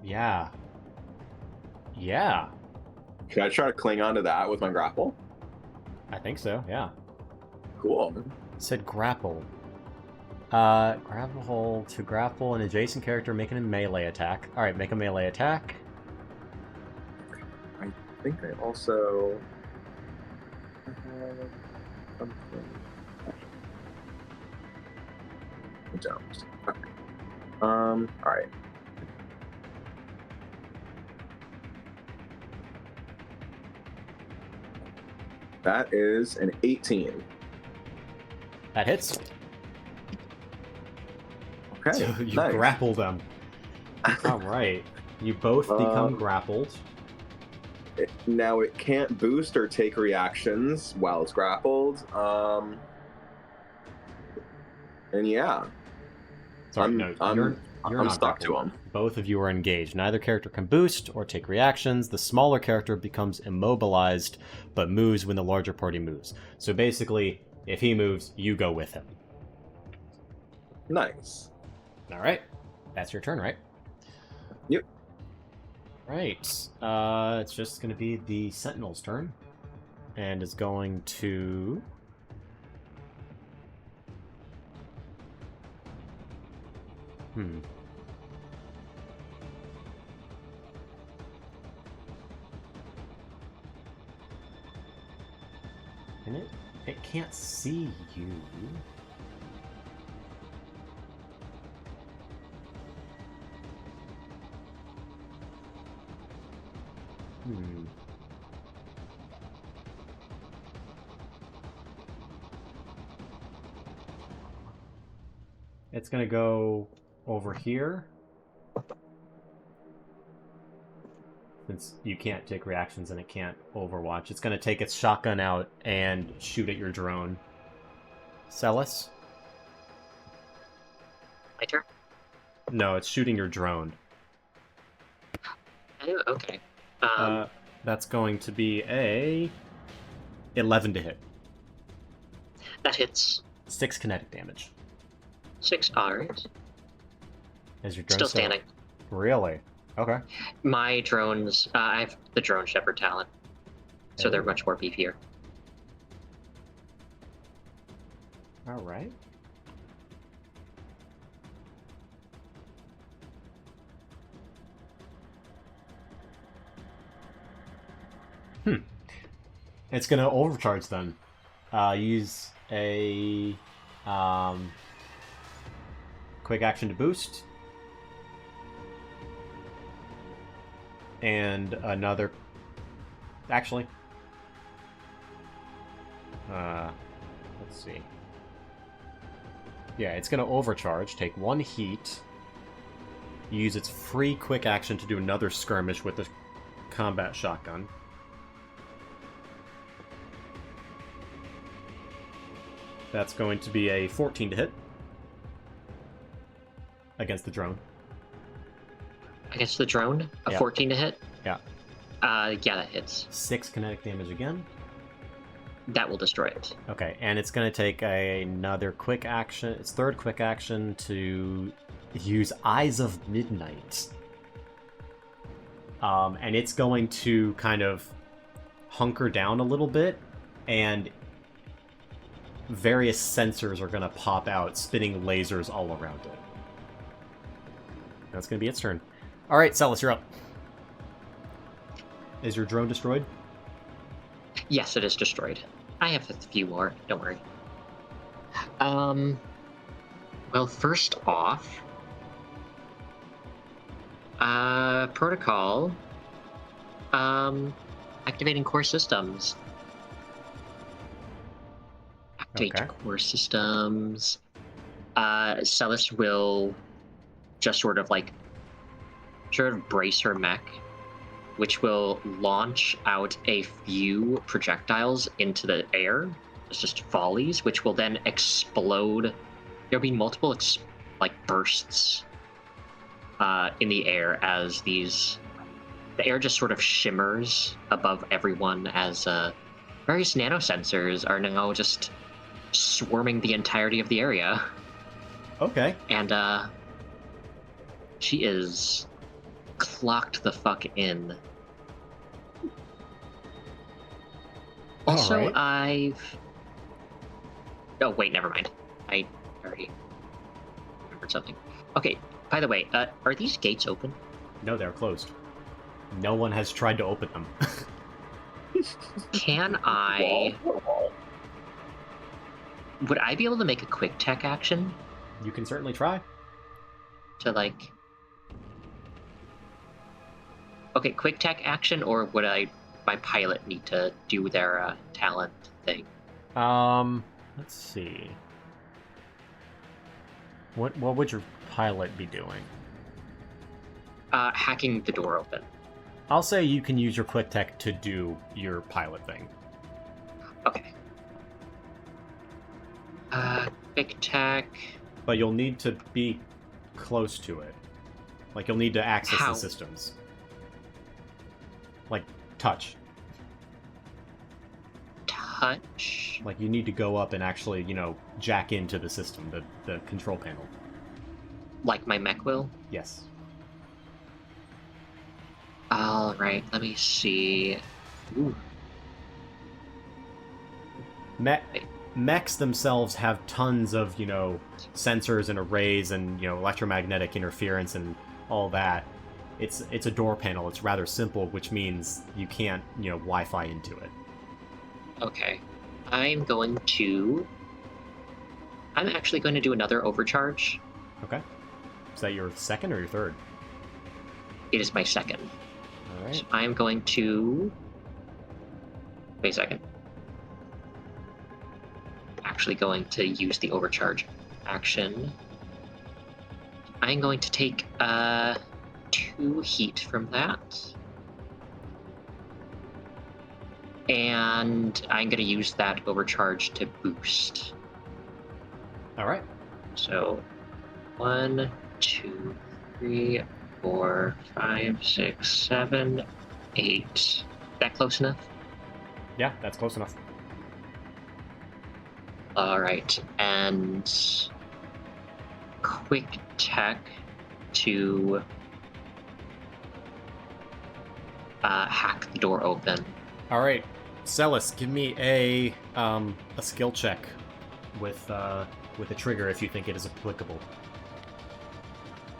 Yeah. Yeah. Could I try to cling onto that with my grapple? I think so, yeah. Cool. It said grapple. Grapple to grapple an adjacent character making a melee attack. Alright, make a melee attack. I think I also... don't. Okay. Alright. That is an 18. That hits. Okay. So you nice. grapple them. Alright. You both become grappled. Now it can't boost or take reactions while it's grappled. And yeah. Sorry, you're I'm not stuck grappled. to him. Both of you are engaged. Neither character can boost or take reactions. The smaller character becomes immobilized, but moves when the larger party moves. So basically, if he moves, you go with him. Nice. Alright. That's your turn, right? Yep. Right. It's just going to be the Sentinel's turn. And is going to... And it can't see you. It's gonna go over here. Since you can't take reactions and it can't overwatch, it's gonna take its shotgun out and shoot at your drone. Celis? My turn? No, it's shooting your drone. Oh, okay. That's going to be a 11 to hit. That hits. 6 kinetic damage. 6 R's. Is your drone Still standing. Really? Okay. My drones, I have the drone shepherd talent, so they're much more beefier. All right. It's gonna overcharge then. Use a quick action to boost. And another... Actually. Let's see. Yeah, it's gonna overcharge, take 1 heat. Use its free quick action to do another skirmish with the combat shotgun. That's going to be a 14 to hit. Against the drone. Against the drone? A Yeah. 14 to hit? Yeah. Yeah, that hits. 6 kinetic damage again. That will destroy it. Okay, and it's going to take another quick action, its third quick action to use Eyes of Midnight. And it's going to kind of hunker down a little bit, and various sensors are going to pop out, spinning lasers all around it. That's going to be its turn. Alright, Celis, you're up. Is your drone destroyed? Yes, it is destroyed. I have a few more, don't worry. Well, first off, protocol, activating core systems. Activate Okay. core systems. Celis will just sort of like sort of brace her mech, which will launch out a few projectiles into the air. It's just volleys, which will then explode. There'll be multiple bursts in the air as the air just sort of shimmers above everyone as various nanosensors are now just swarming the entirety of the area. Okay. And she is clocked the fuck in. Also, right. Oh, wait, never mind. I already remembered something. Okay, by the way, are these gates open? No, they're closed. No one has tried to open them. Can I... Would I be able to make a quick tech action? You can certainly try. To, Okay, quick tech action, or would my pilot need to do their talent thing? Let's see. What would your pilot be doing? Hacking the door open. I'll say you can use your quick tech to do your pilot thing. Okay. Quick tech. But you'll need to be close to it. Like, you'll need to access How? the systems. Like, touch. Touch? Like, you need to go up and actually, jack into the system, the control panel. Like my mech will? Yes. Alright, let me see. Ooh. Mechs themselves have tons of, sensors and arrays and, electromagnetic interference and all that. It's a door panel. It's rather simple, which means you can't, Wi-Fi into it. Okay. I'm actually going to do another overcharge. Okay. Is that your second or your third? It is my second. Alright. So I'm going to... Wait a second. Actually going to use the overcharge action. I'm going to take 2 heat from that. And I'm going to use that overcharge to boost. Alright. So 1, 2, 3, 4, 5, 6, 7, 8. That close enough? Yeah, that's close enough. Alright, and quick tech to hack the door open. Alright. Celis, give me a skill check with a trigger if you think it is applicable.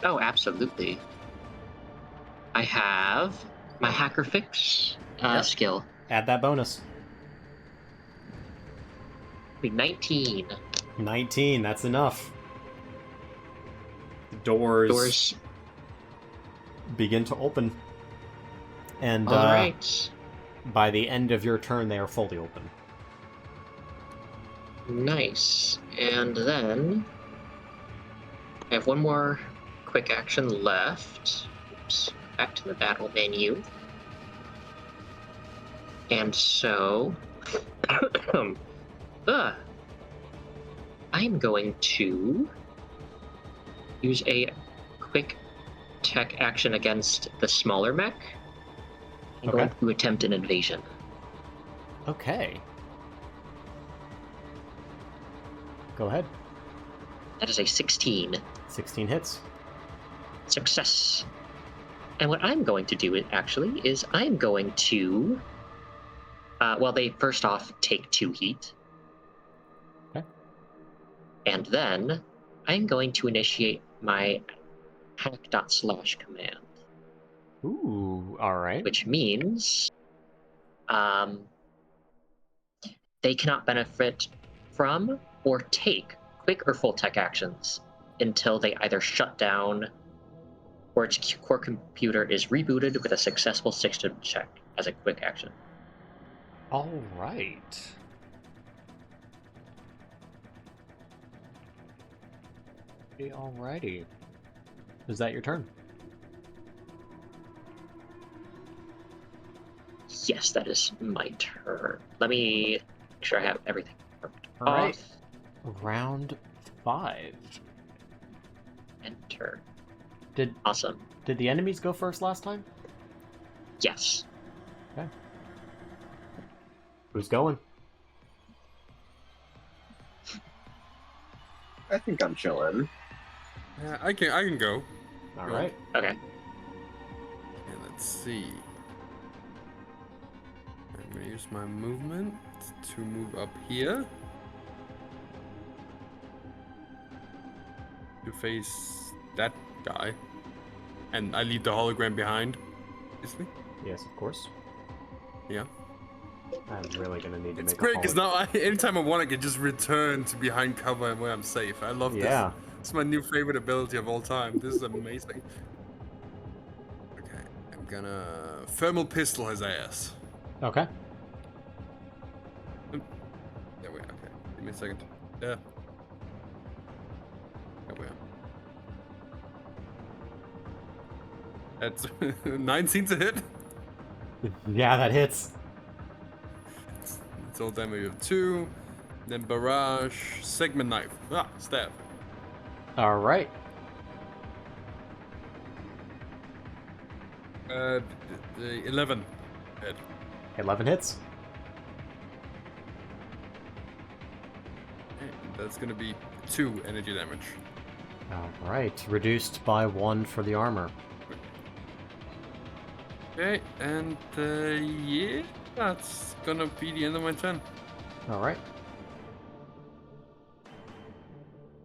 Oh, absolutely. I have my hacker fix skill. Add that bonus. 19. 19, that's enough. The doors begin to open. And Alright. By the end of your turn, they are fully open. Nice. And then I have one more quick action left. Oops. Back to the battle menu. And so I'm going to use a quick tech action against the smaller mech. I'm going to attempt an invasion. Okay. Go ahead. That is a 16. 16 hits. Success. And what I'm going to do actually is I'm going to... they first off take 2 heat. Okay. And then I'm going to initiate my hack.slash command. Ooh, alright. Which means they cannot benefit from or take quick or full tech actions until they either shut down or its core computer is rebooted with a successful system check as a quick action. Alright. Alrighty. Is that your turn? Yes, that is my turn. Let me make sure I have everything marked All right. off. Round 5. Enter. Did Awesome. the enemies go first last time? Yes. Okay. Who's going? I think I'm chilling. Yeah, I can go. All Go. right. Okay. Okay, let's see. I'm gonna use my movement to move up here. To face that guy. And I leave the hologram behind. Obviously. Yes, of course. Yeah. I'm really gonna need to It's make great a because now anytime I want, I can just return to behind cover and where I'm safe. I love Yeah. this. It's my new favorite ability of all time. This is amazing. Okay, I'm gonna thermal pistol his ass. Okay. There we are. Okay, give me a second. Yeah. There we are. That's 19 to hit. Yeah, that hits. It's all damage of 2. Then barrage, segment knife. Ah, stab. All right. The 11 hit. 11 hits. Okay, that's gonna be 2 energy damage. All right. Reduced by 1 for the armor. Okay, and yeah, that's gonna be the end of my turn. All right.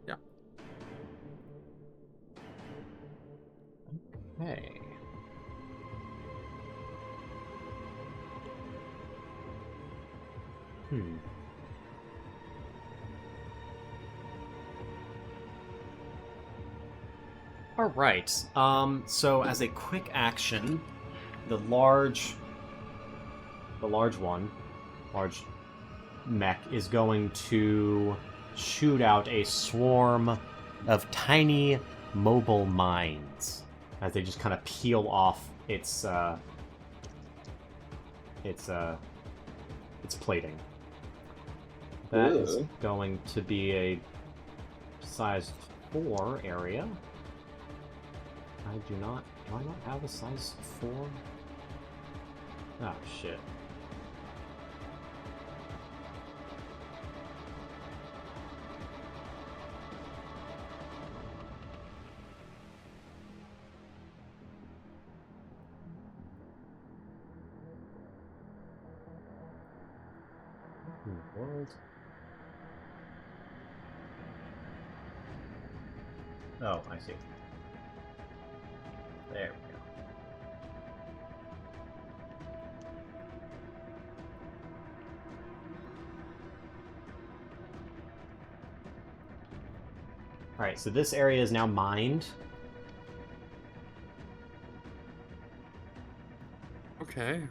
Yeah. Okay. All right. So as a quick action, the large mech is going to shoot out a swarm of tiny mobile mines as they just kind of peel off its plating. That is Ooh. going to be a size 4 area. Do I not have a size 4? Oh, shit. What in the world? Oh, I see. There we go. Alright, so this area is now mined. Okay.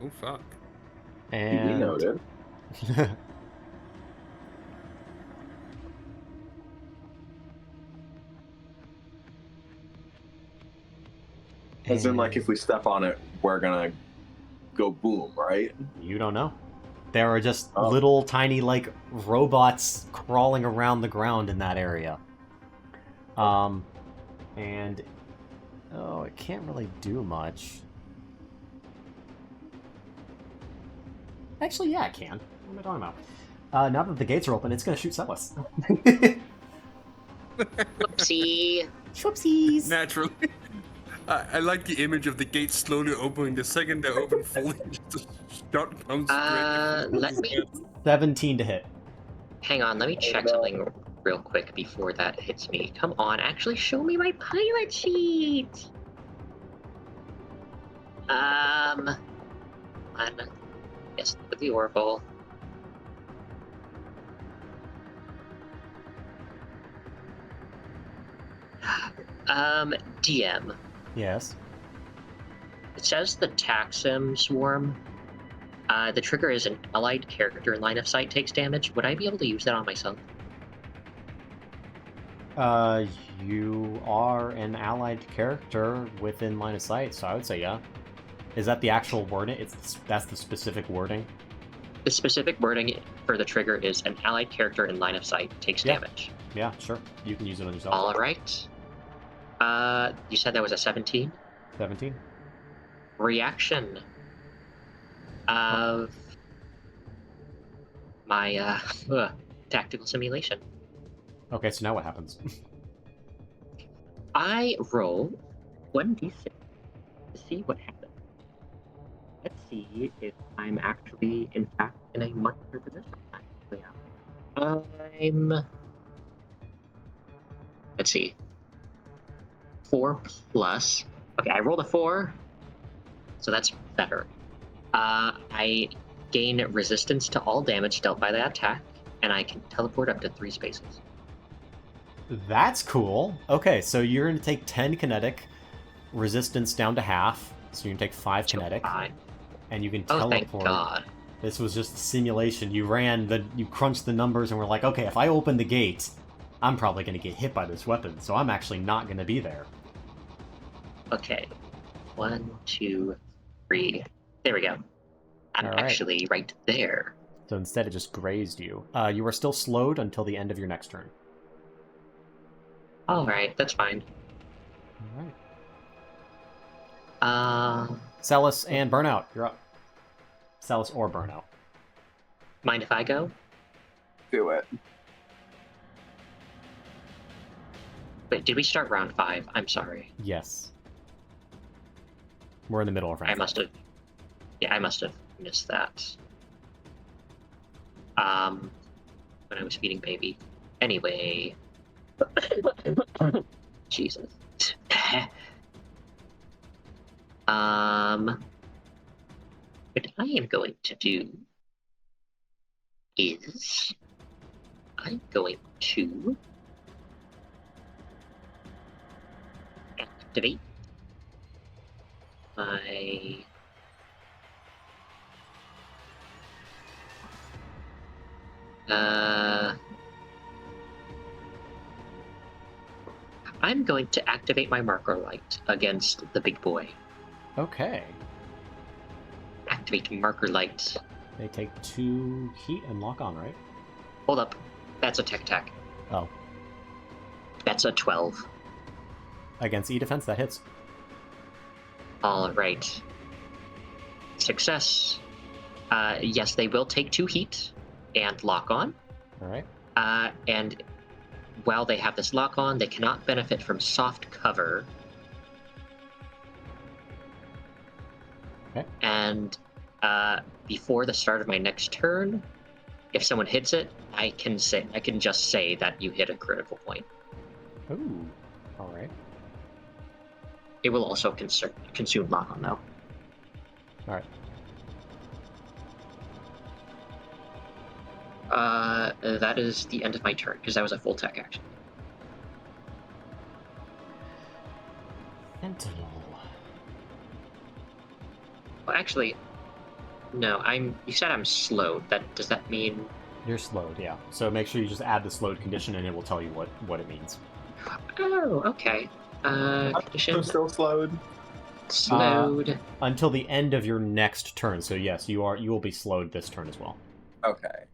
Oh fuck. And... We noted. As in, like, if we step on it, we're gonna go boom, right? You don't know. There are just Oh. little tiny, like, robots crawling around the ground in that area. And... Oh, it can't really do much. Actually, yeah, it can. What am I talking about? Now that the gates are open, it's gonna shoot Celis. Whoopsie. Whoopsies! Naturally. I like the image of the gate slowly opening. The second they're open fully, just a shot comes straight. Let me 17 to hit. hang on. Let me check something real quick before that hits me. Come on, actually show me my pilot sheet. Yes, with the Oracle. DM. Yes. It says the Taxim Swarm. The trigger is an allied character in line of sight takes damage. Would I be able to use that on myself? You are an allied character within line of sight, so I would say yeah. Is that the actual wording? That's the specific wording? The specific wording for the trigger is an allied character in line of sight takes damage. Yeah, sure. You can use it on yourself. All right. You said that was a 17? 17. Reaction of my tactical simulation. Okay, so now what happens? I roll 1d6 to see what happens. Let's see if I'm actually, in fact, in a much better position. Let's see. 4 plus. Okay, I rolled a 4, so that's better. I gain resistance to all damage dealt by that attack, and I can teleport up to 3 spaces. That's cool. Okay, so you're going to take 10 kinetic, resistance down to half, so you can take 5 kinetic, and you can teleport. Oh, thank God. This was just a simulation. You crunched the numbers and were like, okay, if I open the gate, I'm probably going to get hit by this weapon, so I'm actually not going to be there. Okay. 1, 2, 3. There we go. I'm actually right there. So instead it just grazed you. You are still slowed until the end of your next turn. Alright, that's fine. Alright. Celis and Burnout, you're up. Celis or Burnout. Mind if I go? Do it. Wait, did we start round 5? I'm sorry. Yes. We're in the middle of round 5. I must have missed that. When I was feeding baby. Anyway. Jesus. What I am going to do is I'm going to activate my I'm going to activate my marker light against the big boy. Okay. Activating marker light. They take 2 heat and lock on, right? Hold up. That's a tech. Oh. That's a 12. Against E-defense, that hits. Alright. Success. Yes, they will take 2 heat and lock on. Alright. And while they have this lock on, they cannot benefit from soft cover. Okay. And before the start of my next turn, if someone hits it, I can just say that you hit a critical point. Ooh. Alright. It will also consume lock on though. Alright. That is the end of my turn, because that was a full tech action. Sentinel. Well, actually, no, you said I'm slowed. Does that mean... You're slowed, yeah. So make sure you just add the slowed condition and it will tell you what it means. Oh, okay. Condition... I'm still slowed. Slowed. Until the end of your next turn. So yes, you will be slowed this turn as well. Okay.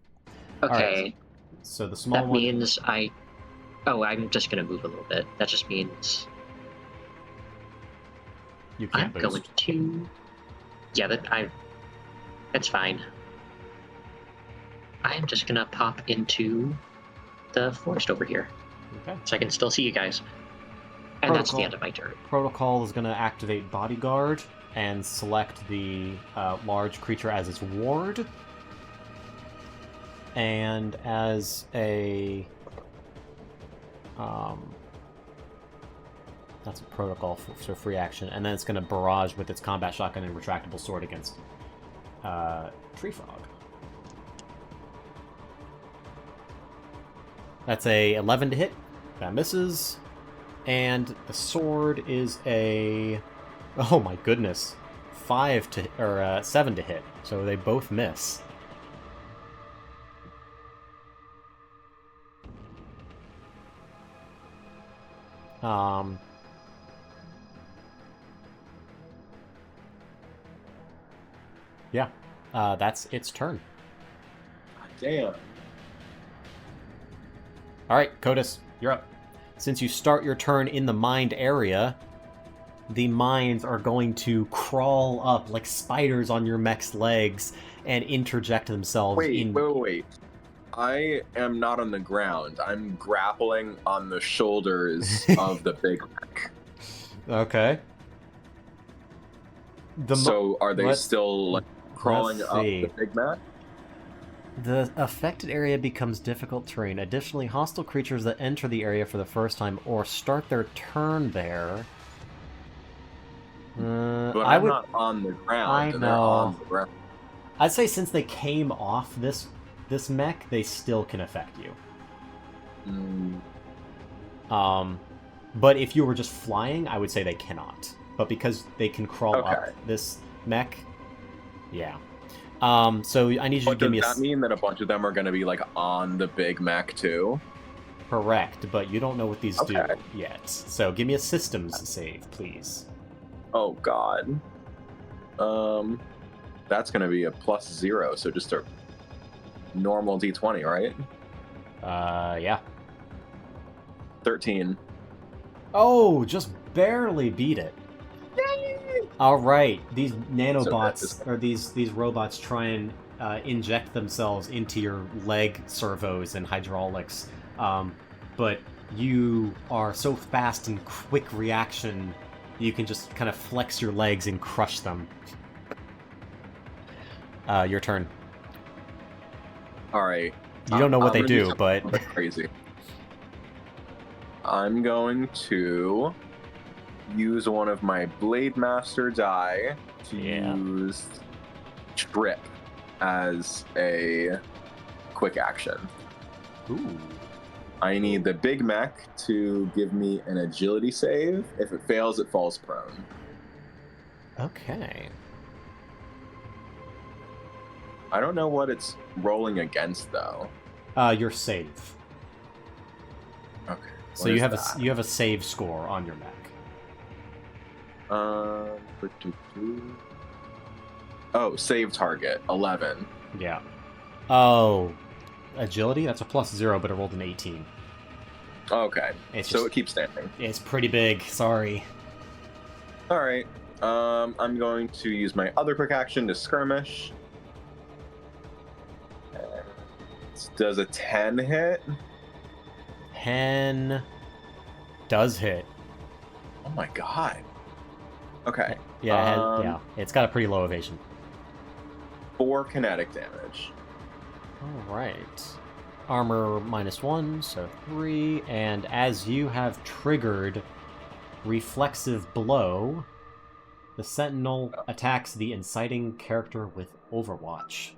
Okay. Right. So the small one... means I'm just gonna move a little bit. That just means... You can't boost. Going to... Yeah, that's fine. I'm just gonna pop into the forest over here. Okay. So I can still see you guys. And that's the end of my turn. Protocol is going to activate Bodyguard and select the large creature as its ward. And as a... that's a protocol for free action. And then it's going to barrage with its combat shotgun and retractable sword against Tree Frog. That's a 11 to hit. That misses. And the sword is a... Oh my goodness. 7 to hit. So they both miss. Yeah. That's its turn. Damn. Alright, Codus, you're up. Since you start your turn in the mined area, the mines are going to crawl up like spiders on your mech's legs and interject themselves in... Wait. I am not on the ground. I'm grappling on the shoulders of the big mech. Okay. So are they still like, crawling up the big mech? The affected area becomes difficult terrain. Additionally, hostile creatures that enter the area for the first time or start their turn there... but I'm not on the ground. I and know. They're on the ground. I'd say since they came off this mech, they still can affect you. But if you were just flying, I would say they cannot. But because they can crawl up this mech, yeah. So I need you to give me a... Does that mean that a bunch of them are going to be like on the big mech too? Correct, but you don't know what these do yet. So give me a systems save, please. Oh god. That's going to be a +0, so just a normal d20, right? Yeah. 13. Oh, just barely beat it. Yay! All right, these nanobots or these robots try and inject themselves into your leg servos and hydraulics, but you are so fast and quick reaction, you can just kind of flex your legs and crush them. Your turn. All right. You don't know what they do, but crazy. I'm going to use one of my Blade Master die to use Trip as a quick action. Ooh. I need the big mech to give me an agility save. If it fails, it falls prone. Okay. I don't know what it's rolling against though. Your save. Okay. So you have a save score on your mech. Oh, save target 11. Yeah. Oh, agility? That's a +0, but it rolled an 18. Okay. So it keeps standing. It's pretty big. Sorry. All right. I'm going to use my other quick action to skirmish. Does a 10 hit? 10 does hit. Oh my god. Okay. Yeah, it's got a pretty low evasion. 4 kinetic damage. All right. Armor -1, so 3. And as you have triggered Reflexive Blow, the Sentinel attacks the inciting character with Overwatch.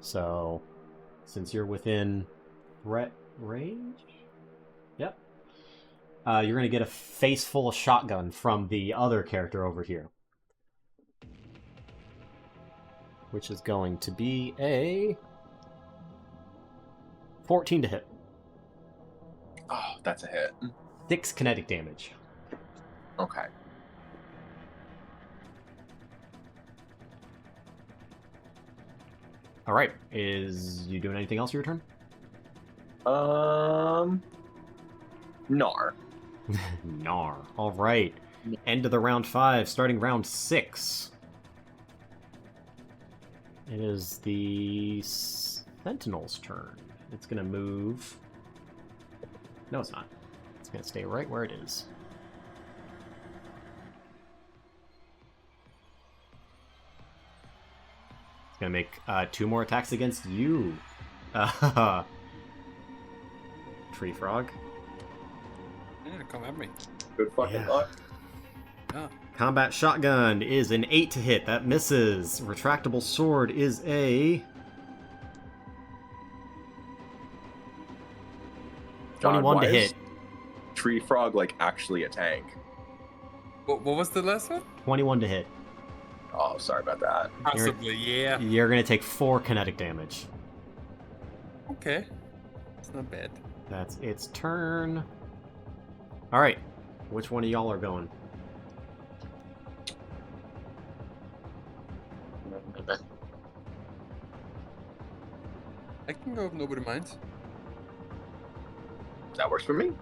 So, since you're within threat range? Yep. You're going to get a face full of shotgun from the other character over here. Which is going to be a 14 to hit. Oh, that's a hit. 6 kinetic damage. Okay. All right. Is you doing anything else your turn? Nar. Nar. All right. End of the round 5, starting round 6. It is the Sentinel's turn. It's going to move. No, it's not. It's going to stay right where it is. It's going to make 2 more attacks against you. Tree Frog. Yeah, come at me. Good fucking luck. Yeah. Combat Shotgun is an 8 to hit. That misses. Retractable Sword is a... 21 to hit. Tree Frog, like, actually a tank. What was the last one? 21 to hit. Oh, sorry about that. Possibly, yeah. You're going to take 4 kinetic damage. Okay. It's not bad. That's its turn. Alright. Which one of y'all are going? I can go if nobody minds. That works for me.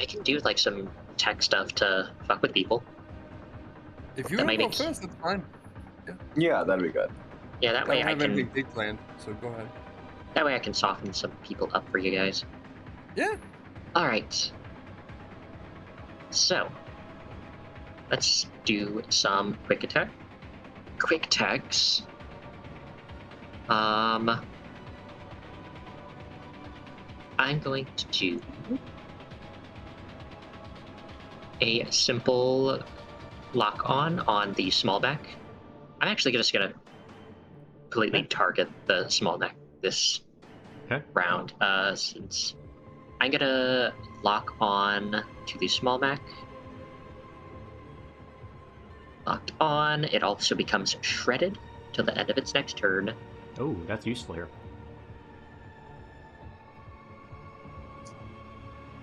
I can do like some tech stuff to fuck with people. If you That want to might go make- first, that's fine. Yeah, that'd be good. Yeah, that I way don't I have can. anything big planned, so go ahead. That way I can soften some people up for you guys. Yeah. All right. So, let's do some quick attack. Quick attacks. I'm going to do a simple lock on the small mech. I'm actually just gonna completely target the small mech this round. Since I'm gonna lock on to the small mech. Locked on. It also becomes shredded till the end of its next turn. Oh, that's useful here.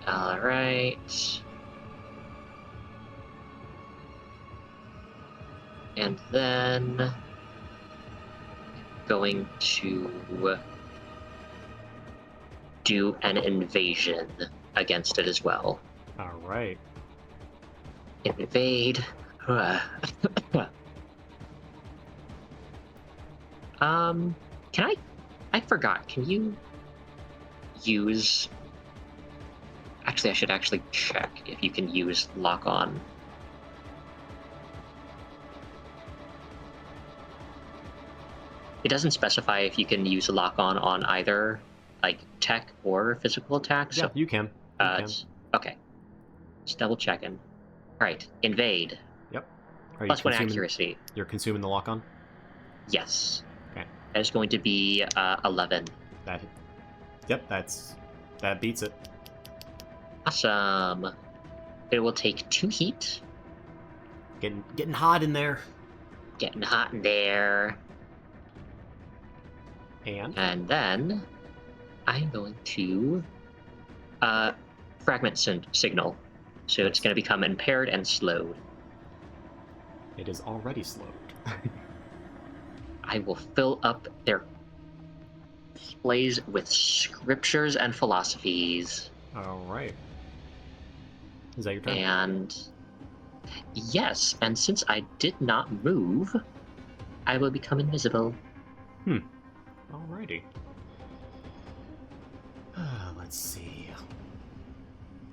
All right. And then going to do an invasion against it as well. All right. Invade. Can I forgot. Can you use... Actually, I should actually check if you can use lock on. It doesn't specify if you can use lock on either like tech or physical attack. Yeah, So you can. okay. Just double checking. All right, invade. Yep. Are Plus you one consuming, accuracy. You're consuming the lock-on? Yes. Okay. That is going to be 11. That beats it. Awesome. It will take 2 heat. Getting hot in there. Getting hot in there. And then I'm going to fragment signal. So it's going to become impaired and slowed. It is already slowed. I will fill up their displays with scriptures and philosophies. All right. Is that your turn? And yes, and since I did not move, I will become invisible. Alrighty. Let's see.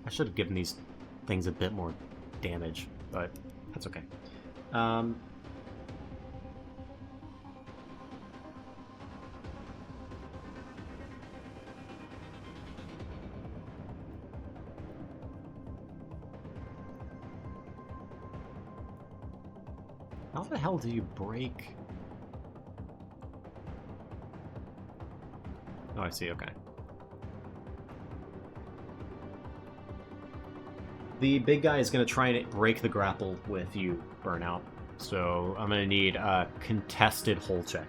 I should have given these things a bit more damage, but that's okay. How the hell do you break? Oh, I see, okay. The big guy is going to try and break the grapple with you, Burnout. So I'm going to need a contested hole check.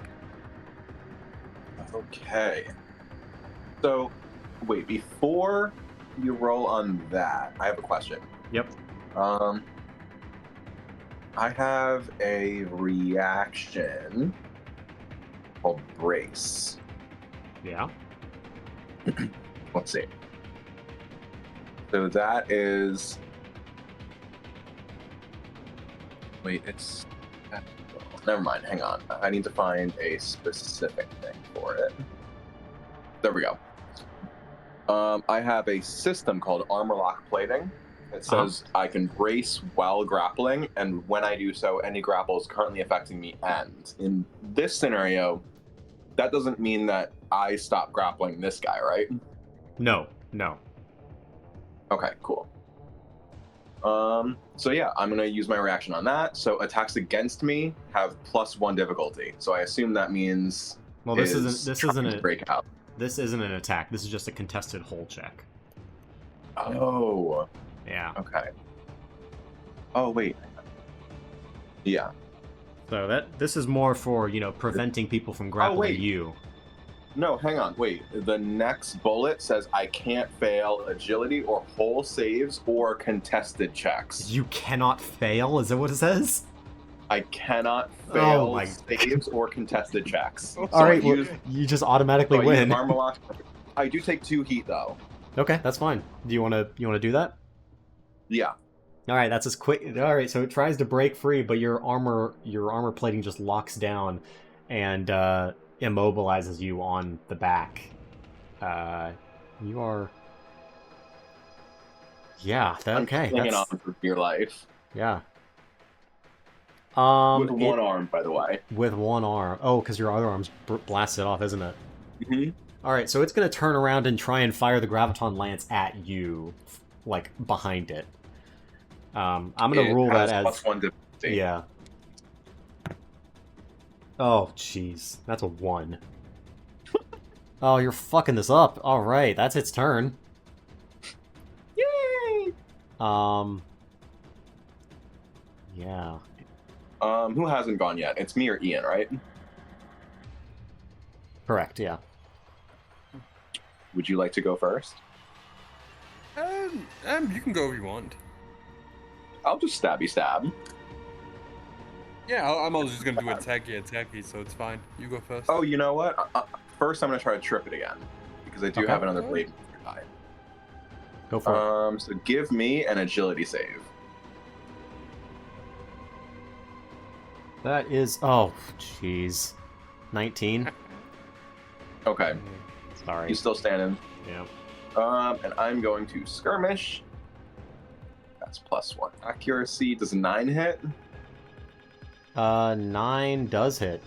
Okay. So, wait, before you roll on that, I have a question. Yep. I have a reaction called Brace. Yeah. Let's see. So that is... Wait, it's... Never mind, hang on. I need to find a specific thing for it. There we go. I have a system called Armor Lock Plating. It says I can brace while grappling, and when I do so, any grapples currently affecting me ends. In this scenario, that doesn't mean that I stop grappling this guy, right? No. Okay, cool. So yeah, I'm gonna use my reaction on that. So attacks against me have +1 difficulty. So I assume that means Well, this isn't a break out. This isn't an attack. This is just a contested hole check. Oh. Yeah. Okay. Oh wait. Yeah. So this is more for, preventing people from grappling wait. you. No, hang on. Wait. The next bullet says I can't fail agility or hole saves or contested checks. You cannot fail, is that what it says? I cannot Oh fail my- saves or contested checks. All So All right, I well, use, you just automatically so I use win. armor lock. I do take 2 heat though. Okay, that's fine. Do you want to do that? Yeah. All right, that's as quick. All right, so it tries to break free, but your armor plating just locks down and immobilizes you on the back. You are. Yeah. I'm Okay. clinging That's on for dear life. yeah. With one arm, by the way. With one arm. Oh, because your other arm's blasted off, isn't it? hmm All right, so it's gonna turn around and try and fire the graviton lance at you, like behind it. I'm gonna rule that as +1 difficulty. yeah. Oh, jeez, that's a 1. Oh, you're fucking this up. All right, that's its turn. Yay! Yeah. Who hasn't gone yet? It's me or Ian, right? Correct. Yeah. Would you like to go first? You can go if you want. I'll just stabby stab. Yeah, I'm also just gonna do attacky, so it's fine. You go first. Oh, you know what? First, I'm gonna try to trip it again because I do Okay. have another blade die. Go for it. So give me an agility save. That is. Oh, jeez. 19. Okay, Sorry. he's still standing. Yeah. And I'm going to skirmish. That's +1 accuracy. Does a 9 hit? 9 does hit.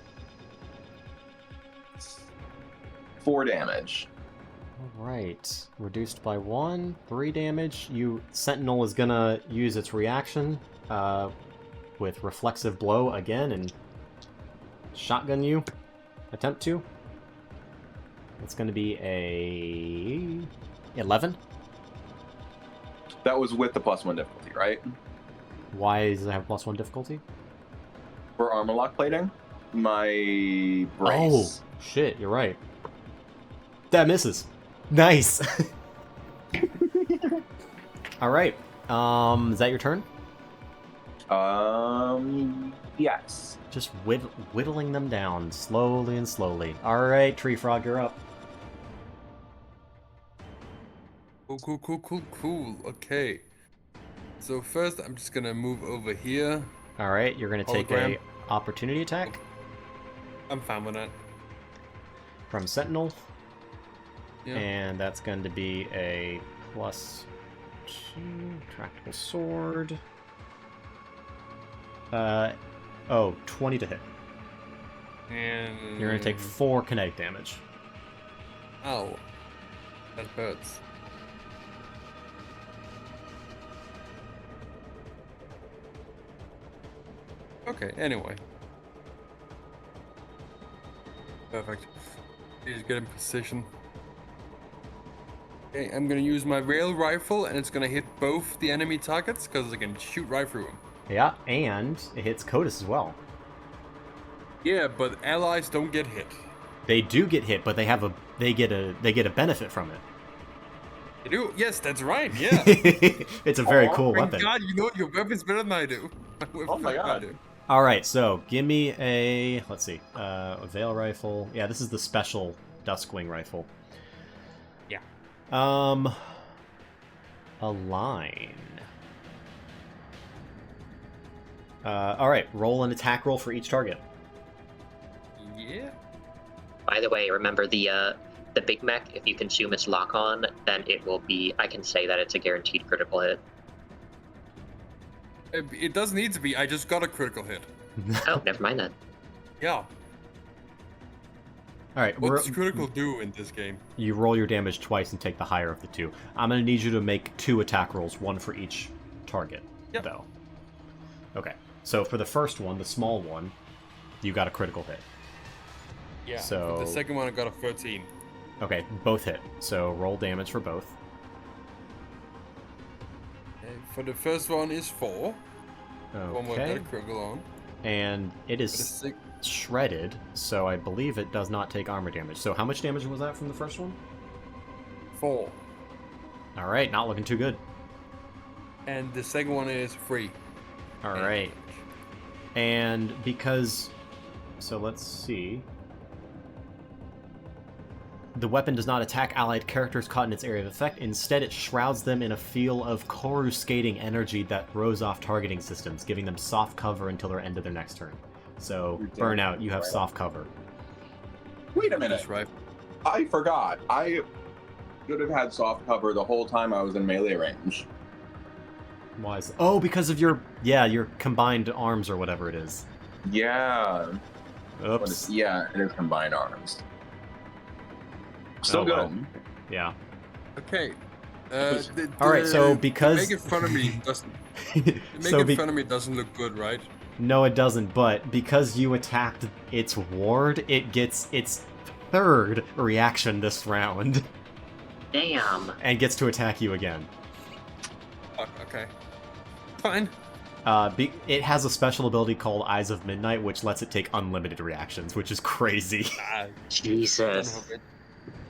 4 damage. All right. Reduced by 1. 3 damage. Sentinel is gonna use its reaction with reflexive blow again and shotgun you. Attempt to. It's gonna be a 11. That was with the +1 difficulty, right? Why does it have +1 difficulty? For armor lock plating, my brace. Oh shit! You're right. That misses. Nice. All right. Is that your turn? Yes. Just whittling them down slowly and slowly. All right, Tree Frog, you're up. Cool. Okay. So first, I'm just gonna move over here. All right, you're gonna take Hologram. a opportunity attack I'm fine with that. from Sentinel, Yeah. and that's going to be a +2 tractable sword. 20 to hit. And You're gonna take 4 kinetic damage. Ow. That hurts. Okay, anyway. Perfect. Please get in position. Okay, I'm gonna use my rail rifle and it's gonna hit both the enemy targets because I can shoot right through them. Yeah, and it hits Codus as well. Yeah, but allies don't get hit. They do get hit, but they get a benefit from it. They do? Yes, that's right, yeah. It's a very cool Thank weapon. God, you know your weapon's better than I do. Oh my God. All right, so give me a a Veil rifle. Yeah, this is the special Duskwing rifle. Yeah. A line. All right, roll an attack roll for each target. Yeah. By the way, remember the big mech, if you consume its lock-on, then it will be, I can say that it's a guaranteed critical hit. It doesn't need to be, I just got a critical hit. Oh, never mind then. Yeah. All right, What does critical do in this game? you roll your damage twice and take the higher of the two. I'm gonna need you to make 2 attack rolls, 1 for each target, Yep. though. Okay, so for the first one, the small one, you got a critical hit. Yeah. So- For the second one, I got a 13. Okay, both hit. So roll damage for both. For the first one is 4. One more got Okay, a critical on. and it For the is sec- shredded, so I believe it does not take armor damage. So how much damage was that from the first one? 4. All right, not looking too good. And the second one is 3. All right, And because... So let's see. The weapon does not attack allied characters caught in its area of effect. Instead, it shrouds them in a field of coruscating energy that throws off targeting systems, giving them soft cover until the end of their next turn. So, Burnout, you have soft cover. Wait a minute. That's right. I forgot. I should have had soft cover the whole time I was in melee range. Why is... Oh, because of your... Yeah, your combined arms or whatever it is. Yeah. Oops. Yeah, it is combined arms. Still good. Well. Yeah. Okay. Alright, so because... Making fun of me doesn't... fun of me doesn't look good, right? No, it doesn't, but because you attacked its ward, it gets its third reaction this round. Damn. And gets to attack you again. Okay. Fine. It has a special ability called Eyes of Midnight, which lets it take unlimited reactions, which is crazy. Jesus.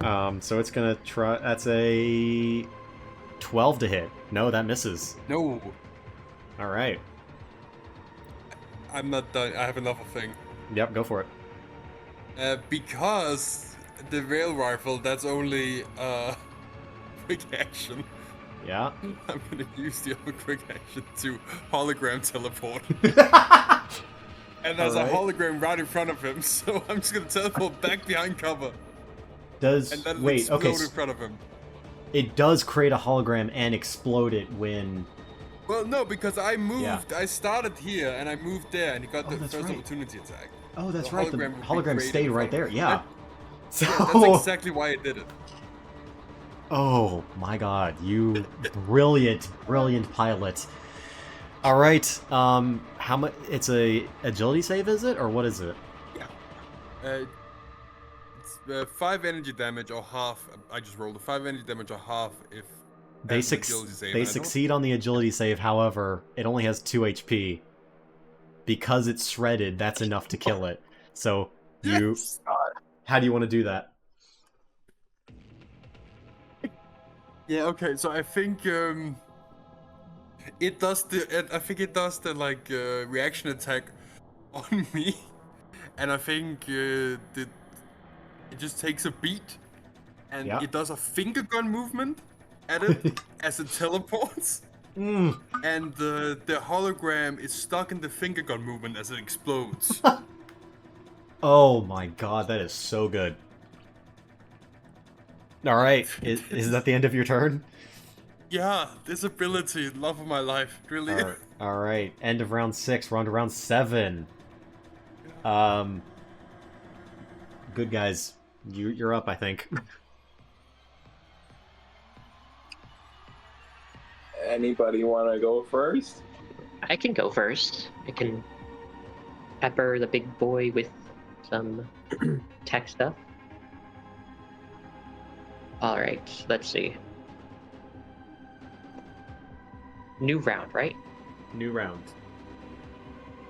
So it's gonna try... That's a... 12 to hit. No, that misses. No. Alright. I'm not done. I have another thing. Yep, go for it. Because the rail rifle, that's only quick action. Yeah. I'm gonna use the other quick action to hologram teleport. And there's a hologram right in front of him, so I'm just gonna teleport back behind cover. Does... And then Wait, explode okay. in front of him. It does create a hologram and explode it when... Well, no, because I moved. Yeah. I started here and I moved there, and he got the that's first right. opportunity attack. Oh, that's The right. The hologram would be hologram created stayed in right front there. of him. Yeah. So... Yeah, that's exactly why I did it. Oh my god, you brilliant, brilliant pilot. Alright, how much... It's a agility save, is it? Or what is it? Yeah. It's 5 energy damage or half. I just rolled a 5 energy damage or half if They, as an agility save, they and I don't- succeed on the agility save, however, it only has 2 HP. Because it's shredded, that's enough to kill it. So, you... Yes! How do you want to do that? Yeah, okay, so I think it does the like reaction attack on me, and I think it just takes a beat, and Yeah. it does a finger gun movement at it as it teleports, and the hologram is stuck in the finger gun movement as it explodes. Oh my god, that is so good. Alright, is that the end of your turn? Yeah, this ability, love of my life, really. Alright, end of round 6, we're on to round 7. Good guys, you're up, I think. Anybody want to go first? I can go first. I can pepper the big boy with some tech stuff. Alright, let's see. New round, right? New round.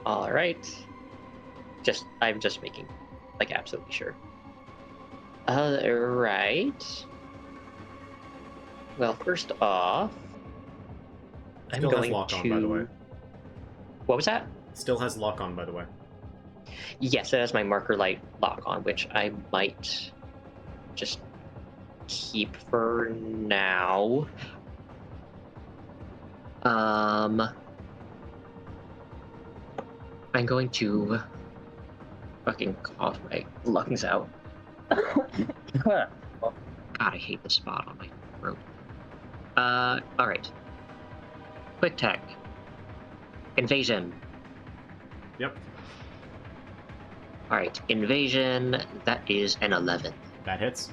Alright. I'm just making, like, absolutely sure. Alright. Well, first off, I'm Still has going lock to... on, by the way. What was that? Still has lock on, by the way. Yes, it has my marker light lock on, which I might just keep for now. I'm going to fucking cough my lungs out. God, I hate the spot on my throat. Alright. Quick tech. Invasion. Yep. Alright, invasion, that is an 11. That hits.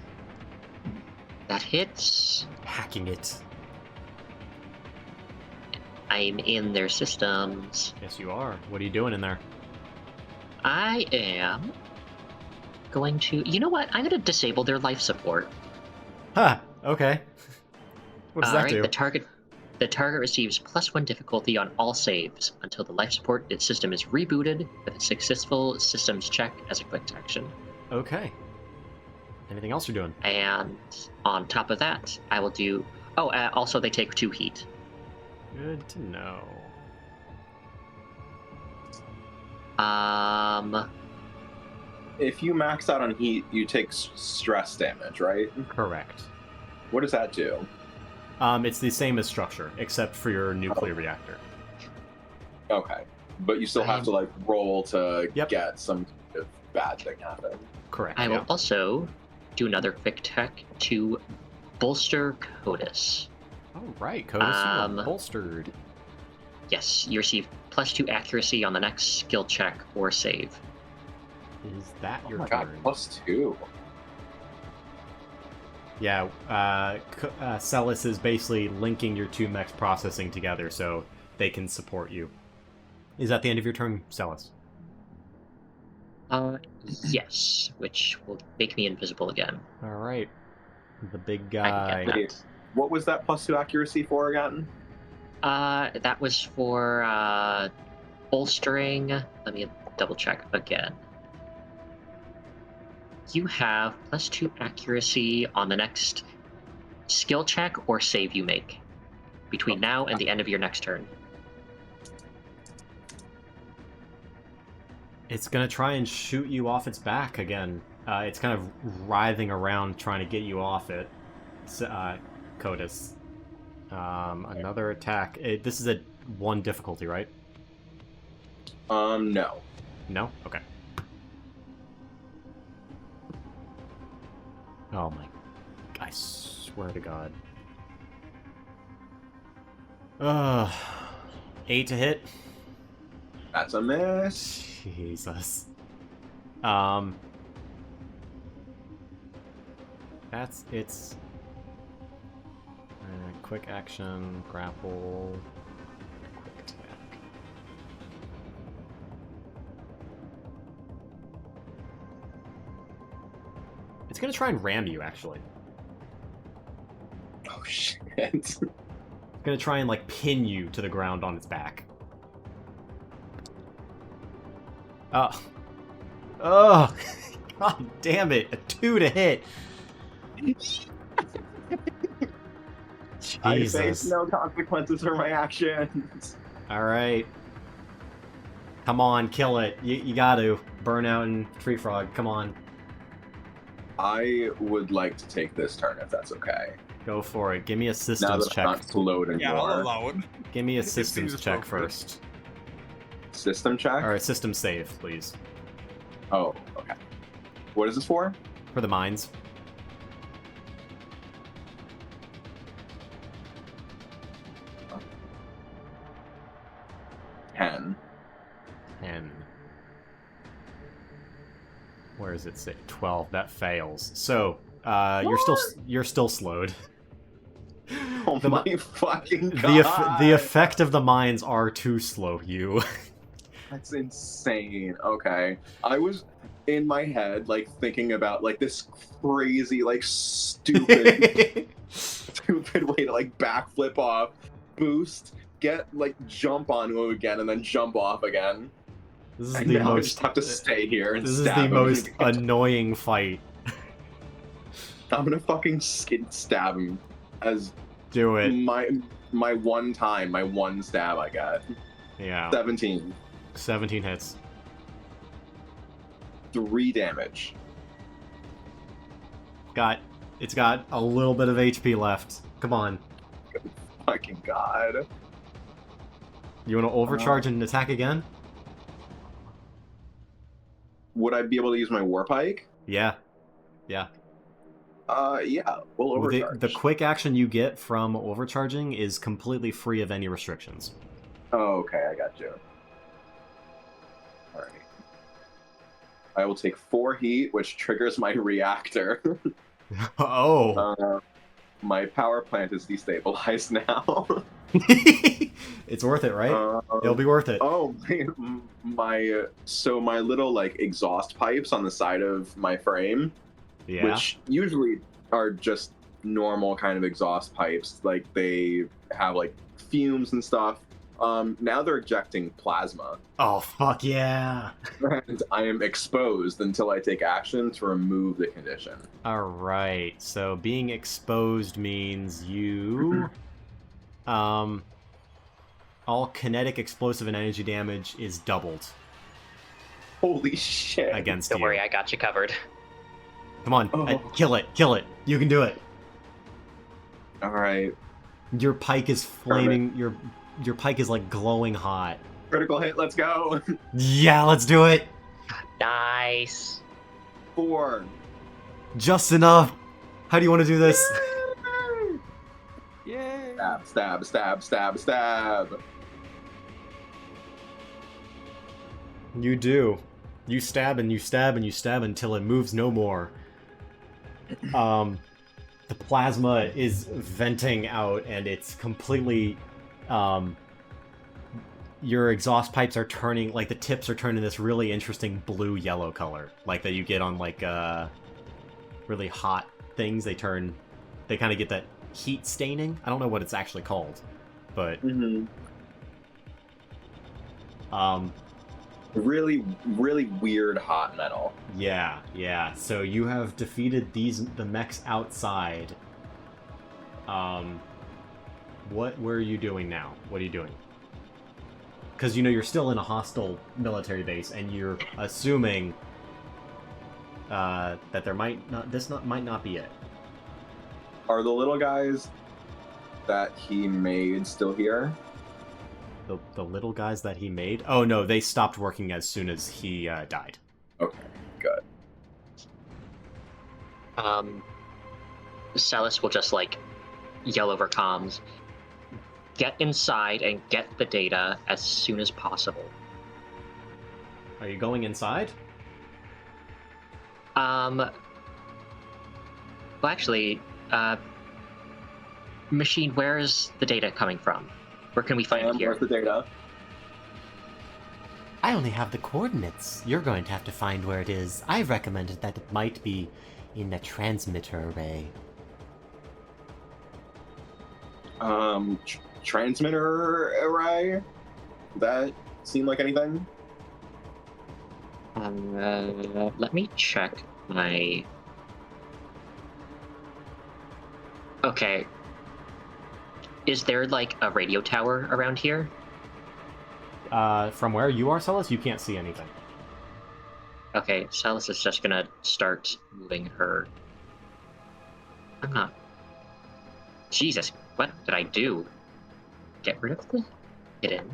That hits. Hacking it. I'm in their systems. Yes, you are. What are you doing in there? I am going to... You know what? I'm going to disable their life support. Huh, okay. What does that do? The target receives +1 difficulty on all saves until the life support system is rebooted with a successful systems check as a quick action. Okay. Anything else you're doing? And on top of that, I will do... Oh, also they take 2 heat. Good to know. If you max out on heat, you take stress damage, right? Correct. What does that do? It's the same as structure, except for your nuclear reactor. Okay. But you still have to, like, roll to Yep. get some kind of bad thing happen. Correct. I will yeah. also do another quick tech to bolster CODIS. All right, Codus, you are bolstered. Yes, you receive +2 accuracy on the next skill check or save. Is that Oh your my turn? god, +2. Yeah, Celis is basically linking your two mechs processing together so they can support you. Is that the end of your turn, Celis? Yes, which will make me invisible again. All right. The big I can guy. get Wait, what was that +2 accuracy for again? That was for bolstering. Let me double check again. You have +2 accuracy on the next skill check or save you make between now and the end of your next turn. It's going to try and shoot you off its back again. It's kind of writhing around trying to get you off it. Codus. Another attack. This is a 1 difficulty, right? No. No? Okay. Oh my... I swear to God. 8 to hit? That's a miss. Jesus. That's... It's... quick action, grapple... Quick attack. It's gonna try and ram you, actually. Oh shit. It's gonna try and, like, pin you to the ground on its back. Oh, god damn it! A 2 to hit. I face Jesus. no consequences for my actions. All right. Come on, kill it. You got to burn out and tree frog. Come on, I would like to take this turn if that's okay. go for it. Give me a Now systems that check. I'm not slowed anymore. Yeah, I'll allow it. Give me a It systems seems check appropriate. first, System check? or a system save, please, Oh, okay. What is this for? for the mines. Ten. 10. Where is it? Say 12. That fails. So you're still slowed. Oh The my fucking god. The effect of the mines are to slow you. That's insane. Okay. I was in my head, like, thinking about, like, this crazy, like, stupid way to, like, backflip off, boost, jump onto him again, and then jump off again. This is And the now I most. just have to stay here and This is stab the him. most annoying fight. I'm gonna fucking stab him as Do it. my one stab I got. Yeah. 17. 17 hits. 3 damage. It's got a little bit of HP left. Come on. Fucking god. You want to overcharge and attack again? Would I be able to use my war pike? Yeah. Yeah. Yeah, we'll Well, overcharge. the quick action you get from overcharging is completely free of any restrictions. Oh, okay, I got you. Alright. I will take 4 heat, which triggers my reactor. Oh. My power plant is destabilized now. It's worth it, right? It'll be worth it. Oh, so my little, like, exhaust pipes on the side of my frame, Yeah. which usually are just normal kind of exhaust pipes, like, they have, like, fumes and stuff. Now they're ejecting plasma, Oh, fuck yeah. and I am exposed until I take action to remove the condition. Alright, so being exposed means you... all kinetic, explosive, and energy damage is doubled. Holy shit. against Don't you. worry, I got you covered. Come on, Oh. kill it. You can do it. All right. Your pike is flaming. Your pike is like glowing hot. Critical hit. Let's go. Yeah, let's do it. Nice. 4. Just enough. How do you want to do this? Yay! Stab, stab, stab, stab, stab. You do. You stab and you stab and you stab until it moves no more. The plasma is venting out and it's completely, your exhaust pipes are turning, like the tips are turning this really interesting blue-yellow color. Like that you get on like, really hot things. They kind of get that heat staining. I don't know what it's actually called, but, Really, really weird hot metal. Yeah. So you have defeated the mechs outside. What were you doing now? What are you doing? Because you're still in a hostile military base, and you're assuming that there might not be it. Are the little guys that he made still here? The little guys that he made? Oh no, they stopped working as soon as he died. Okay, good. Celis will just like yell over comms, get inside and get the data as soon as possible. Are you going inside? Well, actually, Machine, where is the data coming from? Where can we find it here? Where's the data? I only have the coordinates. You're going to have to find where it is. I recommended that it might be in a transmitter array. Transmitter array? That seem like anything? Let me check my... Okay. Is there, like, a radio tower around here? From where you are, Celis, you can't see anything. Okay, Celis is just gonna start moving her... I'm not... Jesus, what did I do? Get rid of the hidden.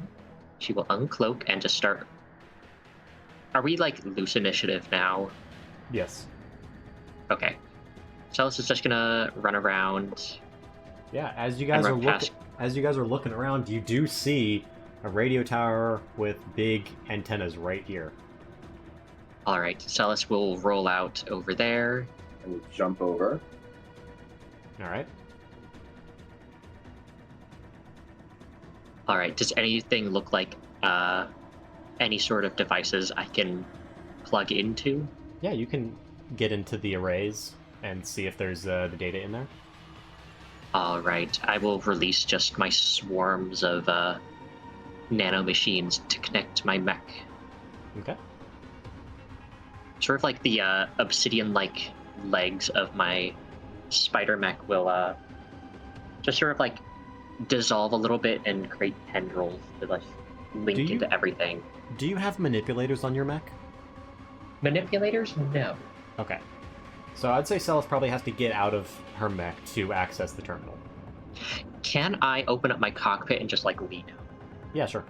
She will uncloak and just start... Are we, like, loose initiative now? Yes. Okay. Celis is just gonna run around... Yeah, as you guys are looking around, you do see a radio tower with big antennas right here. Alright, Celis will roll out over there. And we jump over. Alright. Alright, does anything look like any sort of devices I can plug into? Yeah, you can get into the arrays and see if there's the data in there. Alright, I will release just my swarms of nano machines to connect my mech. Okay. Sort of like the obsidian-like legs of my spider mech will just sort of like dissolve a little bit and create tendrils to like link into everything. Do you have manipulators on your mech? Manipulators? No. Okay. So I'd say Celis probably has to get out of her mech to access the terminal. Can I open up my cockpit and just like lean out? Yeah, sure.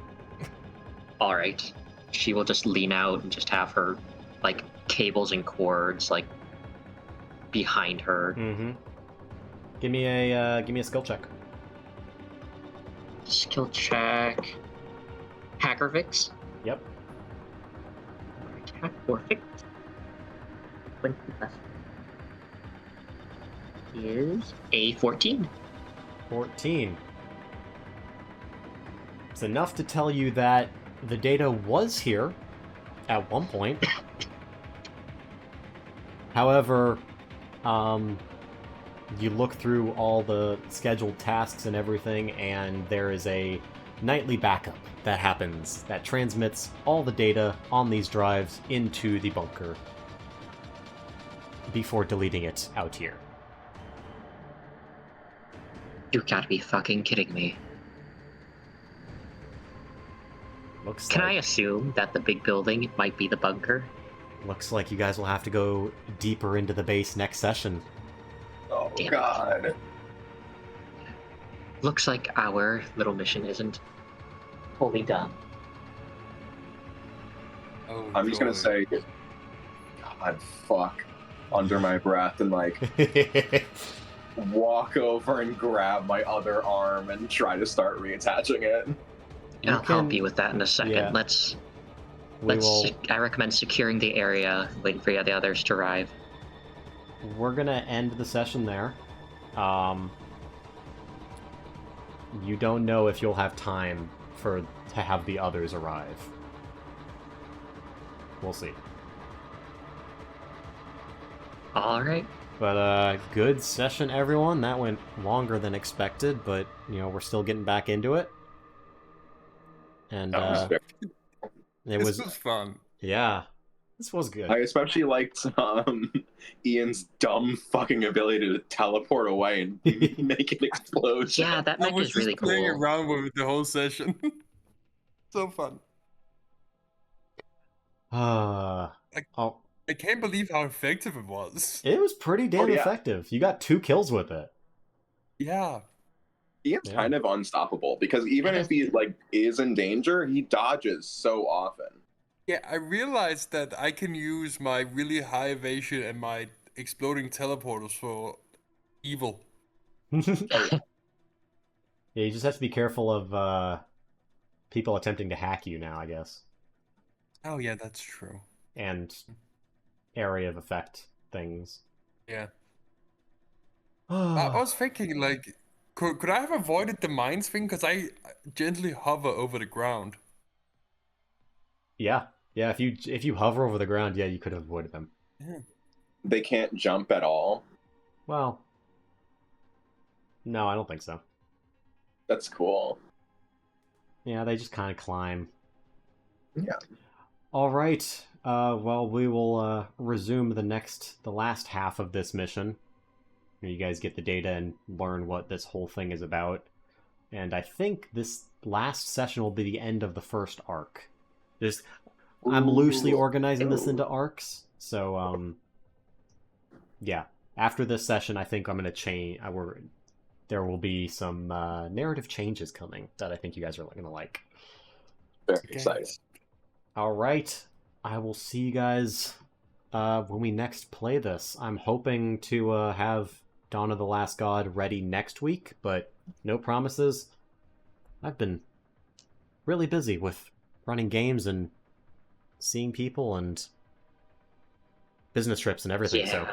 Alright. She will just lean out and just have her like cables and cords like behind her. Mm-hmm. Give me a skill check. Skill check. Hackervix. Yep. Hackervix. 20 plus is a 14. 14. It's enough to tell you that the data was here at one point. However, you look through all the scheduled tasks and everything, and there is a nightly backup that happens that transmits all the data on these drives into the bunker before deleting it out here. You gotta be fucking kidding me. Can I assume that the big building might be the bunker? Looks like you guys will have to go deeper into the base next session. Oh Damn it. God. Looks like our little mission isn't fully done. Oh, I'm just gonna joy. say, God, fuck, under my breath and like walk over and grab my other arm and try to start reattaching it. I'll help you with that in a second. yeah. I recommend securing the area, waiting for the others to arrive. We're gonna end the session there. You don't know if you'll have time to have the others arrive. We'll see. All right. But good session, everyone. That went longer than expected, but we're still getting back into it. And This was fun. Yeah, this was good. I especially liked Ian's dumb fucking ability to teleport away and make an explosion. Yeah, that I mech was is really just playing cool. around with it the whole session. So fun. Oh, I can't believe how effective it was. it was pretty damn yeah. effective. You got 2 kills with it. Yeah. Ian's kind of unstoppable because even if he is in danger, he dodges so often. Yeah, I realized that I can use my really high evasion and my exploding teleporters for evil. Yeah, you just have to be careful of people attempting to hack you now, I guess. Oh yeah, that's true. And area of effect things. Yeah. I was thinking, like, could I have avoided the mines thing? Because I gently hover over the ground. Yeah. Yeah, if you hover over the ground, yeah, you could have avoided them. Yeah. They can't jump at all. Well, no, I don't think so. That's cool. Yeah, they just kind of climb. Yeah. All right. Well, we will resume the last half of this mission. You guys get the data and learn what this whole thing is about. And I think this last session will be the end of the first arc. I'm loosely organizing this into arcs, so yeah. After this session, I think I'm gonna change. There will be some narrative changes coming that I think you guys are gonna like. Very exciting. All right, I will see you guys when we next play this. I'm hoping to have Dawn of the Last God ready next week, but no promises. I've been really busy with running games and seeing people and business trips and everything. Yeah. So,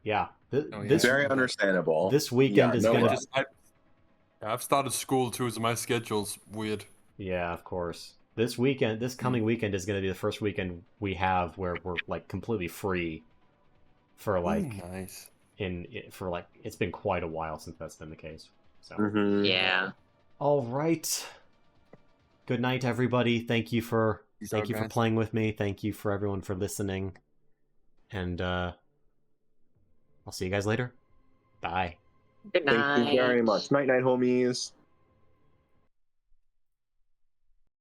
yeah, This very understandable. This weekend is gonna. I've started school too, so my schedule's weird. Yeah, of course. This coming weekend is gonna be the first weekend we have where we're like completely free for like nice. It's been quite a while since that's been the case. So Yeah. All right. Good night, everybody. Thank you for playing with me. Thank you for everyone for listening. And I'll see you guys later. Bye. Good night. Thank you very much. Night, night, homies.